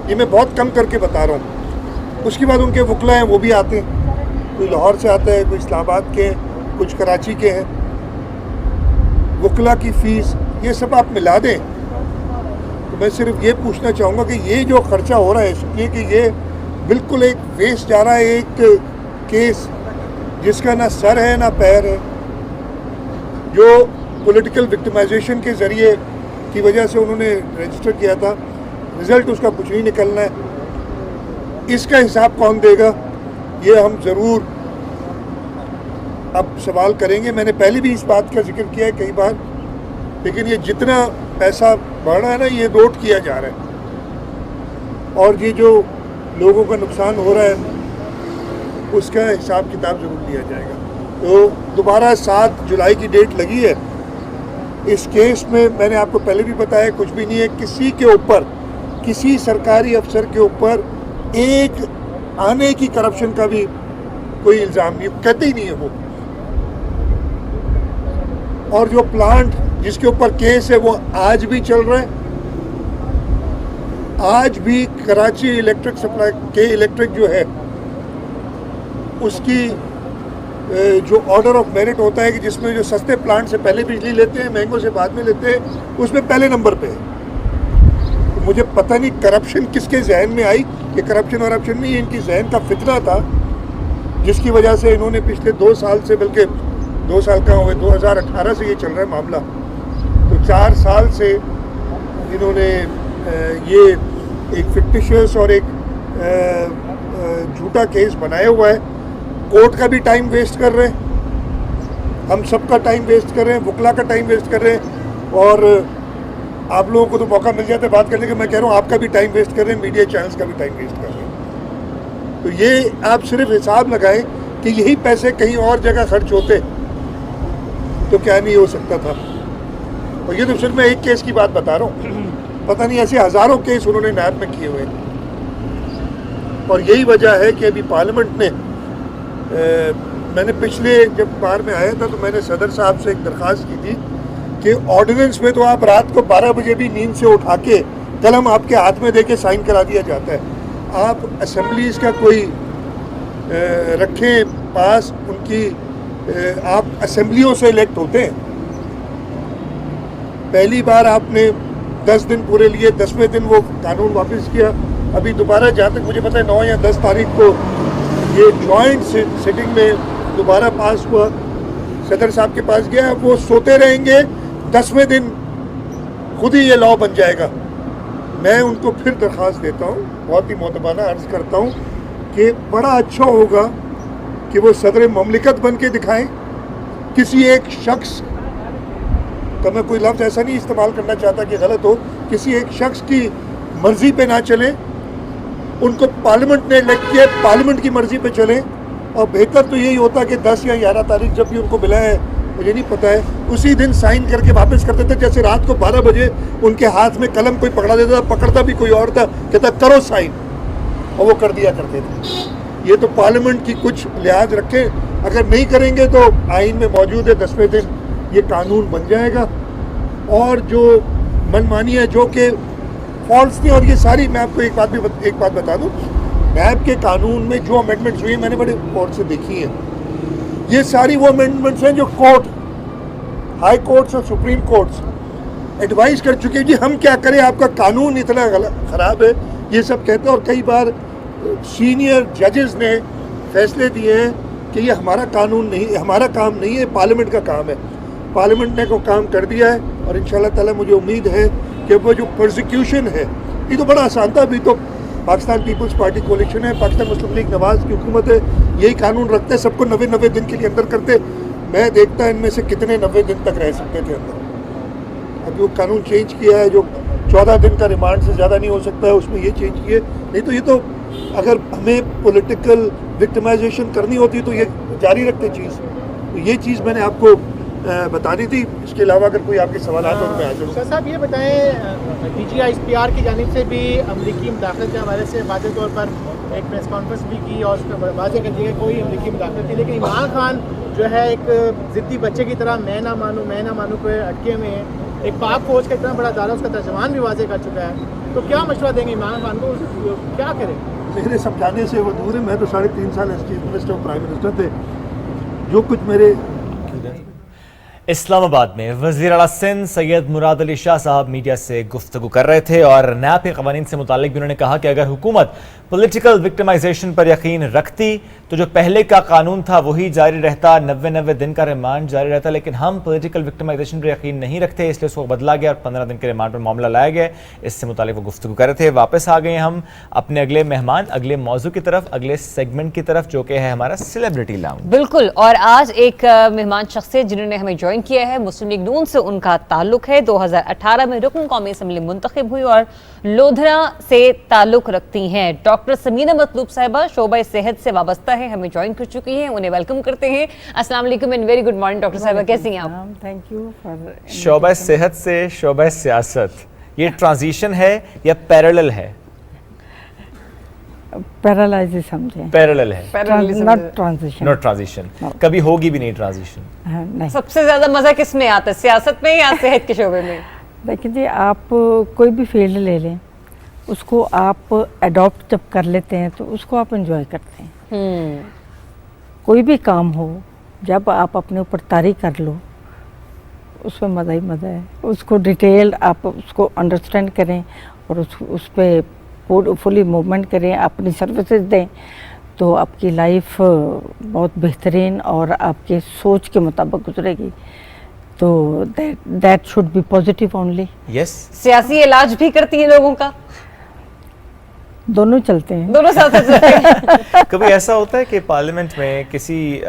ये मैं बहुत कम करके बता रहा हूँ। उसके बाद उनके वकला हैं वो भी आते हैं, कोई लाहौर से आता है, कोई इस्लामाबाद के, कुछ कराची के हैं, वकला की फीस, ये सब आप मिला दें तो मैं सिर्फ ये पूछना चाहूँगा कि ये जो खर्चा हो रहा है इसलिए कि ये बिल्कुल एक वेस्ट जा रहा है, एक केस जिसका ना सर है ना पैर है, जो पॉलिटिकल विक्टिमाइजेशन के ज़रिए की वजह से उन्होंने रजिस्टर किया था, रिज़ल्ट उसका कुछ नहीं निकलना है। इसका हिसाब कौन देगा, ये हम ज़रूर अब सवाल करेंगे। मैंने पहले भी इस बात का जिक्र किया है कई बार, लेकिन ये जितना पैसा बढ़ रहा है ना, ये नोट किया जा रहा है और ये जो लोगों का नुकसान हो रहा है उसका हिसाब किताब ज़रूर लिया जाएगा। तो दोबारा 7 जुलाई की डेट लगी है। इस केस में मैंने आपको पहले भी बताया कुछ भी नहीं है, किसी के ऊपर, किसी सरकारी अफसर के ऊपर एक आने की करप्शन का भी कोई इल्ज़ाम नहीं, कहते ही नहीं है वो। और जो प्लांट जिसके ऊपर केस है वो आज भी चल रहा है, आज भी कराची इलेक्ट्रिक सप्लाई के इलेक्ट्रिक जो है उसकी जो ऑर्डर ऑफ मेरिट होता है कि जिसमें जो सस्ते प्लांट से पहले बिजली लेते हैं, महंगों से बाद में लेते हैं, उसमें पहले नंबर पे है। तो मुझे पता नहीं करप्शन किसके जहन में आई, कि करप्शन नहीं, इनकी जहन का फितना था जिसकी वजह से इन्होंने पिछले 2 साल से, बल्कि 2 साल का हुए 2018 से ये चल रहा है मामला, तो 4 साल से इन्होंने ये एक फिक्टिशियस और एक झूठा केस बनाया हुआ है। कोर्ट का भी टाइम वेस्ट कर रहे हैं, हम सबका टाइम वेस्ट कर रहे हैं, वकला का टाइम वेस्ट कर रहे हैं, और आप लोगों को तो मौका मिल जाता है बात करने का, मैं कह रहा हूँ आपका भी टाइम वेस्ट कर रहे हैं, मीडिया चैनल्स का भी टाइम वेस्ट कर रहे हैं। तो ये आप सिर्फ हिसाब लगाएं कि यही पैसे कहीं और जगह खर्च होते तो क्या नहीं हो सकता था। और ये तो सिर्फ मैं एक केस की बात बता रहा हूँ, पता नहीं ऐसे हज़ारों केस उन्होंने नैब में किए हुए हैं। और यही वजह है कि अभी पार्लियामेंट ने मैंने पिछले जब बार में आया था तो मैंने सदर साहब से एक दरख्वास्त की थी कि ऑर्डिनेंस में तो आप रात को 12 बजे भी नींद से उठा के कलम आपके हाथ में देके साइन करा दिया जाता है। आप असेंबलीज का कोई रखें पास, उनकी आप असेंबलियों से इलेक्ट होते हैं। पहली बार आपने 10 दिन पूरे लिए, 10वें दिन वो कानून वापस किया। अभी दोबारा जहाँ तक मुझे पता है 9 या 10 तारीख को ये जॉइंट सिटिंग में दोबारा पास हुआ, सदर साहब के पास गया, वो सोते रहेंगे, 10वें दिन खुद ही ये लॉ बन जाएगा। मैं उनको फिर दरख्वास्त देता हूँ, बहुत ही मोतबाना अर्ज़ करता हूँ कि बड़ा अच्छा होगा कि वो सदर ममलिकत बन के दिखाएँ। किसी एक शख्स का, मैं कोई लफ्ज़ ऐसा नहीं इस्तेमाल करना चाहता कि गलत हो, किसी एक शख्स की मर्ज़ी पे ना चलें, उनको पार्लियामेंट ने इलेक्ट किया, पार्लियामेंट की मर्ज़ी पे चलें। और बेहतर तो यही होता कि 10 या 11 तारीख जब भी उनको मिला है, मुझे नहीं पता है, उसी दिन साइन करके वापस करते थे। जैसे रात को 12 बजे उनके हाथ में कलम कोई पकड़ा देता था, पकड़ता भी कोई और था, कहता करो साइन, और वो कर दिया करते थे। ये तो पार्लियामेंट की कुछ लिहाज रखें, अगर नहीं करेंगे तो आइन में मौजूद है 10वें दिन ये कानून बन जाएगा। और जो मनमानी है, जो कि फॉल्स थी, और ये सारी, मैं आपको एक बात बता दूं, नैब के कानून में जो अमेंडमेंट्स हुई हैं, मैंने बड़े कोर्ट से देखी हैं, ये सारी वो अमेंडमेंट्स हैं जो कोर्ट, हाई कोर्ट्स और सुप्रीम कोर्ट्स एडवाइस कर चुके हैं जी हम क्या करें, आपका कानून इतना ख़राब है, ये सब कहते हैं। और कई बार सीनियर जजेस ने फैसले दिए हैं कि ये हमारा कानून नहीं, हमारा काम नहीं है, पार्लियामेंट का काम है। पार्लियामेंट ने को काम कर दिया है, और इंशाल्लाह ताला मुझे उम्मीद है कि वो जो प्रोसिक्यूशन है, ये तो बड़ा आसान था। अभी तो पाकिस्तान पीपल्स पार्टी कोalition है, पाकिस्तान मुस्लिम लीग नवाज की हुकूमत है, यही कानून रखते, सबको 90 दिन के लिए अंदर करते। मैं देखता इनमें से कितने 90 दिन तक रह सकते थे अंदर। अभी वो कानून चेंज किया है, जो 14 दिन का रिमांड से ज़्यादा नहीं हो सकता है, उसमें ये चेंज किए। नहीं तो ये तो अगर हमें पॉलिटिकल विक्टिमाइजेशन करनी होती तो ये जारी रखते चीज़। तो ये चीज़ मैंने आपको बतानी थी। इसके अलावा अगर कोई आपके सवाल आते तो मैं हाजिर हूँ। सर साहब ये बताएं, DGISPR की जानिब से भी अमरीकी मुदाखलत के हवाले से वाज़ेह तौर पर एक प्रेस कॉन्फ्रेंस भी की और उसमें वाज़ेह कर दिया कि कोई अमरीकी मुदाखलत थी, लेकिन इमरान खान जो है एक ज़िद्दी बच्चे की तरह मैं ना मानूँ पे अटके हुए हैं। एक पाक फौज का इतना बड़ा दायरा, उसका तर्जमान भी वाज़ेह कर चुका है। तो क्या मशवरा देंगे इमरान खान को, क्या करें? मेरे समझाने से वो दूर है। मैं तो 3.5 साल चीफ मिनिस्टर और प्राइम मिनिस्टर थे। जो कुछ मेरे इस्लामाबाद में वज़ीर आला सिंध सैयद मुराद अली शाह साहब मीडिया से गुफ्तगू कर रहे थे और नैब के क़वानीन से मुताल्लिक़ भी उन्होंने कहा कि अगर हुकूमत पॉलिटिकल विक्टिमाइजेशन पर यकीन रखती तो जो पहले का कानून था वही जारी रहता, 90 दिन का रिमांड जारी रहता, लेकिन हम पॉलिटिकल विक्टिमाइजेशन पर यकीन नहीं रखते, इसलिए उसको बदला गया और 15 दिन के रिमांड पर मामला लाया गया। इससे मुताल्लिक़ वो गुफ्तगू कर रहे थे। वापस आ गए हम अपने अगले मेहमान, अगले मौजू की तरफ, अगले सेगमेंट की तरफ, जो कि है हमारा सेलिब्रिटी लाउंज। बिल्कुल, और आज एक मेहमान शख्सियत जिन्होंने हमें ज्वाइन किया है, मुस्लिम लीग नून से उनका ताल्लुक है, 2018 में रुकन कौमी असम्बली मुंतखब हुई और लोधरा से ताल्लुक रखती हैं। डॉक्टर समीना मतलूब साहिबा शोबा सेहत से वाबस्ता है, हमें ज्वाइन कर चुकी हैं, उन्हें वेलकम करते हैं। अस्सलाम वालेकुम and very good morning doctor साहिबा, कैसी हैं आप? थैंक यू फॉर शोबा सेहत से शोबा सियासत, ये ट्रांजिशन है या पैरेलल है? पैरालाइज समझे, पैरेलल है, नॉट ट्रांजिशन, नॉट ट्रांजिशन, कभी होगी भी नहीं ट्रांजिशन। नहीं। सबसे ज्यादा मजा किस में आता है, सियासत में या सेहत के शोबे में? देखिए जी, आप कोई भी फील्ड ले लें, उसको आप अडॉप्ट जब कर लेते हैं तो उसको आप एंजॉय करते हैं। कोई भी काम हो, जब आप अपने ऊपर तारी कर लो, उसमें मज़ा ही मज़ा है। उसको डिटेल आप उसको अंडरस्टैंड करें और उस पर फुली मूवमेंट करें, अपनी सर्विसेज दें, तो आपकी लाइफ बहुत बेहतरीन और आपके सोच के मुताबिक गुजरेगी। तो that should be positive only. Yes. सियासी इलाज भी करती है लोगों का? दोनों चलते हैं, दोनों साथ चलते हैं। कभी ऐसा होता है कि पार्लियामेंट में किसी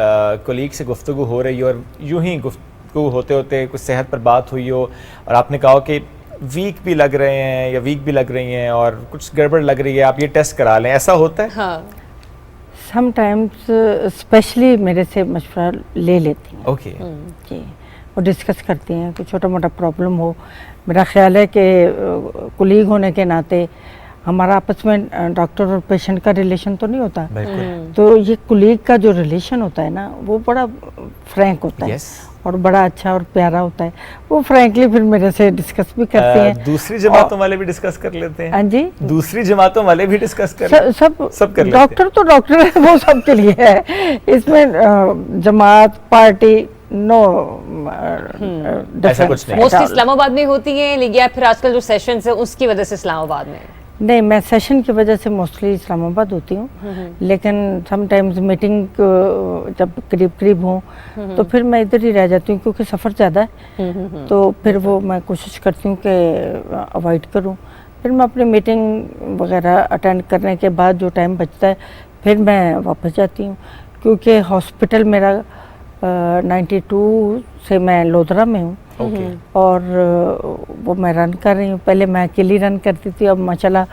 कोलीग से गुफ्तगू हो रही हो और यूं ही गुफ्तगू होते होते कुछ सेहत पर बात हुई हो और आपने कहा कि वीक भी लग रहे हैं या वीक भी लग रही हैं और कुछ गड़बड़ लग रही है, आप ये टेस्ट करा लें, ऐसा होता है? हाँ। समटाइम्स स्पेशली मेरे से मशवरा ले लेती हैं। ओके। जी, वो डिस्कस करती हैं कि छोटा मोटा प्रॉब्लम हो। मेरा ख्याल है कि कुलीग होने के नाते हमारा आपस में डॉक्टर और पेशेंट का रिलेशन तो नहीं होता, तो ये कुलीग का जो रिलेशन होता है ना, वो बड़ा फ्रैंक होता है और बड़ा अच्छा और प्यारा होता है। वो फ्रैंकली फिर मेरे से डिस्कस भी करते हैं। दूसरी जमातों वाले भी डिस्कस कर लेते हैं? हाँ जी, दूसरी जमातों वाले भी डिस्कस कर सब कर लेते हैं। डॉक्टर तो डॉक्टर है, वो सबके लिए है। इसमें जमात पार्टी नो ऐसा कुछ नहीं। मोस्टली इस्लामाबाद में होती है या फिर आजकल जो सेशंस है उसकी वजह से इस्लामाबाद में? नहीं, मैं सेशन की वजह से मोस्टली इस्लामाबाद होती हूँ, लेकिन समटाइम्स मीटिंग जब करीब करीब हूँ तो फिर मैं इधर ही रह जाती हूँ, क्योंकि सफ़र ज़्यादा है। तो फिर वो मैं कोशिश करती हूँ कि अवॉइड करूँ। फिर मैं अपनी मीटिंग वगैरह अटेंड करने के बाद जो टाइम बचता है फिर मैं वापस जाती हूँ, क्योंकि हॉस्पिटल मेरा 92 से मैं लोधरा में हूँ। और वो मैं रन कर रही हूँ। पहले मैं अकेली रन करती थी, अब माशाल्लाह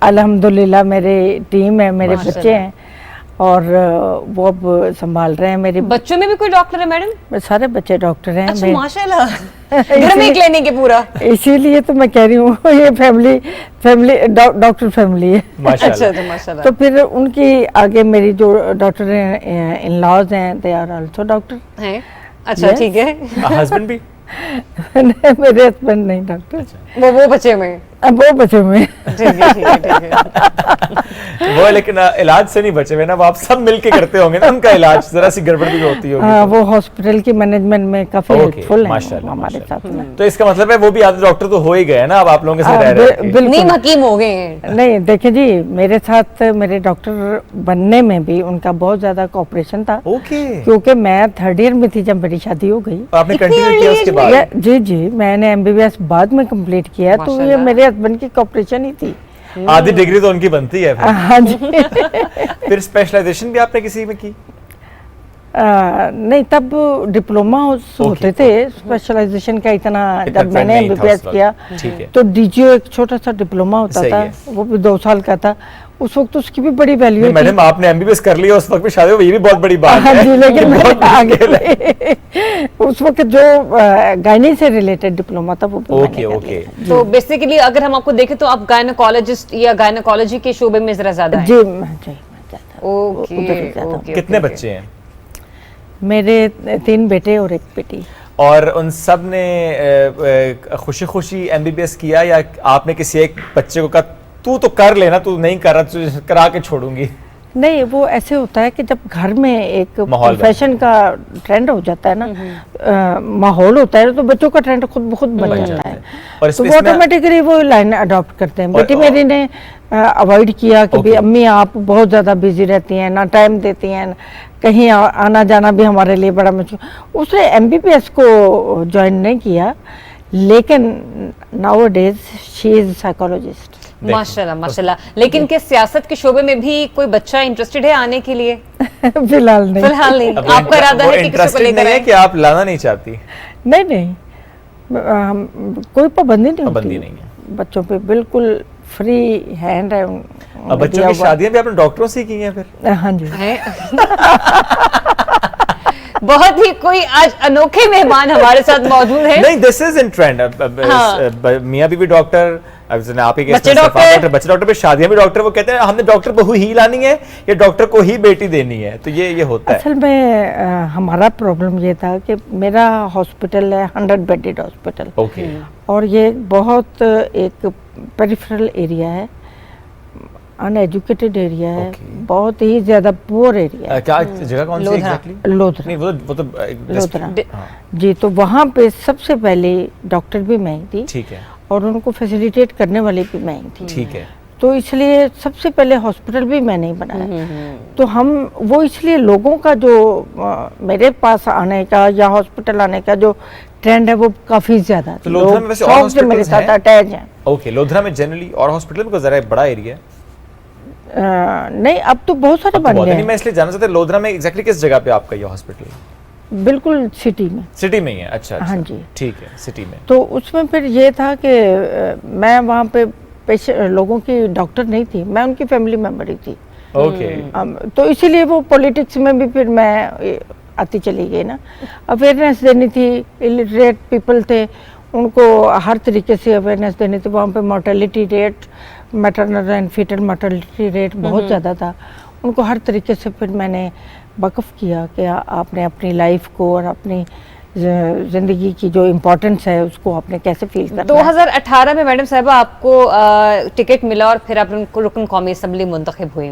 अल्हम्दुलिल्लाह मेरे टीम है, मेरे बच्चे हैं और वो अब संभाल रहे हैं। मेरे बच्चों में भी कोई डॉक्टर है मैडम? सारे बच्चे डॉक्टर हैं। अच्छा, माशाल्लाह। घर में क्लिनिक है पूरा। इसीलिए तो मैं कह रही हूँ ये फैमिली डॉक्टर फैमिली है। अच्छा, तो माशाल्लाह। तो फिर उनकी आगे मेरी जो डॉक्टर इन लॉज हैं, दे आर आल्सो डॉक्टर हैं। अच्छा, ठीक है। हस्बैंड भी? मेरे हस्बैंड नहीं डॉक्टर। वो बच्चे में? वो बच्चे में। ठीक है। वो लेकिन इलाज से नहीं बचे हुए ना, वो आप सब मिलके करते होंगे ना उनका इलाज, जरा सी गड़बड़ भी होती होगी। हाँ, वो हॉस्पिटल की मैनेजमेंट में काफी हेल्पफुल है हमारे साथ में। तो इसका मतलब है वो भी आधे डॉक्टर तो हो ही गए ना, अब आप लोगों के साथ रह रहे हैं। बिल्कुल हकीम हो गए हैं। नहीं, देखिए जी, मेरे साथ मेरे डॉक्टर बनने में भी उनका बहुत ज्यादा कोऑपरेशन था, क्योंकि मैं 3rd ईयर में थी जब मेरी शादी हो गई। आपने कंटिन्यू किया उसके बाद? जी, मैंने MBBS बाद में कंप्लीट किया, तो ये मेरे हस्बैंड की कोऑपरेशन ही थी। आधी डिग्री तो उनकी बनती है। हाँ जी। फिर स्पेशलाइजेशन भी आपने किसी में की? नहीं, तब डिप्लोमा होते थे, स्पेशलाइजेशन का इतना जब मैंने MBBS किया तो DGO एक छोटा सा डिप्लोमा होता था, वो भी 2 साल का था। उस वक्त उसकी भी बड़ी वैल्यू थी। मैडम, आपने MBBS कर लिया, उस वक्त भी शादी हो, ये भी बहुत बड़ी बात है। हाँ जी, लेकिन आगे उस वक्त जो गायनी से रिलेटेड डिप्लोमा था वो। ओके। तो बेसिकली अगर हम आपको देखें तो आप गायनेकोलॉजिस्ट या गायनेकोलॉजी के शोबे में जरा ज्यादा हैं? जी। ओके। कितने बच्चे हैं? मेरे 3 बेटे और 1 बेटी। और उन सब ने खुशी खुशी MBBS किया या आपने किसी एक बच्चे को कहा तू तो कर लेना, तू नहीं कर रहा, तू करा के छोड़ूंगी? नहीं, वो ऐसे होता है कि जब घर में एक माहौल फैशन का ट्रेंड हो जाता है ना, माहौल होता है, तो बच्चों का ट्रेंड खुद ब खुद बन जाता है, और तो वो ऑटोमेटिकली वो लाइन अडॉप्ट करते हैं। बेटी मेरी ने अवॉइड किया कि भाई अम्मी आप बहुत ज़्यादा बिजी रहती हैं, ना टाइम देती हैं, कहीं आना जाना भी हमारे लिए बड़ा मुश्किल। उसने MBBS को ज्वाइन नहीं किया, लेकिन now days she is psychologist. माशाल्लाह माशाल्लाह। लेकिन क्या सियासत के शोबे में भी कोई बच्चा इंटरेस्टेड है आने के लिए? फिलहाल नहीं। फिलहाल नहीं। आपका इरादा है कि किसी को लेकर नहीं है कि आप लाना नहीं चाहती? नहीं नहीं, कोई पाबंदी नहीं होती नहीं है बच्चों पे, बिल्कुल फ्री हैंड है। अब बच्चों की शादियां भी आपने डॉक्टरों से की हैं फिर? हाँ जी। बहुत ही कोई आज अनोखे मेहमान हमारे साथ मौजूद हैं। नहीं, दिस इज इन ट्रेंड। मियां बीवी डॉक्टर, आप ही बच्चे डॉक्टर पे शादियां भी डॉक्टर। वो कहते हैं हमने डॉक्टर बहू ही लानी है या डॉक्टर को ही बेटी देनी है, तो ये होता है। असल में हमारा प्रॉब्लम ये था कि मेरा हॉस्पिटल है 100 बेडेड हॉस्पिटल, और ये बहुत एक पेरिफेरल एरिया है, अनएजुकेटेड एरिया है, बहुत ही ज्यादा पुअर एरिया है। क्या जगह कौन सी एग्जैक्टली? लोधरा। नहीं, वो तो लोधरा जी। तो वहाँ पे सबसे पहले डॉक्टर भी मैं ही थी, ठीक है, और उनको फैसिलिटेट करने वाले भी मैं ही थी, ठीक है। तो इसलिए सबसे पहले हॉस्पिटल भी मैंने ही बनाया। तो हम वो इसलिए लोगों का जो मेरे पास आने का या हॉस्पिटल आने का जो ट्रेंड है वो काफी ज्यादा है। तो लोधरा में वैसे और हॉस्पिटल्स मेरे साथ अटैच हैं। ओके, लोधरा में जनरली और हॉस्पिटल में जरा बड़ा एरिया है? नहीं, अब तो बहुत सारे बन गए हैं। मैं इसलिए जानना चाहता लोधरा में एग्जैक्टली किस जगह पे आपका ये हॉस्पिटल? बिल्कुल सिटी में। सिटी में ही है? अच्छा, हाँ जी, ठीक है, सिटी में। तो उसमें फिर ये था कि मैं वहाँ पे लोगों की डॉक्टर नहीं थी, मैं उनकी फैमिली मेंबर ही थी। ओके। तो इसीलिए वो पॉलिटिक्स में भी फिर मैं आती चली गई ना। अवेयरनेस देनी थी, इलिटरेट पीपल थे, उनको हर तरीके से अवेयरनेस देनी थी। वहाँ पे mortality rate, maternal and foetal mortality rate बहुत ज़्यादा था, उनको हर तरीके से फिर मैंने वक़्फ़ किया कि आपने अपनी लाइफ को और अपनी ज़िंदगी की जो इम्पोर्टेंस है उसको आपने कैसे फील करना। 2018 में मैडम साहबा आपको टिकट मिला और फिर आप रुकन कौमी असम्बली मुंतखब हुई।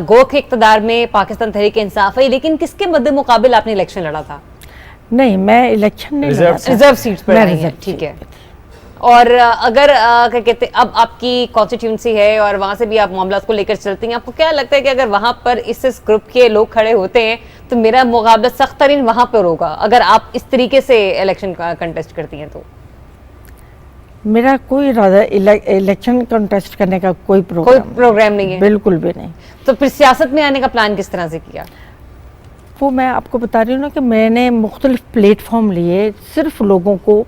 गो के इक़्तिदार में पाकिस्तान तहरीक इंसाफ है, लेकिन किसके मद्दे मुकाबिल आपने इलेक्शन लड़ा था? नहीं, मैं इलेक्शन नहीं लड़ा था, रिजर्व सीट पर आई हैं, ठीक है। और अगर क्या कहते अब आपकी कॉन्स्टिट्यूंसी है और वहां से भी आप मामला को लेकर चलती हैं, आपको क्या लगता है कि अगर वहां पर इस ग्रुप के लोग खड़े होते हैं तो मेरा मुकाबला सख्त तरीन वहां पर होगा, अगर आप इस तरीके से इलेक्शन कंटेस्ट करती हैं? तो मेरा कोई इरादा इलेक्शन कंटेस्ट करने का कोई प्रोग्राम नहीं है, बिल्कुल भी नहीं। तो फिर सियासत में आने का प्लान किस तरह से किया? वो मैं आपको बता रही हूँ ना कि मैंने मुख्तलिफ प्लेटफॉर्म लिए सिर्फ लोगों को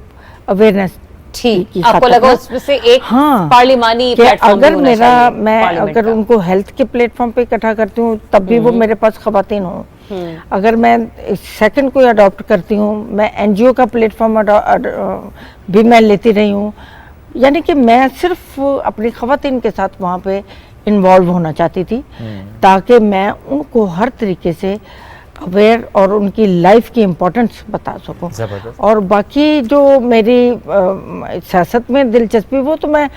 अवेयरनेस। ठीक, आपको लगा उससे एक पार्लिमानी प्लेटफॉर्म अगर मेरा मैं अगर उनको हेल्थ के प्लेटफॉर्म पे इकट्ठा करती हूँ तब भी वो मेरे पास खवातीन हो, अगर मैं सेकंड कोई अडॉप्ट करती हूँ, मैं NGO का प्लेटफॉर्म भी मैं लेती रही हूँ, यानी कि मैं सिर्फ अपनी खवातीन के साथ वहाँ पे इन्वॉल्व होना चाहती थी ताकि मैं उनको हर तरीके से अवेयर और उनकी लाइफ की इम्पोर्टेंस बता सकूं। और बाकी जो मेरी सियासत में दिलचस्पी वो तो मैं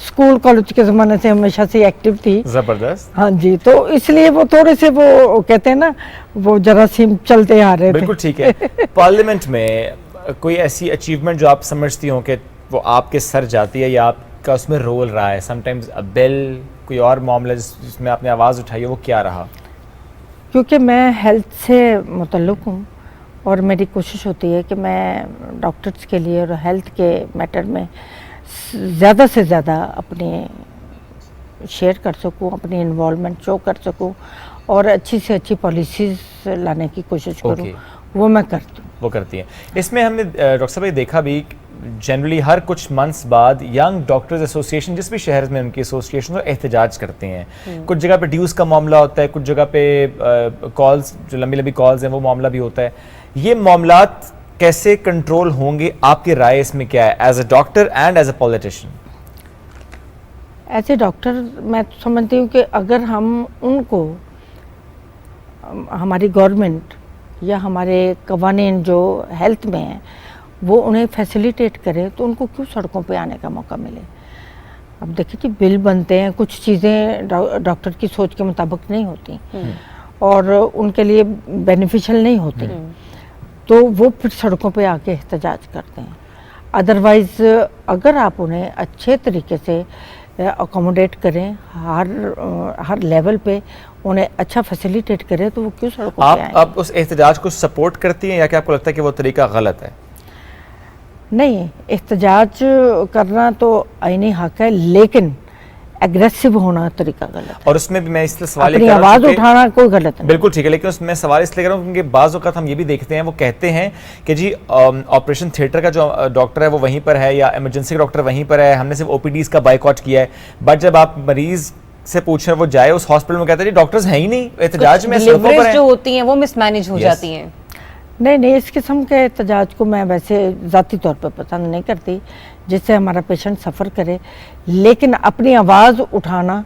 स्कूल कॉलेज के ज़माने से हमेशा से एक्टिव थी। जबरदस्त। हाँ जी, तो इसलिए वो थोड़े से वो कहते हैं ना वो जरासीम चलते आ रहे थे। बिल्कुल ठीक है। पार्लियामेंट में कोई ऐसी अचीवमेंट जो आप समझती हो कि वो आपके सर जाती है या आपका उसमें रोल रहा है, समटाइम्स अ बिल, कोई और मामला जिसमें आपने आवाज़ उठाई है, वो क्या रहा? क्योंकि मैं हेल्थ से मुतल्लिक़ हूँ और मेरी कोशिश होती है कि मैं डॉक्टर्स के लिए और हेल्थ के मैटर में ज़्यादा से ज़्यादा अपने शेयर कर सकूँ, अपनी इन्वॉल्वमेंट शो कर सकूँ और अच्छी से अच्छी पॉलिसीज़ लाने की कोशिश करूँ। वो मैं करती हूँ। वो करती हैं। इसमें हमने डॉक्टर साहब देखा भी जनरली हर कुछ मंथ्स बाद यंग डॉक्टर्स एसोसिएशन जिस भी शहर में उनकी एसोसिएशन वो एहतजाज करते हैं। कुछ जगह पे ड्यूज़ का मामला होता है, कुछ जगह पे कॉल्स जो लंबी लंबी कॉल्स हैं वो मामला भी होता है। ये मामलात कैसे कंट्रोल होंगे, आपकी राय इसमें क्या है as a doctor and as a politician? As a doctor मैं समझती हूँ कि अगर हम उनको हमारी गवर्नमेंट या हमारे कवानीन जो हेल्थ में हैं वो उन्हें फैसिलिटेट करे तो उनको क्यों सड़कों पे आने का मौका मिले। अब देखिए कि बिल बनते हैं, कुछ चीज़ें डॉक्टर की सोच के मुताबिक नहीं होती और उनके लिए बेनिफिशियल नहीं होती, तो वो फिर सड़कों पे आके एहतजाज करते हैं। अदरवाइज़ अगर आप उन्हें अच्छे तरीके से अकोमोडेट करें, हर लेवल पे उन्हें अच्छा फैसिलिटेट करें, तो वो क्यों सड़कों पे आएंगे? आप उस एहतजाज को सपोर्ट करती हैं या कि आपको लगता है कि वो तरीका गलत है? नहीं, एहतजाज करना तो आईनी हक है, लेकिन एग्रेसिव होना तरीका गलत है। और उसमें भी मैं इसलिए सवाल अपनी आवाज उठाना कोई गलत नहीं। बिल्कुल ठीक है, लेकिन उसमें सवाल इसलिए कर रहा हूँ क्योंकि बाज़ औक़ात हम ये भी देखते हैं, वो कहते हैं कि जी ऑपरेशन थिएटर का जो डॉक्टर है वो वहीं पर है या इमरजेंसी का डॉक्टर वहीं पर है, हमने सिर्फ ओपीडीज़ का बाइकआउट किया है। बट जब आप मरीज से पूछ रहे वो जाए उस हॉस्पिटल में, कहते हैं जी डॉक्टर्स हैं ही नहीं, एहतजाज में डिलीवरीज जो होती हैं वो मिसमैनेज हो जाती हैं। नहीं, इस किस्म के एहतजाज को मैं वैसे ज़ाती तौर पर पसंद नहीं करती, जिससे हमारा पेशेंट सफ़र करे, लेकिन अपनी आवाज़ उठाना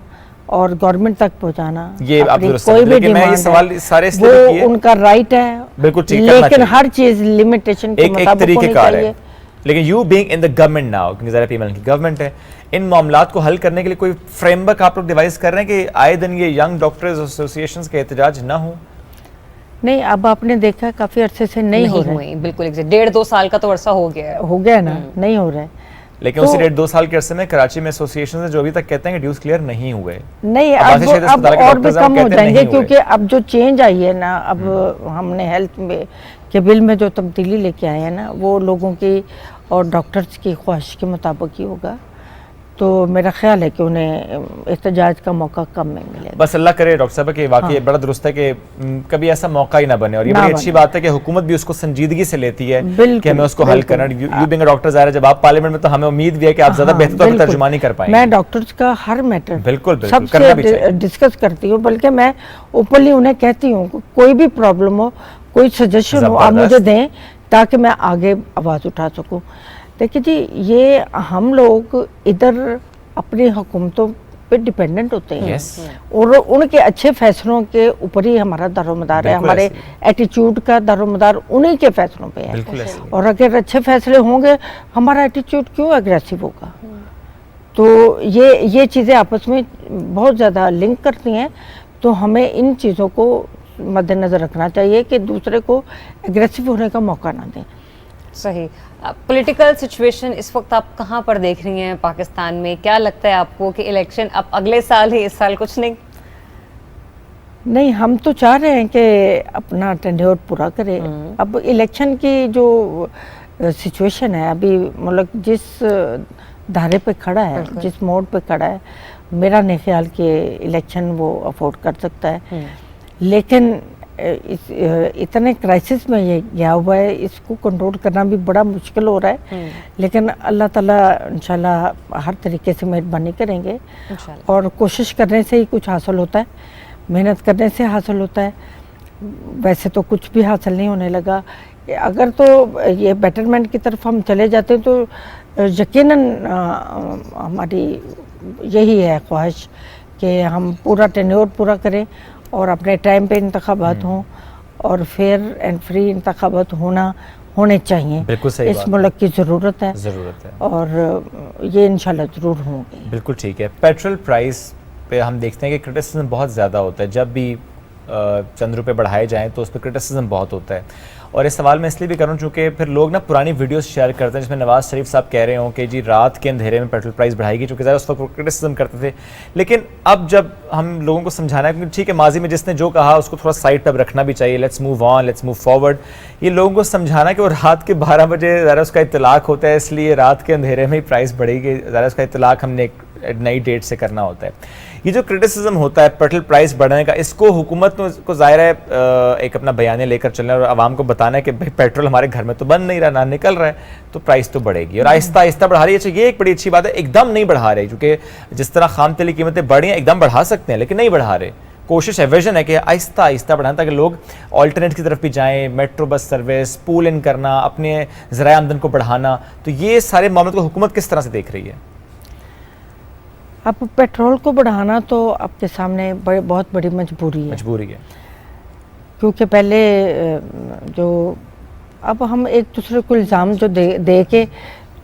और गवर्नमेंट तक पहुंचाना, ये कोई भी डिमांड सवाल सारे वो उनका राइट है, बिल्कुल ठीक, लेकिन हर चीज़ लिमिटेशन के मुताबिक होनी चाहिए। लेकिन you being in the government now, क्योंकि ज़रा पीएमएल की गवर्नमेंट है, इन मामलात को हल करने के लिए कोई फ्रेमवर्क आप लोग डिवाइस कर रहे हैं कि आए दिन ये यंग डॉक्टर्स एसोसिएशंस के एहतजाज ना हो? नहीं, अब आपने देखा काफ़ी अरसे से नहीं हो रहे, बिल्कुल 1.5-2 साल का तो अरसा हो गया ना, नहीं हो रहा है। लेकिन उसी 1.5-2 साल के अरसे में कराची में एसोसिएशन है जो अभी तक कहते हैं कि ड्यूज क्लियर नहीं हुए। नहीं, अब और भी कम हो जाएंगे, क्योंकि अब जो चेंज आई है ना, अब हमने हेल्थ में के बिल में जो तब्दीली लेके आए हैं ना, वो लोगों की और डॉक्टर्स की ख्वाहिश के मुताबिक ही होगा। तो मेरा ख्याल है कि उन्हें एहतजाज का मौका कम में मिलेगा। बस अल्लाह करे डॉक्टर साहब कि वाकई बड़ा दुरुस्त है कि कभी ऐसा मौका ही ना बने, और ये बड़ी अच्छी बात है कि हुकूमत भी उसको संजीदगी से लेती है कि हमें उसको हल करना। यू बीइंग अ डॉक्टर ज़ाहिर है जब आप पार्लियामेंट में, तो हमें उम्मीद भी है कि आप ज़्यादा बेहतर तौर पर तर्जुमानी कर पाएंगे। मैं डॉक्टर्स का हर मैटर बिल्कुल सबसे डिस्कस करती हूँ, बल्कि मैं ओपनली उन्हें कहती हूँ कोई भी प्रॉब्लम हो, कोई सजेशन हो, आप मुझे दें ताकि मैं आगे आवाज़ उठा सकूँ। देखिए जी, ये हम लोग इधर अपनी हुकूमतों पे डिपेंडेंट होते हैं और उनके अच्छे फैसलों के ऊपर ही हमारा दारोमदार है, हमारे एटीट्यूड का दारोमदार उन्हीं के फैसलों पे है। और अगर अच्छे फैसले होंगे, हमारा एटीट्यूड क्यों एग्रेसिव होगा? तो ये चीज़ें आपस में बहुत ज़्यादा लिंक करती हैं, तो हमें इन चीज़ों को मद्देनज़र रखना चाहिए कि दूसरे को एग्रेसिव होने का मौका ना दें। सही। पॉलिटिकल सिचुएशन इस वक्त आप कहाँ पर देख रही हैं पाकिस्तान में? क्या लगता है आपको कि इलेक्शन अब अगले साल ही, इस साल कुछ नहीं? नहीं, हम तो चाह रहे हैं कि अपना टेन्योर पूरा करें। अब इलेक्शन की जो सिचुएशन है अभी, मतलब जिस धारे पे खड़ा है, जिस मोड़ पे खड़ा है, मेरा नहीं ख्याल कि इलेक्शन वो अफोर्ड कर सकता है। लेकिन इतने क्राइसिस में ये गया हुआ है, इसको कंट्रोल करना भी बड़ा मुश्किल हो रहा है। लेकिन अल्लाह ताला इंशाल्लाह हर तरीके से मेहरबानी करेंगे, और कोशिश करने से ही कुछ हासिल होता है, मेहनत करने से हासिल होता है। वैसे तो कुछ भी हासिल नहीं होने लगा। अगर तो ये बेटरमेंट की तरफ हम चले जाते हैं, तो यकीनन हमारी यही है ख्वाहिश कि हम पूरा टेन्योर पूरा करें और अपने टाइम पे इंतखाबात हों, और फेयर एंड फ्री इंतखाबात होने चाहिए। बिल्कुल सही इस मुल्क की ज़रूरत है, और ये इंशाल्लाह ज़रूर होंगे। बिल्कुल ठीक है। पेट्रोल प्राइस पे हम देखते हैं कि क्रिटिसिज्म बहुत ज़्यादा होता है, जब भी चंद रुपये बढ़ाए जाएँ तो उस पर क्रिटिसिज्म बहुत होता है। और इस सवाल में इसलिए भी करूँ चूँकि फिर लोग ना पुरानी वीडियोस शेयर करते हैं जिसमें नवाज़ शरीफ साहब कह रहे हों कि जी रात के अंधेरे में पेट्रोल प्राइस बढ़ाएगी, चूँकि ज़रा उस वक्त क्रिटिसिज्म करते थे। लेकिन अब जब हम लोगों को समझाना है, क्योंकि ठीक है माजी में जिसने जो कहा उसको थोड़ा साइड पर रखना भी चाहिए, let's move on, let's move forward, ये लोगों को समझाना कि वो रात के 12 बजे ज़रा उसका इत्तलाक होता है, इसलिए रात के अंधेरे में ही प्राइस बढ़ेगी, ज़रा उसका इत्तलाक हमने एक नई डेट से करना होता है। ये जो क्रिटिसिज्म होता है पेट्रोल प्राइस बढ़ने का, इसको हुकूमत को ज़ाहिर है एक अपना बयान लेकर चलना और आवाम को बताना है कि भाई पेट्रोल हमारे घर में तो बन नहीं रहा, ना निकल रहा है, तो प्राइस तो बढ़ेगी, और आहिस्ता आहिस्ता बढ़ा रही है। ये एक बड़ी अच्छी बात है, एकदम नहीं बढ़ा रहे, क्योंकि जिस तरह खाम तेल की कीमतें बढ़ी हैं एकदम बढ़ा सकते हैं, लेकिन नहीं बढ़ा रहे। कोशिश है, विजन है कि आहिस्ता आहिस्ता बढ़ाएं ताकि लोग ऑल्टरनेट की तरफ भी जाएं, मेट्रो बस सर्विस, पूल इन करना, अपने ज़राए आमदन को बढ़ाना। तो ये सारे मामलों को हुकूमत किस तरह से देख रही है? अब पेट्रोल को बढ़ाना तो आपके सामने बहुत बड़ी मजबूरी है, क्योंकि पहले जो अब हम एक दूसरे को इल्ज़ाम जो दे के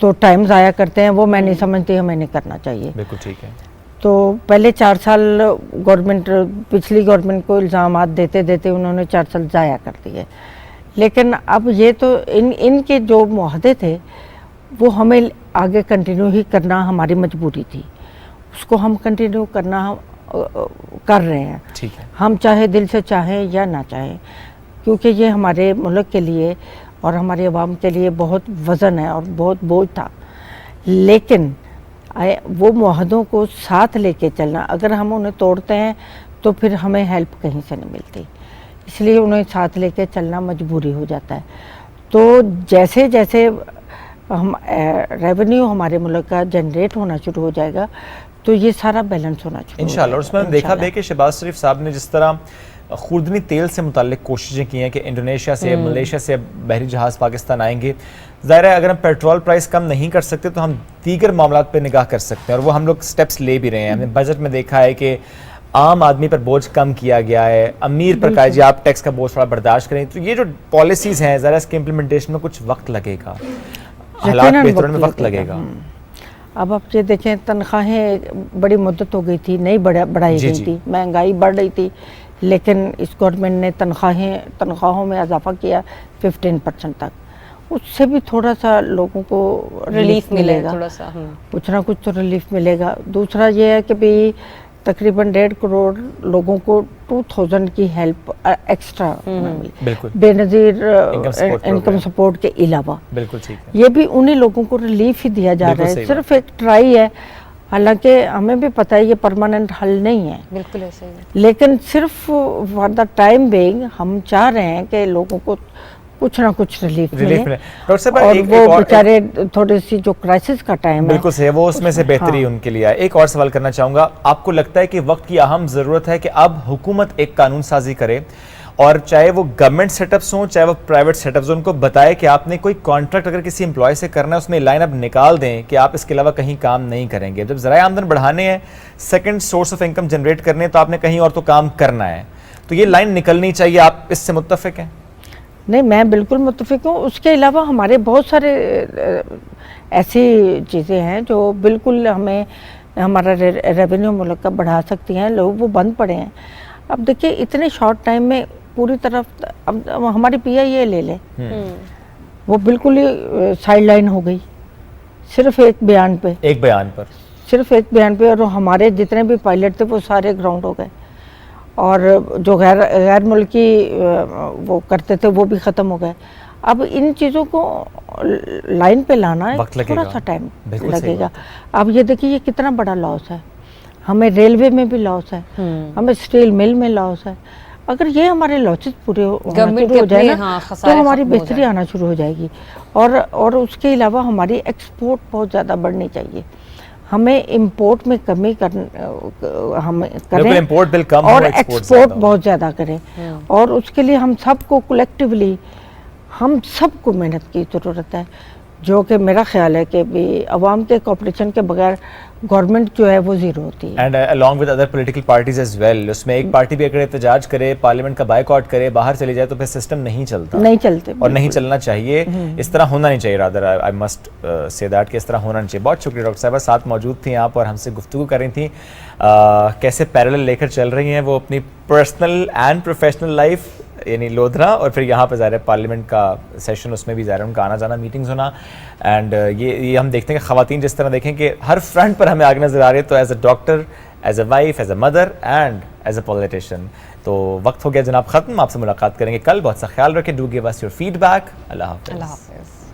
तो टाइम ज़ाया करते हैं, वो मैं नहीं समझती हमें नहीं करना चाहिए। बिल्कुल ठीक है। तो पहले 4 साल गवर्नमेंट, पिछली गवर्नमेंट को इल्ज़ामात देते देते उन्होंने 4 साल ज़ाया कर दिए। लेकिन अब ये तो इनके जो मुआहदे थे वो हमें आगे कंटिन्यू ही करना हमारी मजबूरी थी, उसको हम कंटिन्यू करना कर रहे हैं। ठीक है। हम चाहे दिल से चाहें या ना चाहें, क्योंकि ये हमारे मुल्क के लिए और हमारी आवाम के लिए बहुत वज़न है और बहुत बोझ था। लेकिन वो मुआहदों को साथ लेके चलना, अगर हम उन्हें तोड़ते हैं तो फिर हमें हेल्प कहीं से नहीं मिलती, इसलिए उन्हें साथ लेके चलना मजबूरी हो जाता है। तो जैसे जैसे हम रेवेन्यू हमारे मुल्क का जनरेट होना शुरू हो जाएगा तो ये सारा बैलेंस होना शुरू इंशाल्लाह। और उसमें हमने देखा भी कि शहबाज शरीफ साहब ने जिस तरह खुर्दनी तेल से मुतालिक कोशिशें की हैं कि इंडोनेशिया से, मलेशिया से बहरी जहाज़ पाकिस्तान आएंगे। ज़ाहिर है अगर हम पेट्रोल प्राइस कम नहीं कर सकते तो हम दीगर मामलात पर निगाह कर सकते हैं, और वो हम लोग स्टेप्स ले भी रहे हैं। हमने बजट में देखा है कि आम आदमी पर बोझ कम किया गया है, अमीर पर कहा जी आप टैक्स का बोझ थोड़ा बर्दाश्त करें। तो ये जो पॉलिसीज़ हैं ज़रा इसके इम्प्लीमेंटेशन में कुछ वक्त लगेगा, हालात बेहतर में वक्त लगेगा। अब आप ये देखें, तनख्वाहें बड़ी मुद्दत हो गई थी, नहीं बढ़ाई गई थी, महंगाई बढ़ रही थी, लेकिन इस गवर्नमेंट ने तनख्वाहों में इजाफा किया 15% तक। उससे भी थोड़ा सा लोगों को रिलीफ मिलेगा, थोड़ा सा कुछ ना कुछ तो रिलीफ मिलेगा। दूसरा ये है कि भाई तकरीबन 1.5 करोड़ लोगों को 2000 की हेल्प एक्स्ट्रा मिली, बेनज़ीर इनकम सपोर्ट के अलावा। बिल्कुल ठीक है। ये भी उन्हीं लोगों को रिलीफ ही दिया जा रहा है, सिर्फ एक ट्राई है। हालांकि हमें भी पता है ये परमानेंट हल नहीं है, बिल्कुल ऐसे ही, लेकिन सिर्फ फॉर द टाइम बीइंग हम चाह रहे हैं कि लोगों को कुछ ना कुछ रिलीफ मिले। डॉक्टर साहब और वो बेचारे थोड़ी सी जो क्राइसिस का टाइम है, बिल्कुल सही है, वो उसमें से बेहतरी उनके लिए है। एक और सवाल करना चाहूँगा, आपको लगता है कि वक्त की अहम ज़रूरत है कि अब हुकूमत एक कानून साजी करे, और चाहे वो गवर्नमेंट सेटअप्स हों चाहे वो प्राइवेट सेटअप्स, उनको बताए कि आपने कोई कॉन्ट्रैक्ट अगर किसी एम्प्लॉय से करना है उसमें लाइन अब निकाल दें कि आप इसके अलावा कहीं काम नहीं करेंगे। जब ज़राए आमदन बढ़ाने हैं, second source of income generate करने हैं, तो आपने कहीं और तो काम करना है, तो ये लाइन निकलनी चाहिए। आप इससे मुत्तफिक हैं? नहीं, मैं बिल्कुल मुत्तफिक हूँ। उसके अलावा हमारे बहुत सारे ऐसी चीज़ें हैं जो बिल्कुल हमें हमारा रेवेन्यू मुल्क का बढ़ा सकती हैं, लोग वो बंद पड़े हैं। अब देखिए इतने शॉर्ट टाइम में पूरी तरफ, अब हमारी PIA ले लें, वो बिल्कुल ही साइड लाइन हो गई, सिर्फ एक बयान पर सिर्फ एक बयान पे, और हमारे जितने भी पायलट थे वो सारे ग्राउंड हो गए, और जो गैर मुल्की वो करते थे वो भी ख़त्म हो गए। अब इन चीज़ों को लाइन पे लाना है, थोड़ा सा टाइम लगेगा। अब ये देखिए ये कितना बड़ा लॉस है, हमें रेलवे में भी लॉस है, हमें स्टील मिल में लॉस है। अगर ये हमारे लॉसेस पूरे होना शुरू हो जाए ना, तो हमारी बेहतरी आना शुरू हो जाएगी। और उसके अलावा हमारी एक्सपोर्ट बहुत ज़्यादा बढ़नी चाहिए। हमें इंपोर्ट में कमी हम करें, इंपोर्ट बिल कम और एक्सपोर्ट बहुत ज़्यादा करें, और उसके लिए हम सबको कलेक्टिवली, हम सबको मेहनत की ज़रूरत है, जो कि मेरा ख्याल है कि भी अवाम के कोऑपरेशन के बगैर गवर्नमेंट जो है वो जीरो होती है। And along with other political parties as well, उसमें एक पार्टी भी अगर एहतजाज करे, पार्लियामेंट का बायकॉट करे, बाहर चली जाए, तो फिर सिस्टम नहीं चलते और नहीं चलना चाहिए। इस तरह होना नहीं चाहिए, rather I must say that कि इस तरह होना नहीं चाहिए। बहुत शुक्रिया डॉक्टर साहबा, साथ मौजूद थी आप और हमसे गुफ्तगू कर रही थी, कैसे पैरेलल लेकर चल रही हैं वो अपनी पर्सनल एंड प्रोफेशनल लाइफ, यानी लोधरा, और फिर यहाँ पर ज़ाहिर पार्लियामेंट का सेशन, उसमें भी ज़ाहिर उनका आना जाना, मीटिंग्स होना। एंड ये हम देखते हैं कि ख़वातीन जिस तरह देखें कि हर फ्रंट पर हमें आगे नज़र आ रही है, तो as a doctor, as a wife, as a mother and as a politician. तो वक्त हो गया जनाब ख़त्म, आपसे मुलाकात करेंगे कल। बहुत सा ख्याल रखें, do give us your feedback. अल्लाह हाफ़िज़।